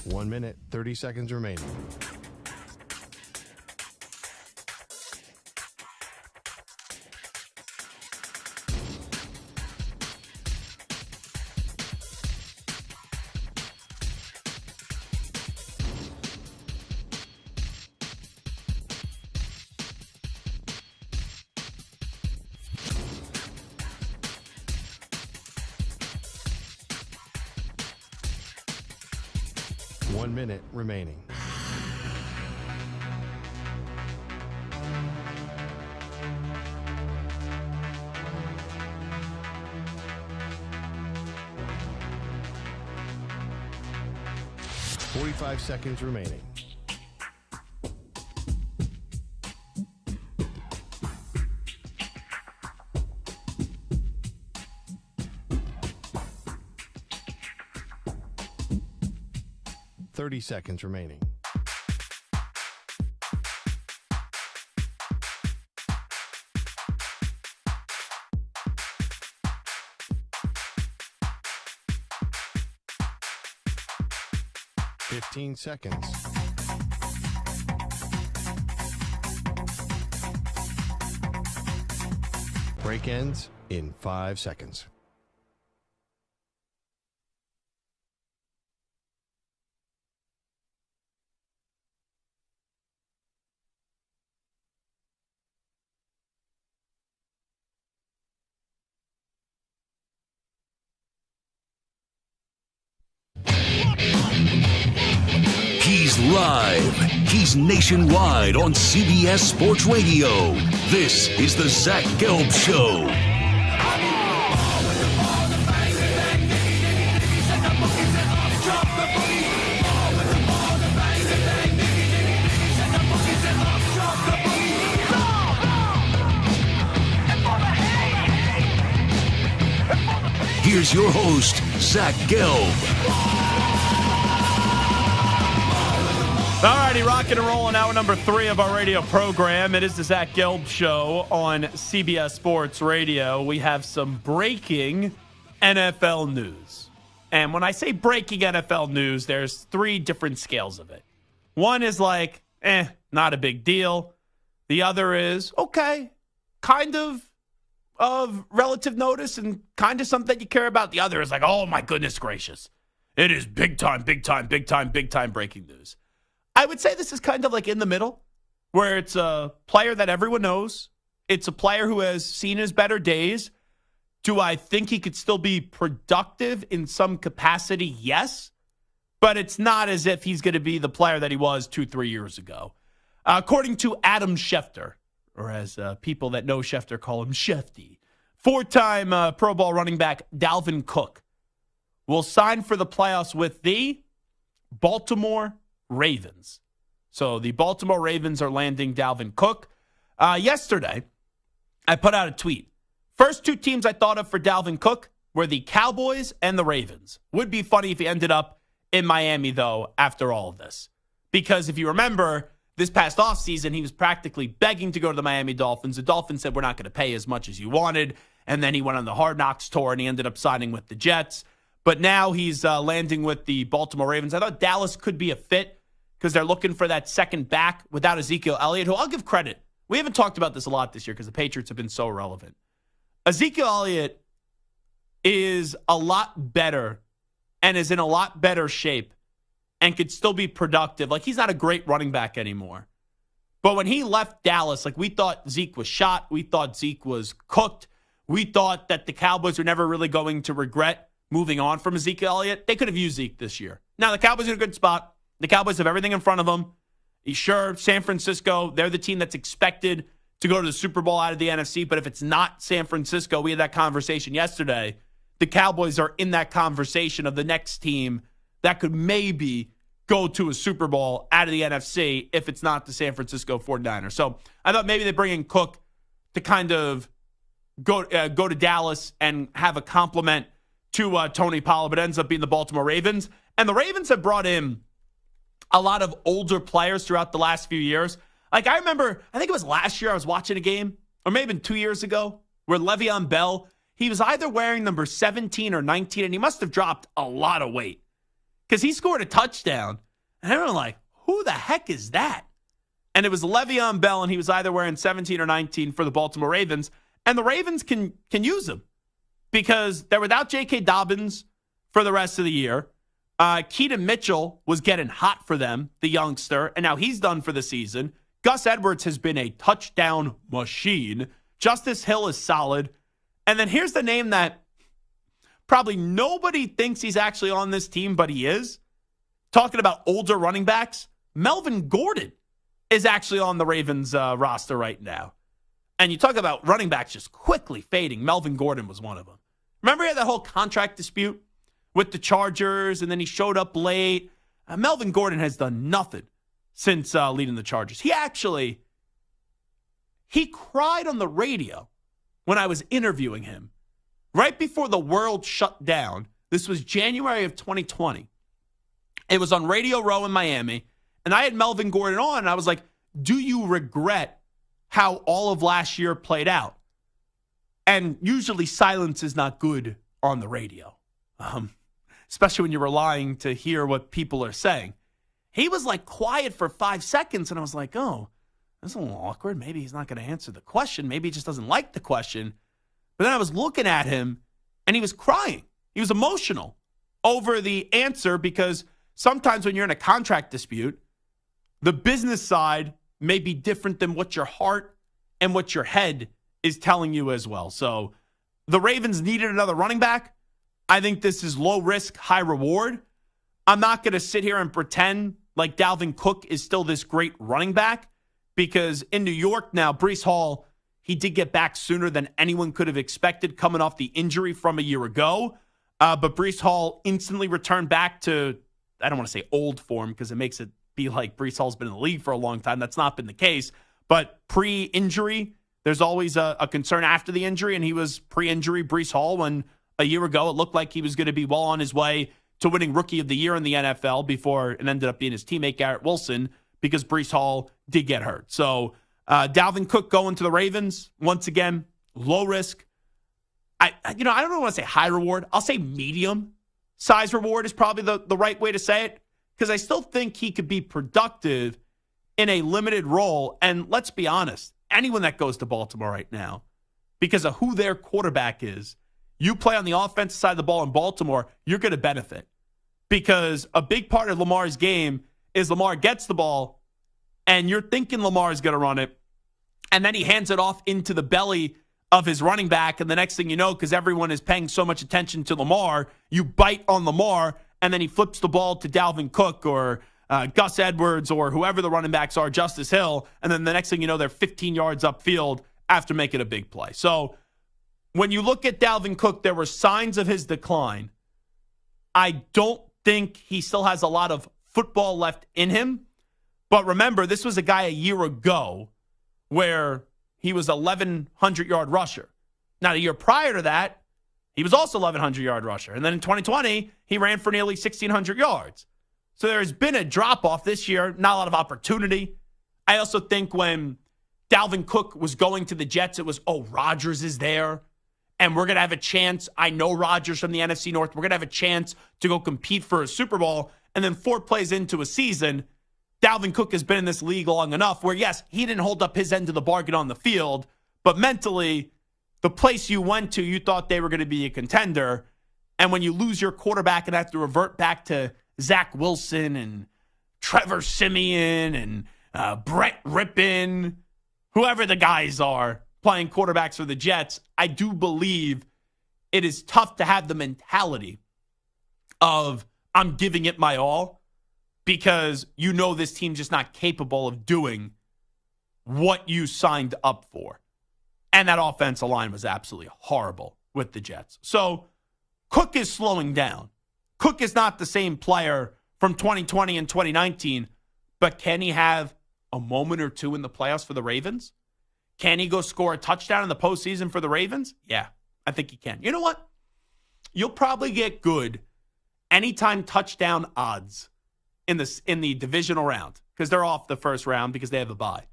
One minute, 30 seconds remaining. One minute remaining. Forty-five seconds remaining. Seconds remaining. Fifteen seconds. Break ends in 5 seconds. He's live. He's nationwide on CBS Sports Radio. This is the Zach Gelb Show. Here's your host, Zach Gelb. All righty, rocking and rolling. Hour number 3 of our radio program. It is the Zach Gelb Show on CBS Sports Radio. We have some breaking NFL news. And when I say breaking NFL news, there's 3 different scales of it. One is like, not a big deal. The other is, okay, kind of relative notice and kind of something that you care about. The other is like, oh my goodness gracious. It is big time breaking news. I would say this is kind of like in the middle, where it's a player that everyone knows. It's a player who has seen his better days. Do I think he could still be productive in some capacity? Yes. But it's not as if he's going to be the player that he was 2-3 years ago. According to Adam Schefter, or as people that know Schefter call him Shefty, 4-time Pro Bowl running back Dalvin Cook will sign for the playoffs with the Baltimore Ravens. So the Baltimore Ravens are landing Dalvin Cook. Yesterday, I put out a tweet. First 2 teams I thought of for Dalvin Cook were the Cowboys and the Ravens. Would be funny if he ended up in Miami, though, after all of this. Because if you remember, this past offseason, he was practically begging to go to the Miami Dolphins. The Dolphins said, we're not going to pay as much as you wanted. And then he went on the Hard Knocks tour, and he ended up signing with the Jets. But now he's landing with the Baltimore Ravens. I thought Dallas could be a fit because they're looking for that second back without Ezekiel Elliott, who I'll give credit. We haven't talked about this a lot this year because the Patriots have been so relevant. Ezekiel Elliott is a lot better and is in a lot better shape and could still be productive. Like, he's not a great running back anymore. But when he left Dallas, like, we thought Zeke was shot. We thought Zeke was cooked. We thought that the Cowboys were never really going to regret moving on from Ezekiel Elliott. They could have used Zeke this year. Now, the Cowboys are in a good spot. The Cowboys have everything in front of them. Sure, San Francisco, they're the team that's expected to go to the Super Bowl out of the NFC. But if it's not San Francisco, we had that conversation yesterday. The Cowboys are in that conversation of the next team that could maybe go to a Super Bowl out of the NFC if it's not the San Francisco 49ers. So I thought maybe they bring in Cook to kind of go to Dallas and have a compliment to Tony Pollard, but it ends up being the Baltimore Ravens. And the Ravens have brought in a lot of older players throughout the last few years. Like I remember, I think it was last year I was watching a game, or maybe 2 years ago, where Le'Veon Bell, he was either wearing number 17 or 19, and he must have dropped a lot of weight because he scored a touchdown. And everyone like, who the heck is that? And it was Le'Veon Bell, and he was either wearing 17 or 19 for the Baltimore Ravens. And the Ravens can use him because they're without J.K. Dobbins for the rest of the year. Keaton Mitchell was getting hot for them, the youngster, and now he's done for the season. Gus Edwards has been a touchdown machine. Justice Hill is solid. And then here's the name that probably nobody thinks he's actually on this team, but he is. Talking about older running backs, Melvin Gordon is actually on the Ravens roster right now. And you talk about running backs just quickly fading. Melvin Gordon was one of them. Remember he had that whole contract dispute with the Chargers, and then he showed up late. Melvin Gordon has done nothing since leading the Chargers. He cried on the radio when I was interviewing him right before the world shut down. This was January of 2020. It was on Radio Row in Miami, and I had Melvin Gordon on, and I was like, do you regret how all of last year played out? And usually silence is not good on the radio, especially when you're relying to hear what people are saying. He was like quiet for 5 seconds, and I was like, oh, that's a little awkward. Maybe he's not going to answer the question. Maybe he just doesn't like the question. But then I was looking at him, and he was crying. He was emotional over the answer because sometimes when you're in a contract dispute, the business side may be different than what your heart and what your head is telling you as well. So the Ravens needed another running back. I think this is low risk, high reward. I'm not going to sit here and pretend like Dalvin Cook is still this great running back because in New York now, Breece Hall, he did get back sooner than anyone could have expected coming off the injury from a year ago. But Breece Hall instantly returned back to, I don't want to say old form because it makes it be like Breece Hall's been in the league for a long time. That's not been the case. But pre-injury, there's always a concern after the injury, and he was pre-injury Breece Hall when a year ago it looked like he was going to be well on his way to winning Rookie of the Year in the NFL before it ended up being his teammate Garrett Wilson because Breece Hall did get hurt. So Dalvin Cook going to the Ravens, once again, low risk. I don't want to say high reward. I'll say medium size reward is probably the right way to say it because I still think he could be productive in a limited role. And let's be honest, anyone that goes to Baltimore right now, because of who their quarterback is, you play on the offensive side of the ball in Baltimore, you're going to benefit. Because a big part of Lamar's game is Lamar gets the ball, and you're thinking Lamar is going to run it, and then he hands it off into the belly of his running back, and the next thing you know, because everyone is paying so much attention to Lamar, you bite on Lamar, and then he flips the ball to Dalvin Cook or Gus Edwards or whoever the running backs are, Justice Hill, and then the next thing you know, they're 15 yards upfield after making a big play. So when you look at Dalvin Cook, there were signs of his decline. I don't think he still has a lot of football left in him. But remember, this was a guy a year ago where he was 1,100-yard rusher. Now, the year prior to that, he was also 1,100-yard rusher. And then in 2020, he ran for nearly 1,600 yards. So there's been a drop-off this year, not a lot of opportunity. I also think when Dalvin Cook was going to the Jets, it was, Rodgers is there, and we're going to have a chance. I know Rodgers from the NFC North. We're going to have a chance to go compete for a Super Bowl. And then 4 plays into a season, Dalvin Cook has been in this league long enough where, yes, he didn't hold up his end of the bargain on the field, but mentally, the place you went to, you thought they were going to be a contender. And when you lose your quarterback and have to revert back to Zach Wilson and Trevor Siemian and Brett Rippon, whoever the guys are playing quarterbacks for the Jets, I do believe it is tough to have the mentality of I'm giving it my all because you know this team's just not capable of doing what you signed up for. And that offensive line was absolutely horrible with the Jets. So Cook is slowing down. Cook is not the same player from 2020 and 2019, but can he have a moment or two in the playoffs for the Ravens? Can he go score a touchdown in the postseason for the Ravens? Yeah, I think he can. You know what? You'll probably get good anytime touchdown odds in the divisional round because they're off the first round because they have a bye.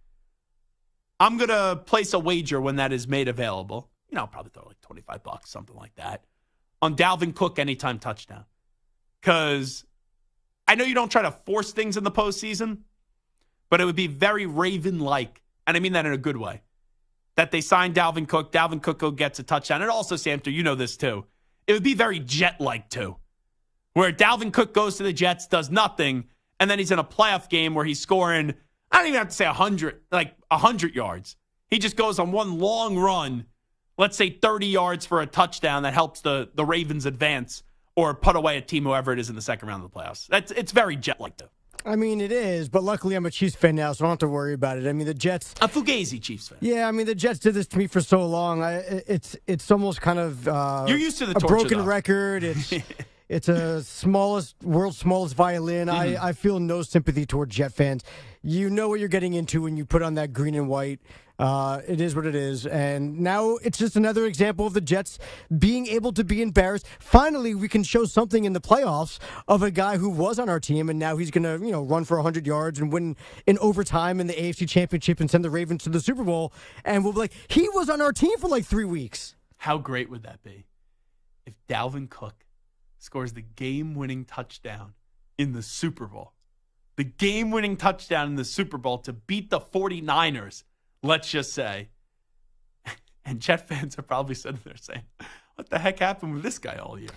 I'm going to place a wager when that is made available. I'll probably throw like $25, something like that, on Dalvin Cook anytime touchdown. Because I know you don't try to force things in the postseason, but it would be very Raven-like, and I mean that in a good way, that they sign Dalvin Cook gets a touchdown. And also, Samter, you know this too. It would be very Jet-like too, where Dalvin Cook goes to the Jets, does nothing, and then he's in a playoff game where he's scoring, I don't even have to say 100 yards. He just goes on one long run, let's say 30 yards for a touchdown that helps the Ravens advance or put away a team, whoever it is in the second round of the playoffs. It's very Jet-like too. I mean, it is, but luckily I'm a Chiefs fan now, so I don't have to worry about it. I mean, the Jets... A Fugazi Chiefs fan. Yeah, I mean, the Jets did this to me for so long. It's almost kind of... You're used to the a torture, broken though. record. It's a world's smallest violin. Mm-hmm. I feel no sympathy toward Jet fans. You know what you're getting into when you put on that green and white. It is what it is. And now it's just another example of the Jets being able to be embarrassed. Finally, we can show something in the playoffs of a guy who was on our team, and now he's going to run for 100 yards and win in overtime in the AFC Championship and send the Ravens to the Super Bowl. And we'll be like, he was on our team for like 3 weeks. How great would that be if Dalvin Cook scores the game-winning touchdown in the Super Bowl? The game-winning touchdown in the Super Bowl to beat the 49ers, let's just say. And Jet fans are probably sitting there saying, what the heck happened with this guy all year?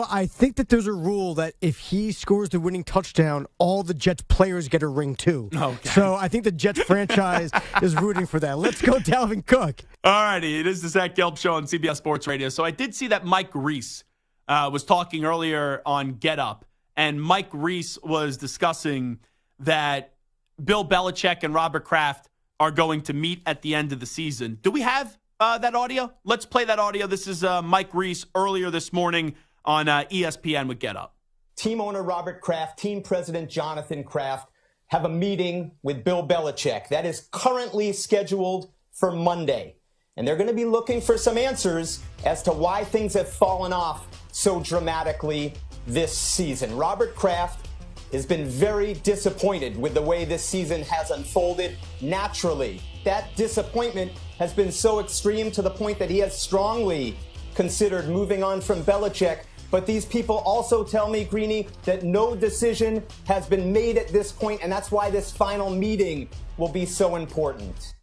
I think that there's a rule that if he scores the winning touchdown, all the Jets players get a ring too. Okay. So I think the Jets franchise is rooting for that. Let's go Dalvin Cook. All righty, it is the Zach Gelb Show on CBS Sports Radio. So I did see that Mike Reese was talking earlier on Get Up, and Mike Reese was discussing that Bill Belichick and Robert Kraft are going to meet at the end of the season. Do we have that audio? Let's play that audio. This is Mike Reese earlier this morning on ESPN with Get Up. Team owner Robert Kraft, team president Jonathan Kraft have a meeting with Bill Belichick. That is currently scheduled for Monday. And they're going to be looking for some answers as to why things have fallen off so dramatically this season. Robert Kraft has been very disappointed with the way this season has unfolded. Naturally, that disappointment has been so extreme to the point that he has strongly considered moving on from Belichick. But these people also tell me, Greeny, that no decision has been made at this point, and that's why this final meeting will be so important.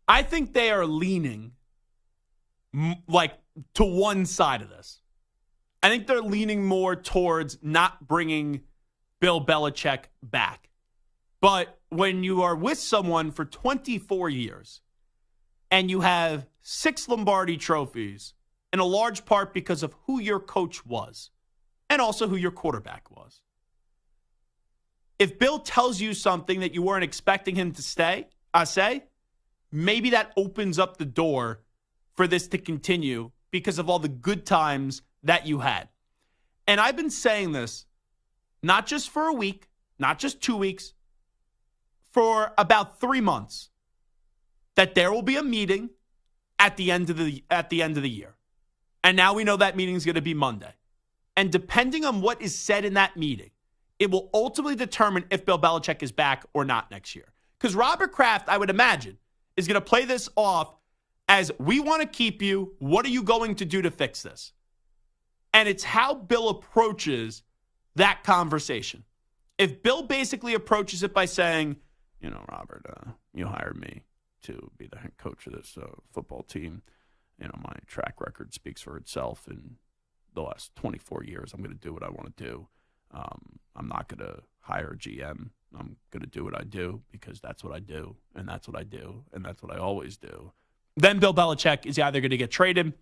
I think they are leaning to one side of this. I think they're leaning more towards not bringing Bill Belichick back. But when you are with someone for 24 years and you have 6 Lombardi trophies, in a large part because of who your coach was and also who your quarterback was, if Bill tells you something that you weren't expecting him to say, maybe that opens up the door for this to continue because of all the good times that you had. And I've been saying this not just for a week, not just 2 weeks, for about 3 months, that there will be a meeting at the end of the year. And now we know that meeting is going to be Monday. And depending on what is said in that meeting, it will ultimately determine if Bill Belichick is back or not next year. Because Robert Kraft, I would imagine, is going to play this off as, we want to keep you. What are you going to do to fix this? And it's how Bill approaches that conversation. If Bill basically approaches it by saying, Robert, you hired me to be the head coach of this football team. My track record speaks for itself. In the last 24 years, I'm going to do what I want to do. I'm not going to hire a GM. I'm going to do what I do because that's what I do, and that's what I do, and that's what I always do. Then Bill Belichick is either going to get traded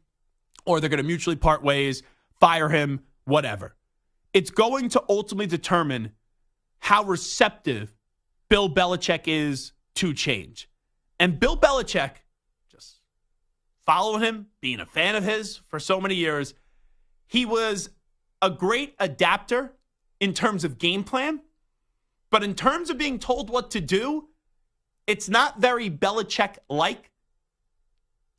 or they're going to mutually part ways, fire him, whatever. It's going to ultimately determine how receptive Bill Belichick is to change. And Bill Belichick, just following him, being a fan of his for so many years, he was a great adapter in terms of game plan, But in terms of being told what to do, it's not very Belichick-like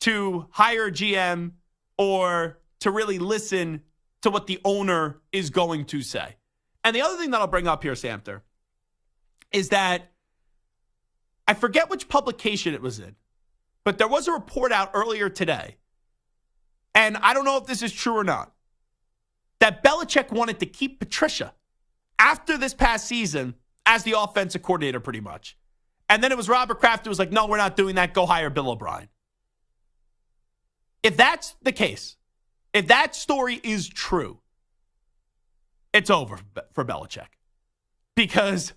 to hire a GM or to really listen to what the owner is going to say. And the other thing that I'll bring up here, Samter, is that I forget which publication it was in, but there was a report out earlier today, and I don't know if this is true or not, that Belichick wanted to keep Patricia after this past season as the offensive coordinator pretty much. And then it was Robert Kraft who was like, no, we're not doing that. Go hire Bill O'Brien. If that's the case, if that story is true, it's over for Belichick. Because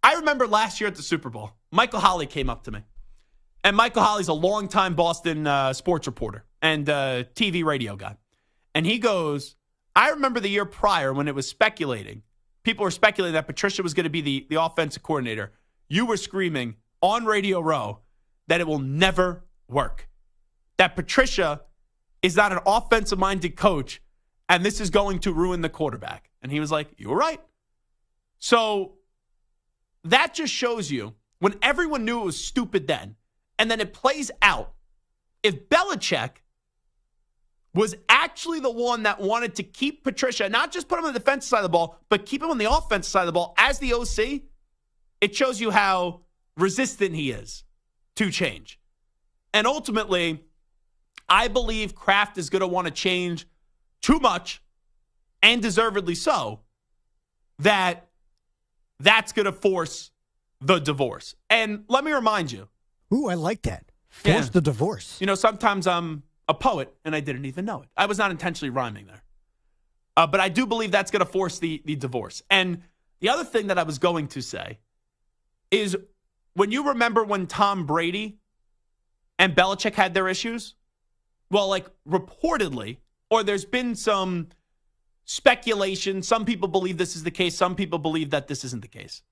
I remember last year at the Super Bowl, Michael Holley came up to me. And Michael Holley's a longtime Boston sports reporter and TV radio guy. And he goes, I remember the year prior when it was speculating. People were speculating that Patricia was going to be the offensive coordinator. You were screaming on Radio Row that it will never work. That Patricia is not an offensive-minded coach, and this is going to ruin the quarterback. And he was like, you were right. So that just shows you when everyone knew it was stupid then, and then it plays out. If Belichick was actually the one that wanted to keep Patricia, not just put him on the defensive side of the ball, but keep him on the offensive side of the ball as the OC, it shows you how resistant he is to change. And ultimately, I believe Kraft is going to want to change too much, and deservedly so, that's going to force the divorce. And let me remind you. Ooh, I like that. Force the divorce. You know, sometimes I'm a poet, and I didn't even know it. I was not intentionally rhyming there. But I do believe that's going to force the divorce. And the other thing that I was going to say is when you remember when Tom Brady and Belichick had their issues, well, like reportedly, or there's been some speculation. Some people believe this is the case. Some people believe that this isn't the case.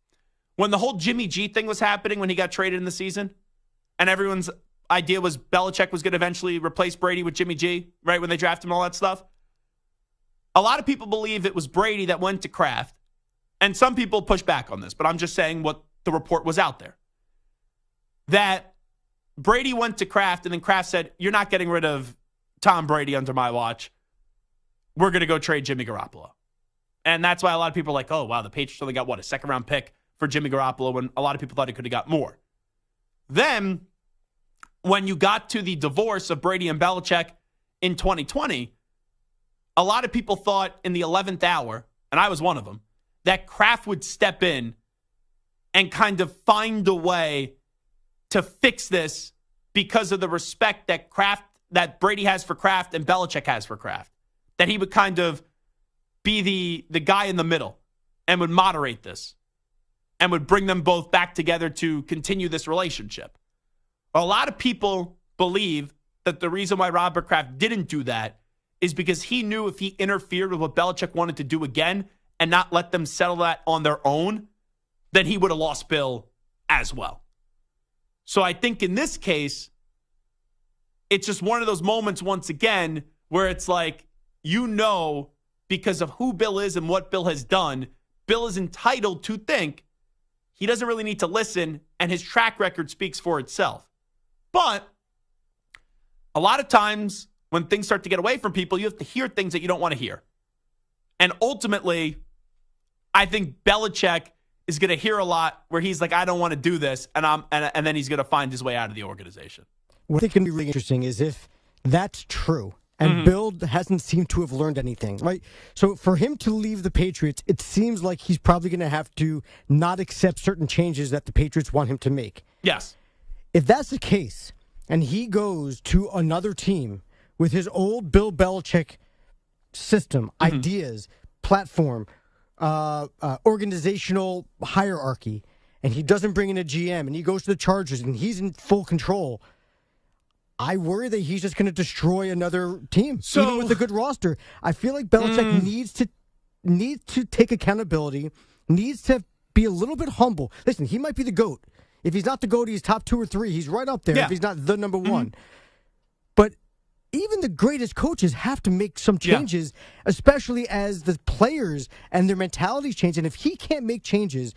When the whole Jimmy G thing was happening when he got traded in the season, and everyone's idea was Belichick was going to eventually replace Brady with Jimmy G, right, when they drafted him, all that stuff. A lot of people believe it was Brady that went to Kraft, and some people push back on this, but I'm just saying what the report was out there. That Brady went to Kraft, and then Kraft said, you're not getting rid of Tom Brady under my watch. We're going to go trade Jimmy Garoppolo. And that's why a lot of people are like, oh, wow, the Patriots only got, a second-round pick for Jimmy Garoppolo when a lot of people thought he could have got more. Then, when you got to the divorce of Brady and Belichick in 2020, a lot of people thought in the 11th hour, and I was one of them, that Kraft would step in and kind of find a way to fix this because of the respect that Brady has for Kraft and Belichick has for Kraft. That he would kind of be the guy in the middle and would moderate this and would bring them both back together to continue this relationship. A lot of people believe that the reason why Robert Kraft didn't do that is because he knew if he interfered with what Belichick wanted to do again and not let them settle that on their own, then he would have lost Bill as well. So I think in this case, it's just one of those moments once again where it's like, you know, because of who Bill is and what Bill has done, Bill is entitled to think he doesn't really need to listen, and his track record speaks for itself. But a lot of times when things start to get away from people, you have to hear things that you don't want to hear. And ultimately, I think Belichick is going to hear a lot where he's like, I don't want to do this, and then he's going to find his way out of the organization. What I think can be really interesting is if that's true, and Bill hasn't seemed to have learned anything, right? So for him to leave the Patriots, it seems like he's probably going to have to not accept certain changes that the Patriots want him to make. Yes. If that's the case, and he goes to another team with his old Bill Belichick system, ideas, platform, organizational hierarchy, and he doesn't bring in a GM, and he goes to the Chargers, and he's in full control, I worry that he's just going to destroy another team, even with a good roster. I feel like Belichick needs to take accountability, needs to be a little bit humble. Listen, he might be the GOAT. If he's not the GOAT, he's top 2 or 3. He's right up there if he's not the number one. But even the greatest coaches have to make some changes, especially as the players and their mentalities change. And if he can't make changes,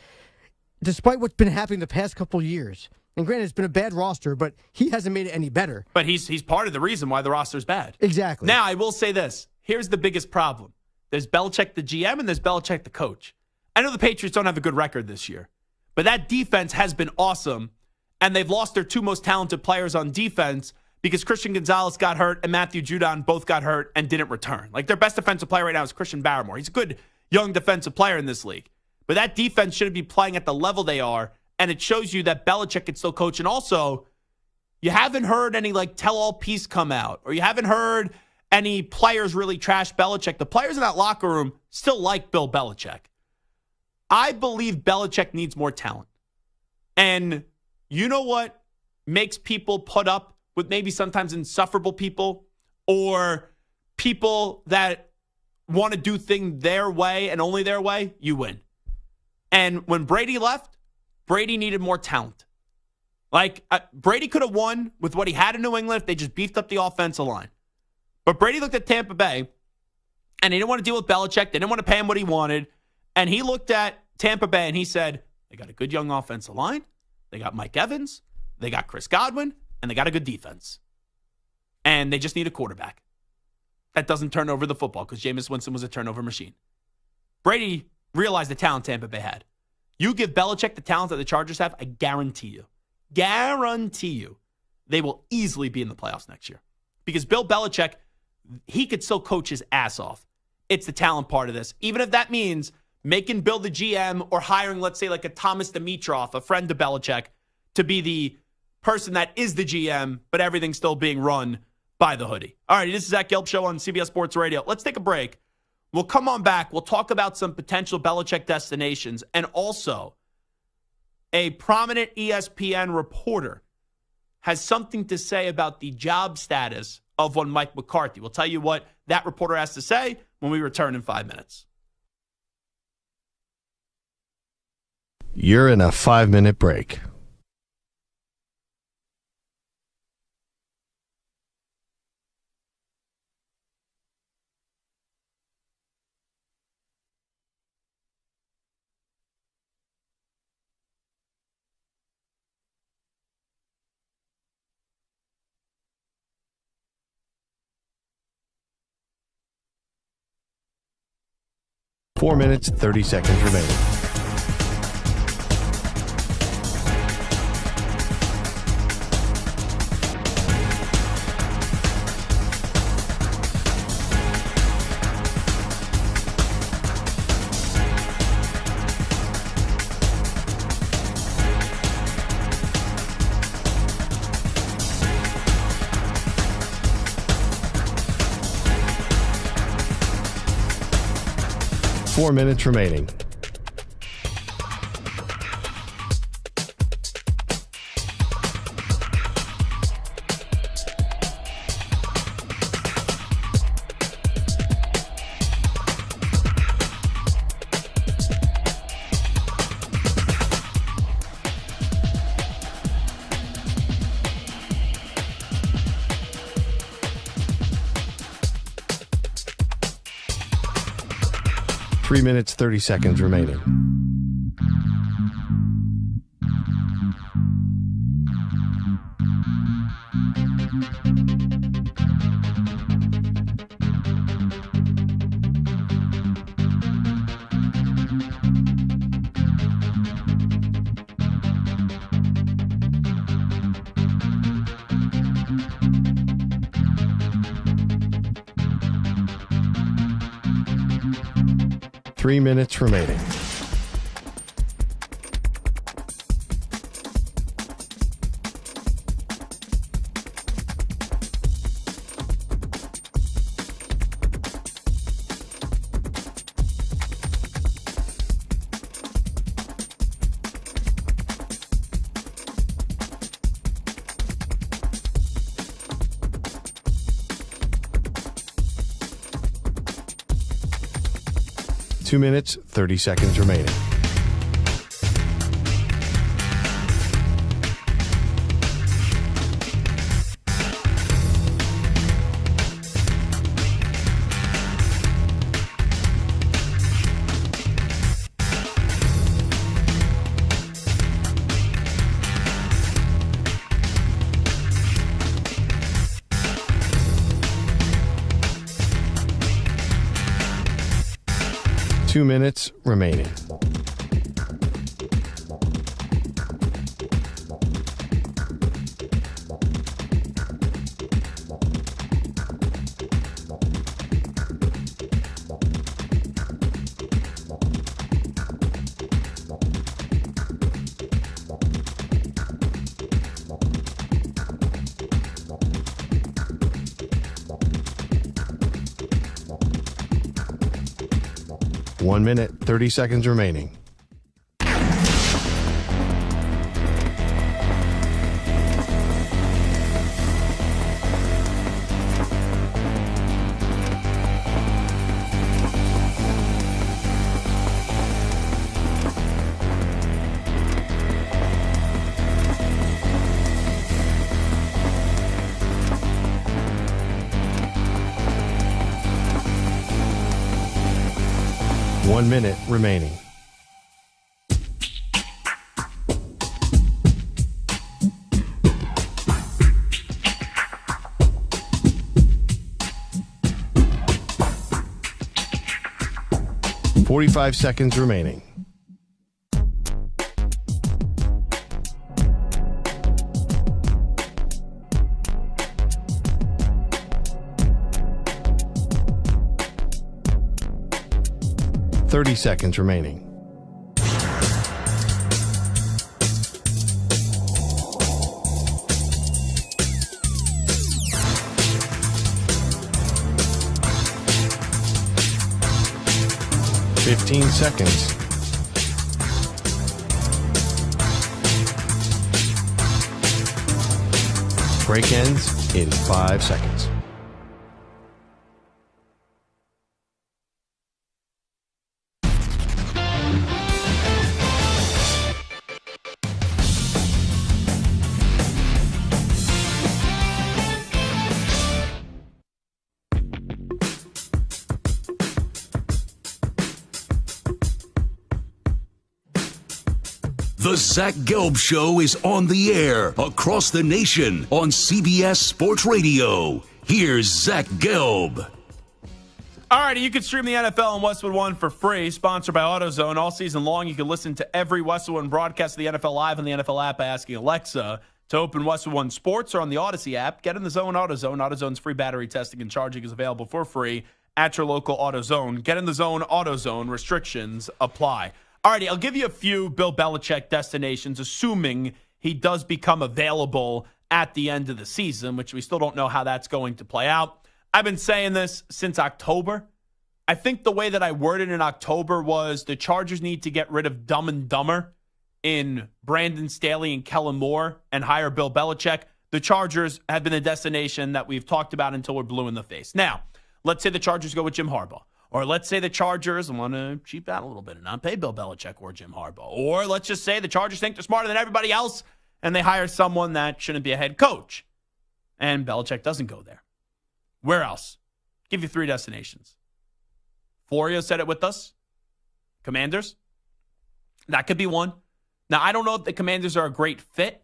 despite what's been happening the past couple of years, and granted, it's been a bad roster, but he hasn't made it any better. But he's part of the reason why the roster's bad. Exactly. Now, I will say this. Here's the biggest problem. There's Belichick, the GM, and there's Belichick, the coach. I know the Patriots don't have a good record this year, but that defense has been awesome, and they've lost their two most talented players on defense because Christian Gonzalez got hurt and Matthew Judon both got hurt and didn't return. Like, their best defensive player right now is Christian Barrymore. He's a good young defensive player in this league. But that defense shouldn't be playing at the level they are, and it shows you that Belichick can still coach. And also, you haven't heard any, tell-all piece come out, or you haven't heard any players really trash Belichick. The players in that locker room still like Bill Belichick. I believe Belichick needs more talent. And you know what makes people put up with maybe sometimes insufferable people or people that want to do things their way and only their way? You win. And when Brady left, Brady needed more talent. Brady could have won with what he had in New England if they just beefed up the offensive line. But Brady looked at Tampa Bay, and he didn't want to deal with Belichick. They didn't want to pay him what he wanted. And he looked at Tampa Bay, and he said, they got a good young offensive line. They got Mike Evans. They got Chris Godwin. And they got a good defense. And they just need a quarterback that doesn't turn over the football because Jameis Winston was a turnover machine. Brady realized the talent Tampa Bay had. You give Belichick the talent that the Chargers have, I guarantee you, they will easily be in the playoffs next year. Because Bill Belichick, he could still coach his ass off. It's the talent part of this. Even if that means making Bill the GM or hiring, let's say, like a Thomas Dimitroff, a friend to Belichick, to be the person that is the GM, but everything's still being run by the hoodie. All right, this is Zach Gelb Show on CBS Sports Radio. Let's take a break. We'll come on back. We'll talk about some potential Belichick destinations and also a prominent ESPN reporter has something to say about the job status of one Mike McCarthy. We'll tell you what that reporter has to say when we return in 5 minutes. You're in a 5-minute break. Four minutes, 30 seconds remaining. Four minutes remaining. Three minutes, 30 seconds remaining. Three minutes remaining. Two minutes, 30 seconds remaining. 2 minutes remaining. One minute, 30 seconds remaining. One minute remaining. .45 seconds remaining. .30 seconds remaining. .15 seconds. Break ends in 5 seconds. The Zach Gelb Show is on the air across the nation on CBS Sports Radio. Here's Zach Gelb. All right, you can stream the NFL on Westwood One for free, sponsored by AutoZone. All season long, you can listen to every Westwood One broadcast of the NFL live on the NFL app by asking Alexa to open Westwood One Sports or on the Odyssey app. Get in the zone, AutoZone. AutoZone's free battery testing and charging is available for free at your local AutoZone. Get in the zone, AutoZone. Restrictions apply. All righty, I'll give you a few Bill Belichick destinations, assuming he does become available at the end of the season, which we still don't know how that's going to play out. I've been saying this since October. I think the way that I worded in October was the Chargers need to get rid of Dumb and Dumber in Brandon Staley and Kellen Moore and hire Bill Belichick. The Chargers have been the destination that we've talked about until we're blue in the face. Now, let's say the Chargers go with Jim Harbaugh. Or let's say the Chargers want to cheap out a little bit and not pay Bill Belichick or Jim Harbaugh. Or let's just say the Chargers think they're smarter than everybody else and they hire someone that shouldn't be a head coach. And Belichick doesn't go there. Where else? Give you 3 destinations. Florio said it with us. Commanders. That could be one. Now, I don't know if the Commanders are a great fit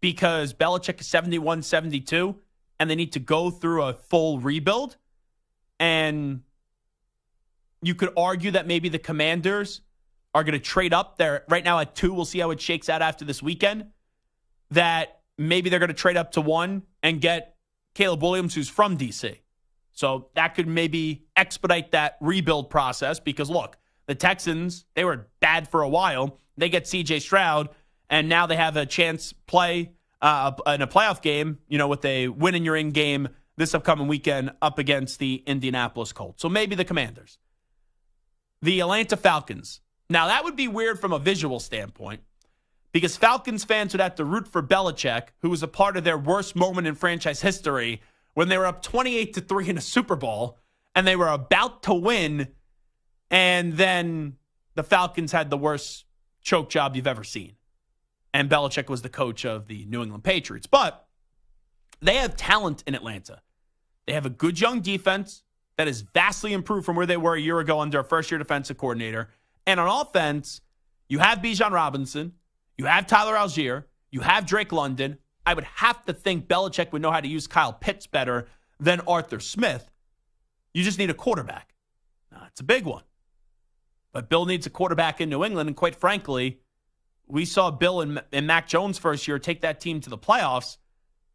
because Belichick is 71-72 and they need to go through a full rebuild. And you could argue that maybe the Commanders are going to trade up. They're right now at 2. We'll see how it shakes out after this weekend. That maybe they're going to trade up to 1 and get Caleb Williams, who's from D.C. So that could maybe expedite that rebuild process because, look, the Texans, they were bad for a while. They get C.J. Stroud, and now they have a chance play in a playoff game, with a win-in-your-in game this upcoming weekend up against the Indianapolis Colts. So maybe the Commanders. The Atlanta Falcons. Now, that would be weird from a visual standpoint because Falcons fans would have to root for Belichick, who was a part of their worst moment in franchise history when they were up 28-3 in a Super Bowl and they were about to win, and then the Falcons had the worst choke job you've ever seen. And Belichick was the coach of the New England Patriots. But they have talent in Atlanta. They have a good young defense that is vastly improved from where they were a year ago under a first-year defensive coordinator. And on offense, you have Bijan Robinson, you have Tyler Algier, you have Drake London. I would have to think Belichick would know how to use Kyle Pitts better than Arthur Smith. You just need a quarterback. Now, it's a big one. But Bill needs a quarterback in New England, and quite frankly, we saw Bill and Mac Jones first year take that team to the playoffs,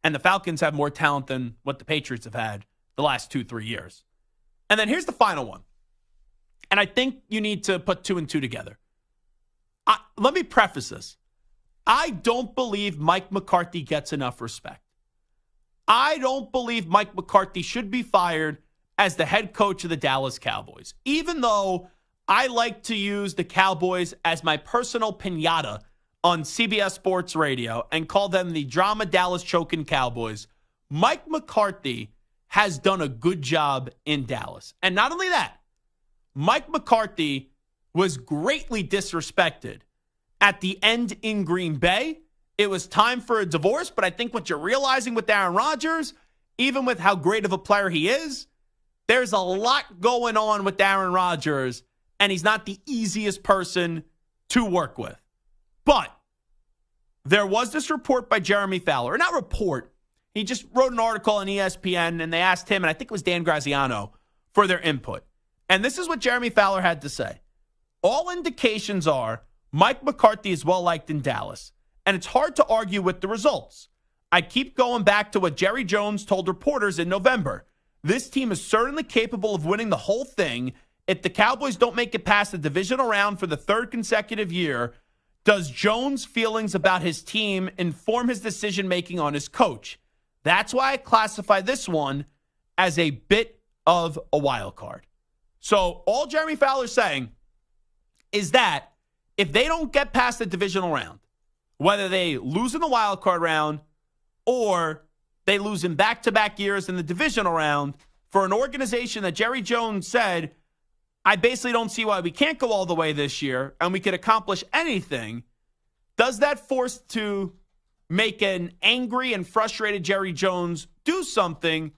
and the Falcons have more talent than what the Patriots have had the last 2-3 years. And then here's the final one. And I think you need to put 2 and 2 together. Let me preface this. I don't believe Mike McCarthy gets enough respect. I don't believe Mike McCarthy should be fired as the head coach of the Dallas Cowboys, even though I like to use the Cowboys as my personal piñata on CBS Sports Radio and call them the Drama Dallas Choking Cowboys. Mike McCarthy has done a good job in Dallas. And not only that, Mike McCarthy was greatly disrespected at the end in Green Bay. It was time for a divorce, but I think what you're realizing with Aaron Rodgers, even with how great of a player he is, there's a lot going on with Aaron Rodgers, and he's not the easiest person to work with. But there was this report by Jeremy Fowler, or not report, he just wrote an article on ESPN, and they asked him, and I think it was Dan Graziano, for their input. And this is what Jeremy Fowler had to say. All indications are Mike McCarthy is well-liked in Dallas, and it's hard to argue with the results. I keep going back to what Jerry Jones told reporters in November. This team is certainly capable of winning the whole thing. If the Cowboys don't make it past the divisional round for the 3rd consecutive year, does Jones' feelings about his team inform his decision-making on his coach? That's why I classify this one as a bit of a wild card. So all Jeremy Fowler's saying is that if they don't get past the divisional round, whether they lose in the wild card round or they lose in back-to-back years in the divisional round, for an organization that Jerry Jones said, I basically don't see why we can't go all the way this year and we could accomplish anything, does that force to make an angry and frustrated Jerry Jones do something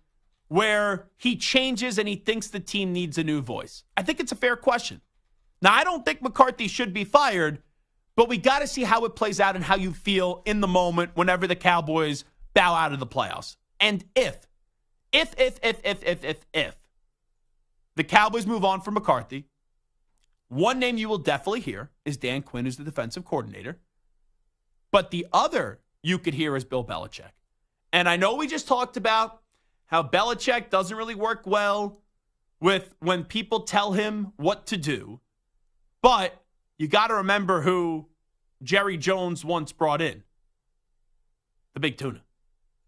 where he changes and he thinks the team needs a new voice? I think it's a fair question. Now, I don't think McCarthy should be fired, but we got to see how it plays out and how you feel in the moment whenever the Cowboys bow out of the playoffs. And if the Cowboys move on from McCarthy, one name you will definitely hear is Dan Quinn, who's the defensive coordinator. But the other you could hear is Bill Belichick. And I know we just talked about how Belichick doesn't really work well with when people tell him what to do. But you got to remember who Jerry Jones once brought in. The Big Tuna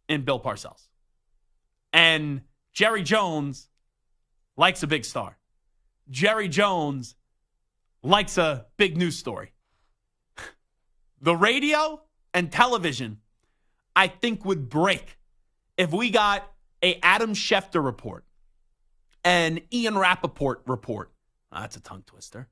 in Bill Parcells. And Jerry Jones likes a big star. Jerry Jones likes a big news story. The radio and television, I think, would break if we got a Adam Schefter report, an Ian Rappaport report. That's a tongue twister.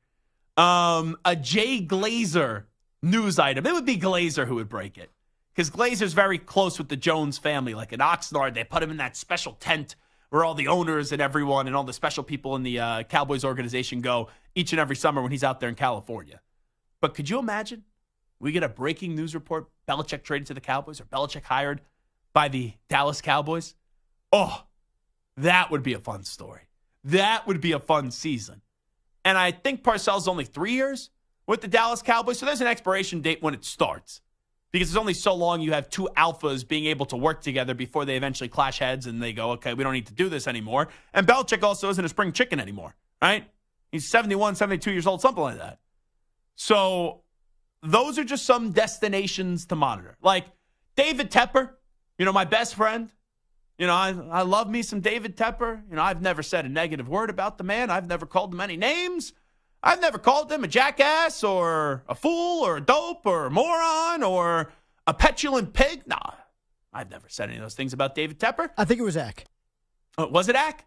A Jay Glazer news item. It would be Glazer who would break it, because Glazer's very close with the Jones family. Like in Oxnard, they put him in that special tent where all the owners and everyone and all the special people in the Cowboys organization go each and every summer when he's out there in California. But could you imagine we get a breaking news report, Belichick traded to the Cowboys or Belichick hired by the Dallas Cowboys? Oh, that would be a fun story. That would be a fun season. And I think Parcells only 3 years with the Dallas Cowboys, so there's an expiration date when it starts. Because it's only so long you have two alphas being able to work together before they eventually clash heads and they go, okay, we don't need to do this anymore. And Belichick also isn't a spring chicken anymore, right? He's 71, 72 years old, something like that. So those are just some destinations to monitor. Like David Tepper, my best friend. I love me some David Tepper. I've never said a negative word about the man. I've never called him any names. I've never called him a jackass or a fool or a dope or a moron or a petulant pig. Nah, I've never said any of those things about David Tepper. I think it was Ack. Was it Ack?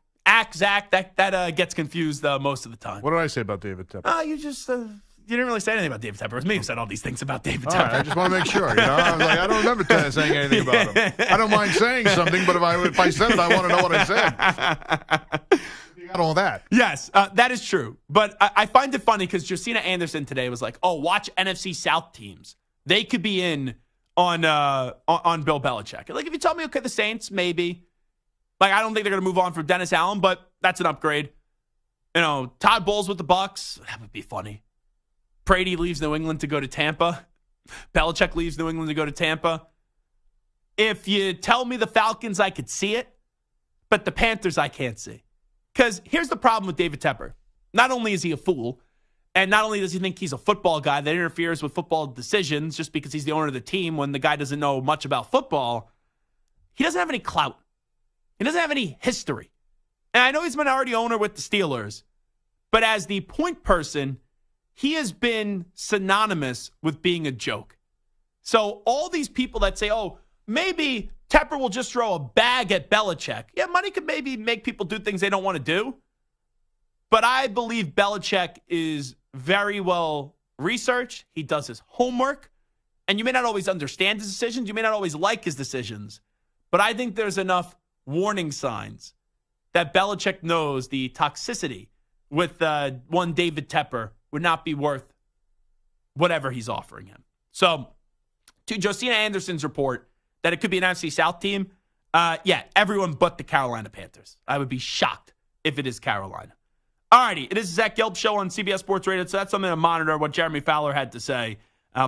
Zach, that gets confused most of the time. What did I say about David Tepper? You just... you didn't really say anything about David Tepper. It was me who said all these things about David Tepper. Right, I just want to make sure. I was like, I don't remember saying anything about him. I don't mind saying something, but if I said it, I want to know what I said. You got all that. Yes, that is true. But I find it funny because Josina Anderson today was like, "Oh, watch NFC South teams. They could be in on Bill Belichick." Like, if you tell me, okay, the Saints maybe. Like, I don't think they're going to move on from Dennis Allen, but that's an upgrade. Todd Bowles with the Bucks. That would be funny. Brady leaves New England to go to Tampa. Belichick leaves New England to go to Tampa. If you tell me the Falcons, I could see it, but the Panthers, I can't see. Because here's the problem with David Tepper. Not only is he a fool, and not only does he think he's a football guy that interferes with football decisions just because he's the owner of the team when the guy doesn't know much about football, he doesn't have any clout. He doesn't have any history. And I know he's a minority owner with the Steelers, but as the point person, he has been synonymous with being a joke. So all these people that say, oh, maybe Tepper will just throw a bag at Belichick. Yeah, money could maybe make people do things they don't want to do. But I believe Belichick is very well researched. He does his homework. And you may not always understand his decisions. You may not always like his decisions. But I think there's enough warning signs that Belichick knows the toxicity with one David Tepper would not be worth whatever he's offering him. So, to Josina Anderson's report that it could be an NFC South team, everyone but the Carolina Panthers. I would be shocked if it is Carolina. Alrighty, it is the Zach Gelb Show on CBS Sports Radio, so that's something to monitor what Jeremy Fowler had to say.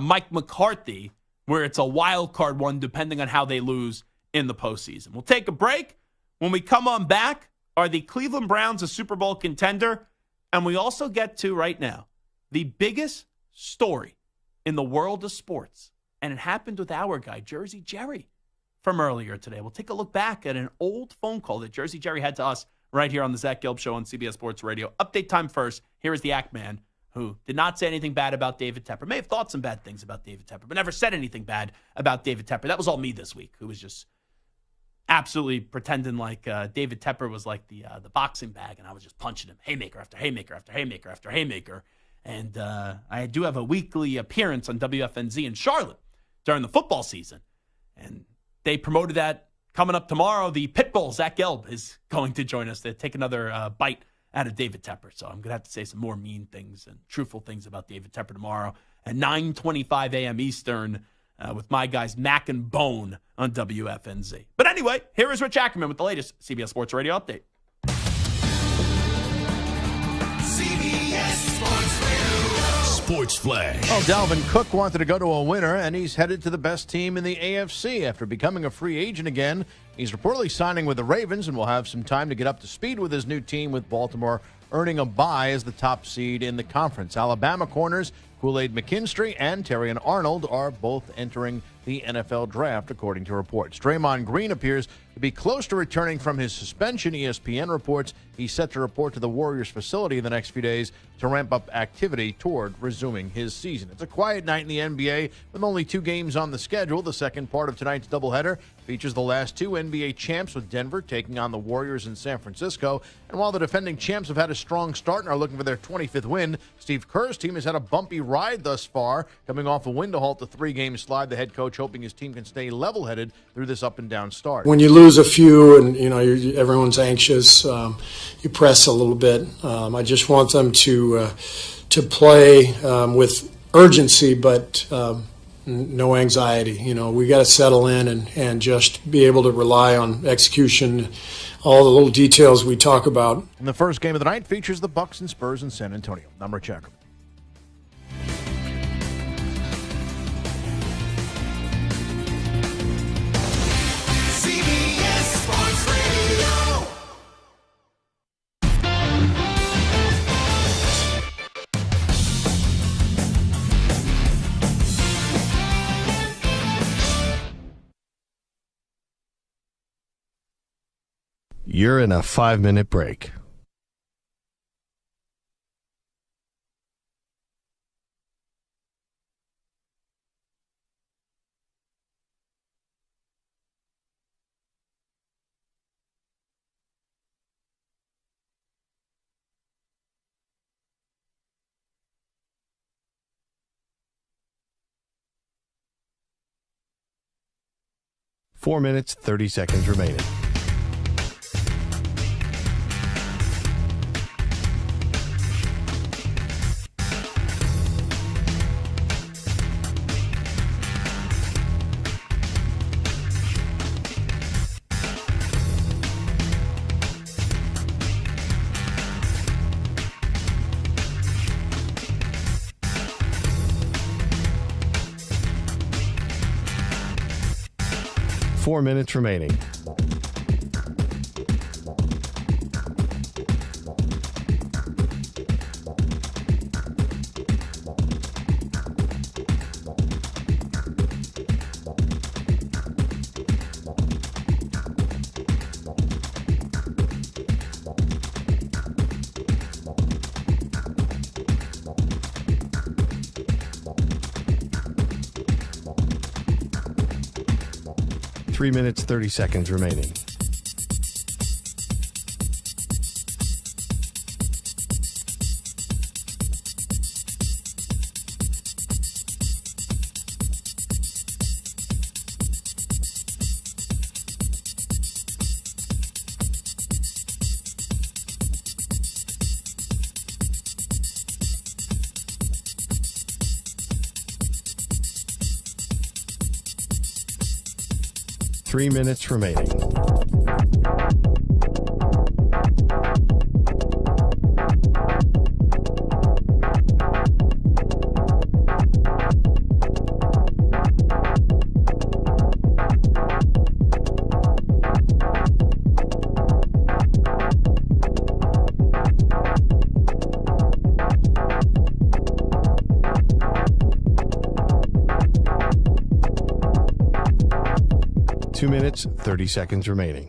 Mike McCarthy, where it's a wild card one depending on how they lose in the postseason. We'll take a break. When we come on back, are the Cleveland Browns a Super Bowl contender? And we also get to, right now, the biggest story in the world of sports. And it happened with our guy, Jersey Jerry, from earlier today. We'll take a look back at an old phone call that Jersey Jerry had to us right here on the Zach Gelb Show on CBS Sports Radio. Update time first. Here is the Act Man, who did not say anything bad about David Tepper. May have thought some bad things about David Tepper, but never said anything bad about David Tepper. That was all me this week, who was just absolutely pretending like David Tepper was like the boxing bag, and I was just punching him haymaker after haymaker after haymaker after haymaker. And I do have a weekly appearance on WFNZ in Charlotte during the football season. And they promoted that coming up tomorrow. The Pitbull, Zach Gelb, is going to join us to take another bite out of David Tepper. So I'm going to have to say some more mean things and truthful things about David Tepper tomorrow at 9:25 a.m. Eastern with my guys Mac and Bone on WFNZ. But anyway, here is Rich Ackerman with the latest CBS Sports Radio update. CBS Sports Radio. Sports Flag. Well, Dalvin Cook wanted to go to a winner, and he's headed to the best team in the AFC after becoming a free agent again. He's reportedly signing with the Ravens and will have some time to get up to speed with his new team, with Baltimore earning a bye as the top seed in the conference. Alabama corners Kool-Aid McKinstry and Terrion Arnold are both entering the NFL draft, according to reports. Draymond Green appears to be close to returning from his suspension. ESPN reports he's set to report to the Warriors facility in the next few days to ramp up activity toward resuming his season. It's a quiet night in the NBA with only 2 games on the schedule. The second part of tonight's doubleheader features the last 2 NBA champs, with Denver taking on the Warriors in San Francisco. And while the defending champs have had a strong start and are looking for their 25th win, Steve Kerr's team has had a bumpy ride thus far, coming off a win to halt the 3-game slide. The head coach hoping his team can stay level-headed through this up-and-down start. When you lose a few and, everyone's anxious, you press a little bit. I just want them to play with urgency, but no anxiety. We got to settle in and just be able to rely on execution, all the little details we talk about. And the first game of the night features the Bucks and Spurs in San Antonio. Number checker. CBS Sports Radio. You're in a 5-minute break. Four minutes, 30 seconds remaining. 4 minutes remaining. Three minutes, 30 seconds remaining. Three minutes remaining. Two minutes, 30 seconds remaining.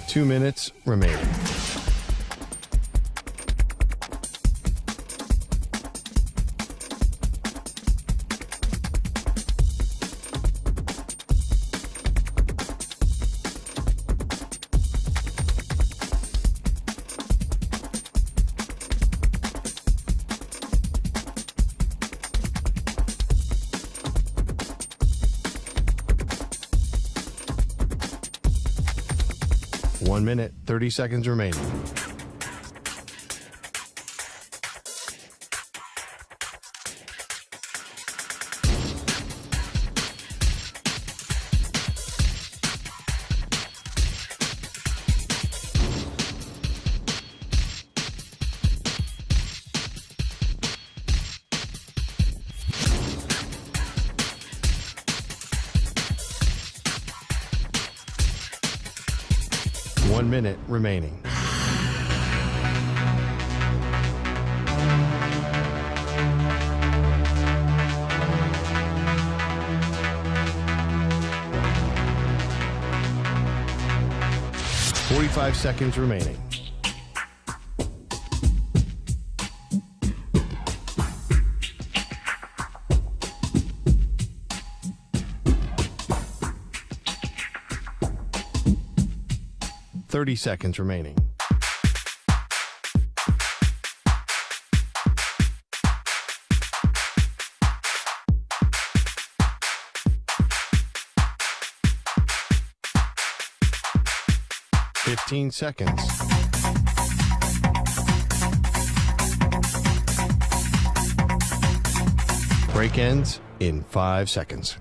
Two minutes remaining. One minute, 30 seconds remaining. One minute remaining. Forty-five seconds remaining. Thirty seconds remaining. Fifteen seconds. Break ends in 5 seconds.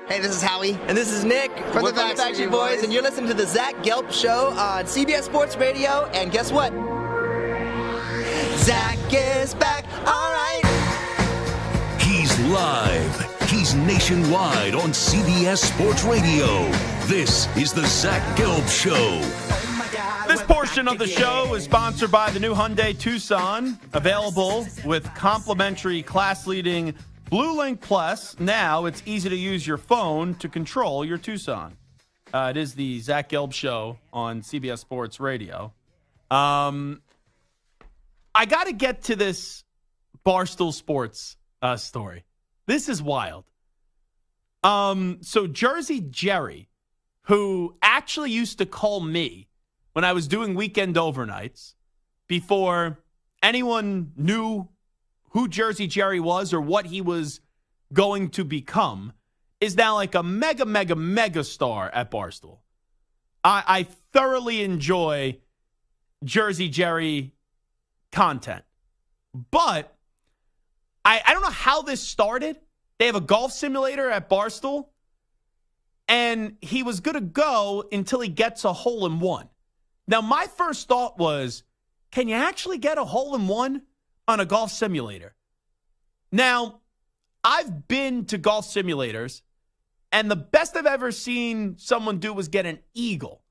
Hey, this is Howie. And this is Nick from the Backstreet Boys. And you're listening to the Zach Gelb Show on CBS Sports Radio. And guess what? Zach is back. All right. He's live. He's nationwide on CBS Sports Radio. This is the Zach Gelb Show. This portion of the show is sponsored by the new Hyundai Tucson, available with complimentary class-leading Blue Link Plus. Now it's easy to use your phone to control your Tucson. It is the Zach Gelb Show on CBS Sports Radio. I got to get to this Barstool Sports story. This is wild. So Jersey Jerry, who actually used to call me when I was doing weekend overnights before anyone knew who Jersey Jerry was or what he was going to become, is now like a mega star at Barstool. I thoroughly enjoy Jersey Jerry content. But I don't know how this started. They have a golf simulator at Barstool, and he was going to go until he gets a hole-in-one. Now, my first thought was, can you actually get a hole-in-one on a golf simulator? Now, I've been to golf simulators, and the best I've ever seen someone do was get an eagle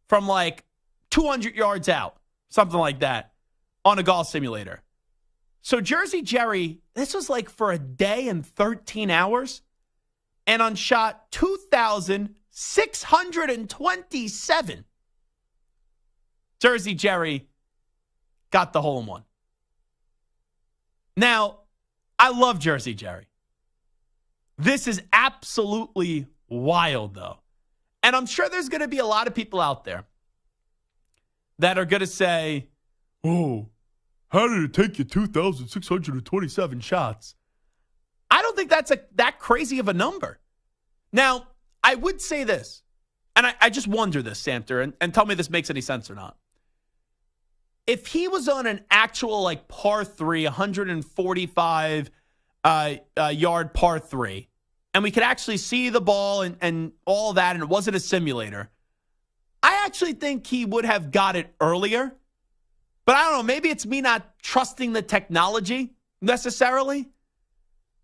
from like 200 yards out, something like that, on a golf simulator. So Jersey Jerry, this was like for a day and 13 hours, and on shot 2,627, Jersey Jerry got the hole-in-one. Now, I love Jersey Jerry. This is absolutely wild, though. And I'm sure there's going to be a lot of people out there that are going to say, oh, how did it take you 2,627 shots? I don't think that's that crazy of a number. Now, I would say this, and I just wonder this, Samter, and tell me if this makes any sense or not. If he was on an actual like par 3, 145 yard par 3, and we could actually see the ball and all that, and it wasn't a simulator, I actually think he would have got it earlier. But I don't know, maybe it's me not trusting the technology necessarily.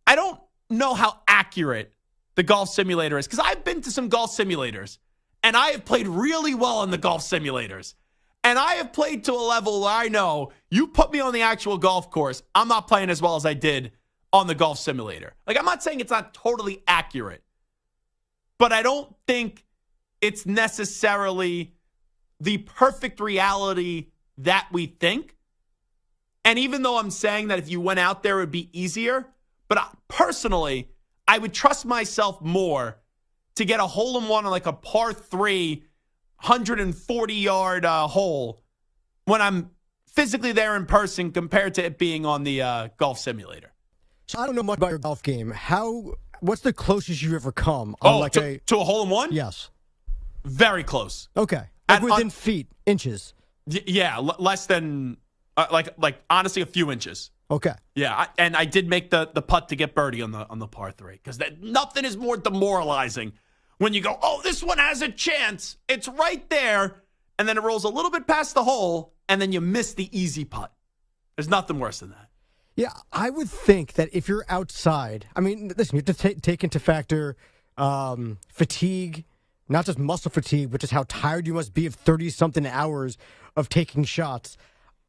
I don't know how accurate the golf simulator is, because I've been to some golf simulators, and I have played really well on the golf simulators. And I have played to a level where I know you put me on the actual golf course, I'm not playing as well as I did on the golf simulator. Like, I'm not saying it's not totally accurate, but I don't think it's necessarily the perfect reality that we think. And even though I'm saying that if you went out there, it would be easier, but personally, I would trust myself more to get a hole-in-one on like a par 3, 140-yard hole when I'm physically there in person compared to it being on the golf simulator. So I don't know much about your golf game. What's the closest you've ever come? To a hole-in-one? Yes. Very close. Okay. Like within feet, inches. Yeah, less than, honestly, a few inches. Okay. Yeah, and I did make the putt to get birdie on the par 3, because nothing is more demoralizing when you go, oh, this one has a chance. It's right there. And then it rolls a little bit past the hole, and then you miss the easy putt. There's nothing worse than that. Yeah, I would think that if you're outside, I mean, listen, you have to take into factor fatigue, not just muscle fatigue, but just how tired you must be of 30-something hours of taking shots.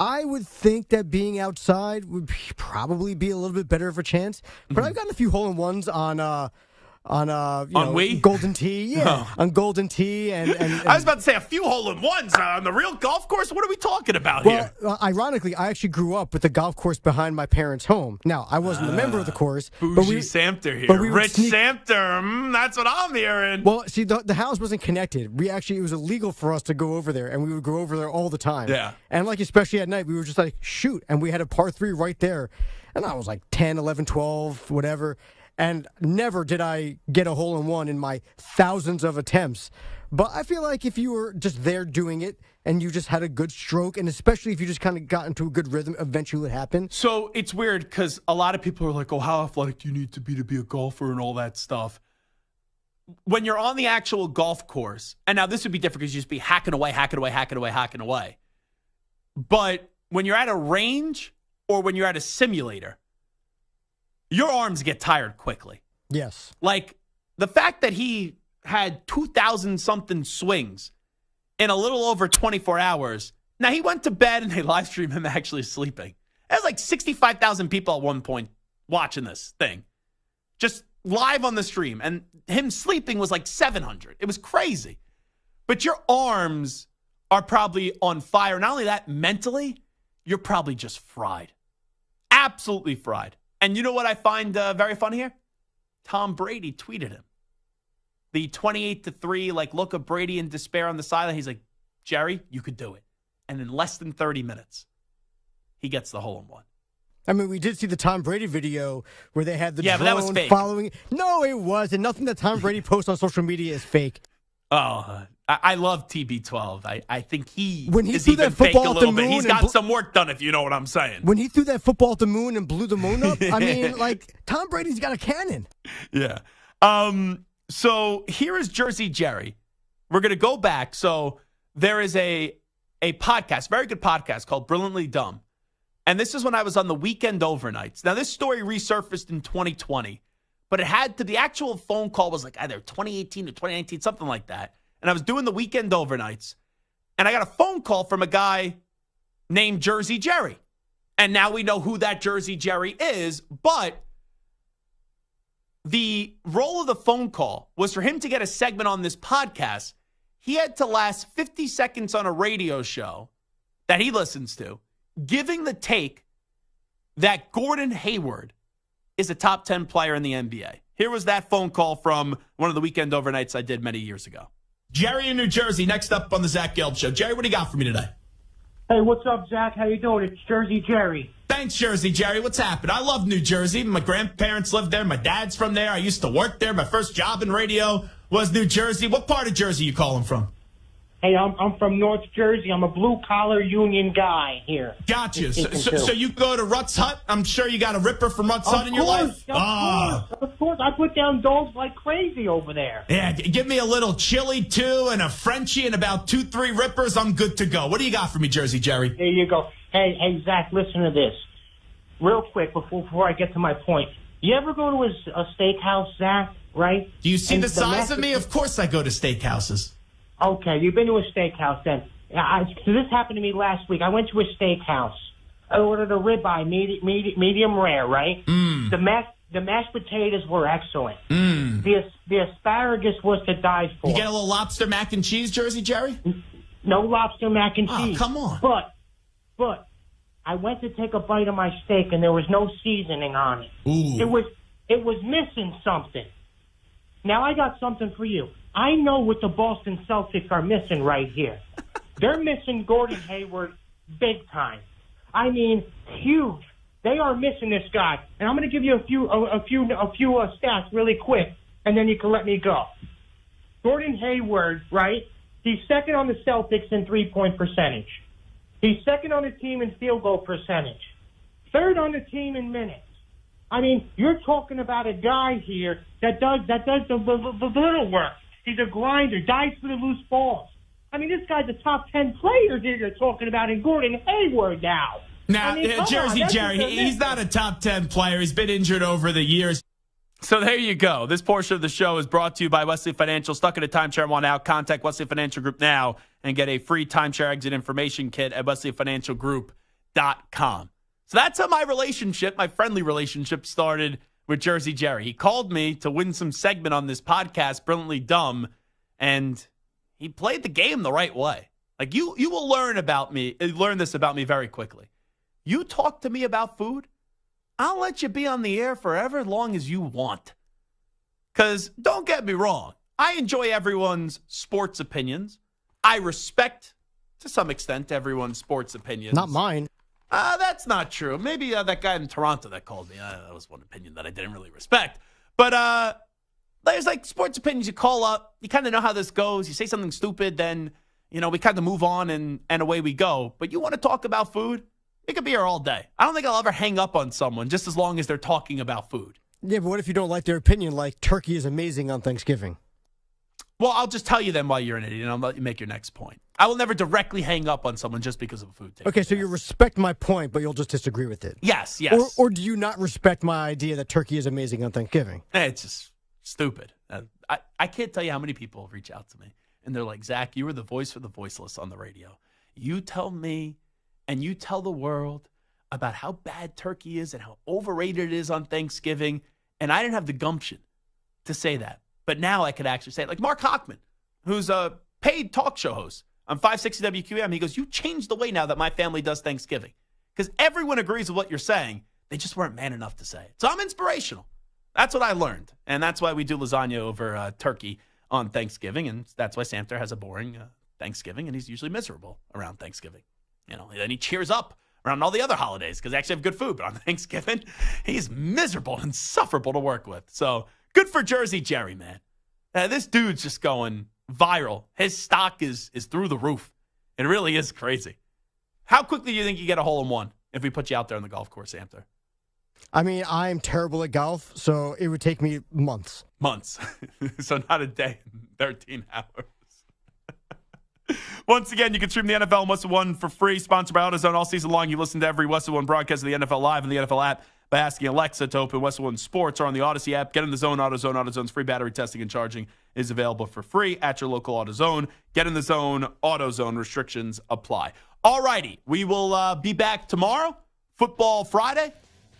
I would think that being outside would probably be a little bit better of a chance. But I've gotten a few hole-in-ones on Golden Tee, on Golden Tee, and I was about to say a few hole-in-ones on the real golf course. What are we talking about here? Ironically, I actually grew up with the golf course behind my parents' home. Now, I wasn't a member of the course, bougie Samter here, Rich Samter. That's what I'm hearing. Well, see, the house wasn't connected. It was illegal for us to go over there, and we would go over there all the time. Yeah, and especially at night, we were just like, shoot, and we had a par 3 right there, and I was like 10, 11, 12, whatever. And never did I get a hole-in-one in my thousands of attempts. But I feel like if you were just there doing it and you just had a good stroke, and especially if you just kind of got into a good rhythm, eventually it would happen. So it's weird because a lot of people are like, oh, how athletic do you need to be a golfer and all that stuff. When you're on the actual golf course, and now this would be different because you just be hacking away. But when you're at a range or when you're at a simulator, your arms get tired quickly. Yes. Like the fact that he had 2,000-something swings in a little over 24 hours. Now, he went to bed and they live streamed him actually sleeping. There's like 65,000 people at one point watching this thing. Just live on the stream, and him sleeping was like 700. It was crazy. But your arms are probably on fire. Not only that, mentally, you're probably just fried. Absolutely fried. And you know what I find very funny here? Tom Brady tweeted him. The 28-3, like, look of Brady in despair on the sideline. He's like, Jerry, you could do it. And in less than 30 minutes, he gets the hole-in-one. I mean, we did see the Tom Brady video where they had the drone but that was fake. following. No, it wasn't. Nothing that Tom Brady posts on social media is fake. Oh, I love TB12. I think when he is threw even that football fake a at the little bit. moon He's got some work done, if you know what I'm saying. When he threw that football at the moon and blew the moon up, I mean, like, Tom Brady's got a cannon. Yeah. So here is Jersey Jerry. We're going to go back. So there is a podcast, very good podcast called Brilliantly Dumb. And this is when I was on the weekend overnights. Now, this story resurfaced in 2020, but the actual phone call was like either 2018 or 2019, something like that. And I was doing the weekend overnights, and I got a phone call from a guy named Jersey Jerry. And now we know who that Jersey Jerry is, but the role of the phone call was for him to get a segment on this podcast. He had to last 50 seconds on a radio show that he listens to, giving the take that Gordon Hayward is a top 10 player in the NBA. Here was that phone call from one of the weekend overnights I did many years ago. Jerry in New Jersey, next up on the Zach Gelb Show. Jerry, what do you got for me today? Hey, what's up, Zach? How you doing? It's Jersey Jerry. Thanks, Jersey Jerry. What's happening? I love New Jersey. My grandparents lived there. My dad's from there. I used to work there. My first job in radio was New Jersey. What part of Jersey you calling from? Hey, I'm from North Jersey. I'm a blue-collar union guy here. Gotcha. So you go to Rutt's Hut? I'm sure you got a Ripper from Rutt's Hut in your life? Of course. I put down dogs like crazy over there. Yeah, give me a little chili, too, and a Frenchie and about 2-3 Rippers. I'm good to go. What do you got for me, Jersey Jerry? There you go. Hey, Zach, listen to this. Real quick, before I get to my point. You ever go to a steakhouse, Zach, right? Do you see the size of me? Of course I go to steakhouses. Okay, you've been to a steakhouse then. So this happened to me last week. I went to a steakhouse. I ordered a ribeye, medium rare, right? The mashed potatoes were excellent. The asparagus was to die for. You get a little lobster mac and cheese, Jersey Jerry? No lobster mac and cheese. Oh, come on. But I went to take a bite of my steak and there was no seasoning on it. Ooh. It was missing something. Now I got something for you. I know what the Boston Celtics are missing right here. They're missing Gordon Hayward big time. I mean, huge. They are missing this guy. And I'm going to give you a few stats really quick, and then you can let me go. Gordon Hayward, right? He's second on the Celtics in three-point percentage. He's second on the team in field goal percentage. Third on the team in minutes. I mean, you're talking about a guy here that does the little work. He's a grinder, dives for the loose balls. I mean, this guy's a top 10 player that you're talking about in Gordon Hayward now. Now, Jersey Jerry, he's not a top 10 player. He's been injured over the years. So there you go. This portion of the show is brought to you by Wesley Financial. Stuck in a timeshare and want out? Contact Wesley Financial Group now and get a free timeshare exit information kit at wesleyfinancialgroup.com. So that's how my friendly relationship started with Jersey Jerry. He called me to win some segment on this podcast, Brilliantly Dumb, and he played the game the right way. Like, you will learn this about me very quickly. You talk to me about food, I'll let you be on the air forever long as you want. Because don't get me wrong, I enjoy everyone's sports opinions. I respect, to some extent, everyone's sports opinions. Not mine. That's not true. Maybe that guy in Toronto that called me. That was one opinion that I didn't really respect. But there's like sports opinions. You call up. You kind of know how this goes. You say something stupid, then, we kind of move on and away we go. But you want to talk about food? We could be here all day. I don't think I'll ever hang up on someone just as long as they're talking about food. Yeah, but what if you don't like their opinion, like turkey is amazing on Thanksgiving? Well, I'll just tell you then why you're an idiot, and I'll let you make your next point. I will never directly hang up on someone just because of a food take. Okay, so you respect my point, but you'll just disagree with it. Yes. Or do you not respect my idea that turkey is amazing on Thanksgiving? It's just stupid. I can't tell you how many people reach out to me, and they're like, Zach, you were the voice for the voiceless on the radio. You tell me and you tell the world about how bad turkey is and how overrated it is on Thanksgiving, and I didn't have the gumption to say that. But now I could actually say it. Like Mark Hochman, who's a paid talk show host on 560 WQAM, he goes, you changed the way now that my family does Thanksgiving. Because everyone agrees with what you're saying. They just weren't man enough to say it. So I'm inspirational. That's what I learned. And that's why we do lasagna over turkey on Thanksgiving. And that's why Samter has a boring Thanksgiving, and he's usually miserable around Thanksgiving. Then he cheers up around all the other holidays because they actually have good food. But on Thanksgiving, he's miserable and insufferable to work with. So good for Jersey Jerry, man. This dude's just going viral. His stock is through the roof. It really is crazy. How quickly do you think you get a hole-in-one if we put you out there on the golf course, Samter? I mean, I'm terrible at golf, so it would take me months. Months. So not a day, 13 hours. Once again, you can stream the NFL on Westwood One for free. Sponsored by AutoZone all season long. You listen to every Westwood One broadcast of the NFL Live and the NFL app by asking Alexa to open Westwood One Sports or on the Odyssey app. Get in the zone, AutoZone. AutoZone's free battery testing and charging is available for free at your local AutoZone. Get in the zone, AutoZone. Restrictions apply. All righty. We will be back tomorrow, Football Friday.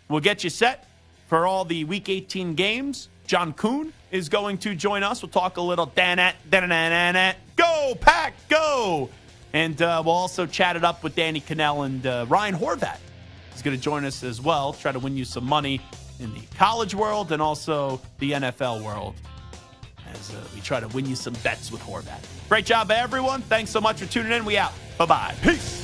We'll get you set for all the Week 18 games. John Kuhn is going to join us. We'll talk a little go, Pack, go! And we'll also chat it up with Danny Cannell and Ryan Horvat. He's going to join us as well, try to win you some money in the college world and also the NFL world as we try to win you some bets with Horvat. Great job, everyone. Thanks so much for tuning in. We out. Bye-bye. Peace.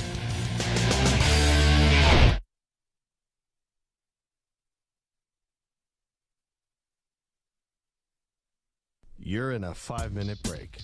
You're in a 5-minute break.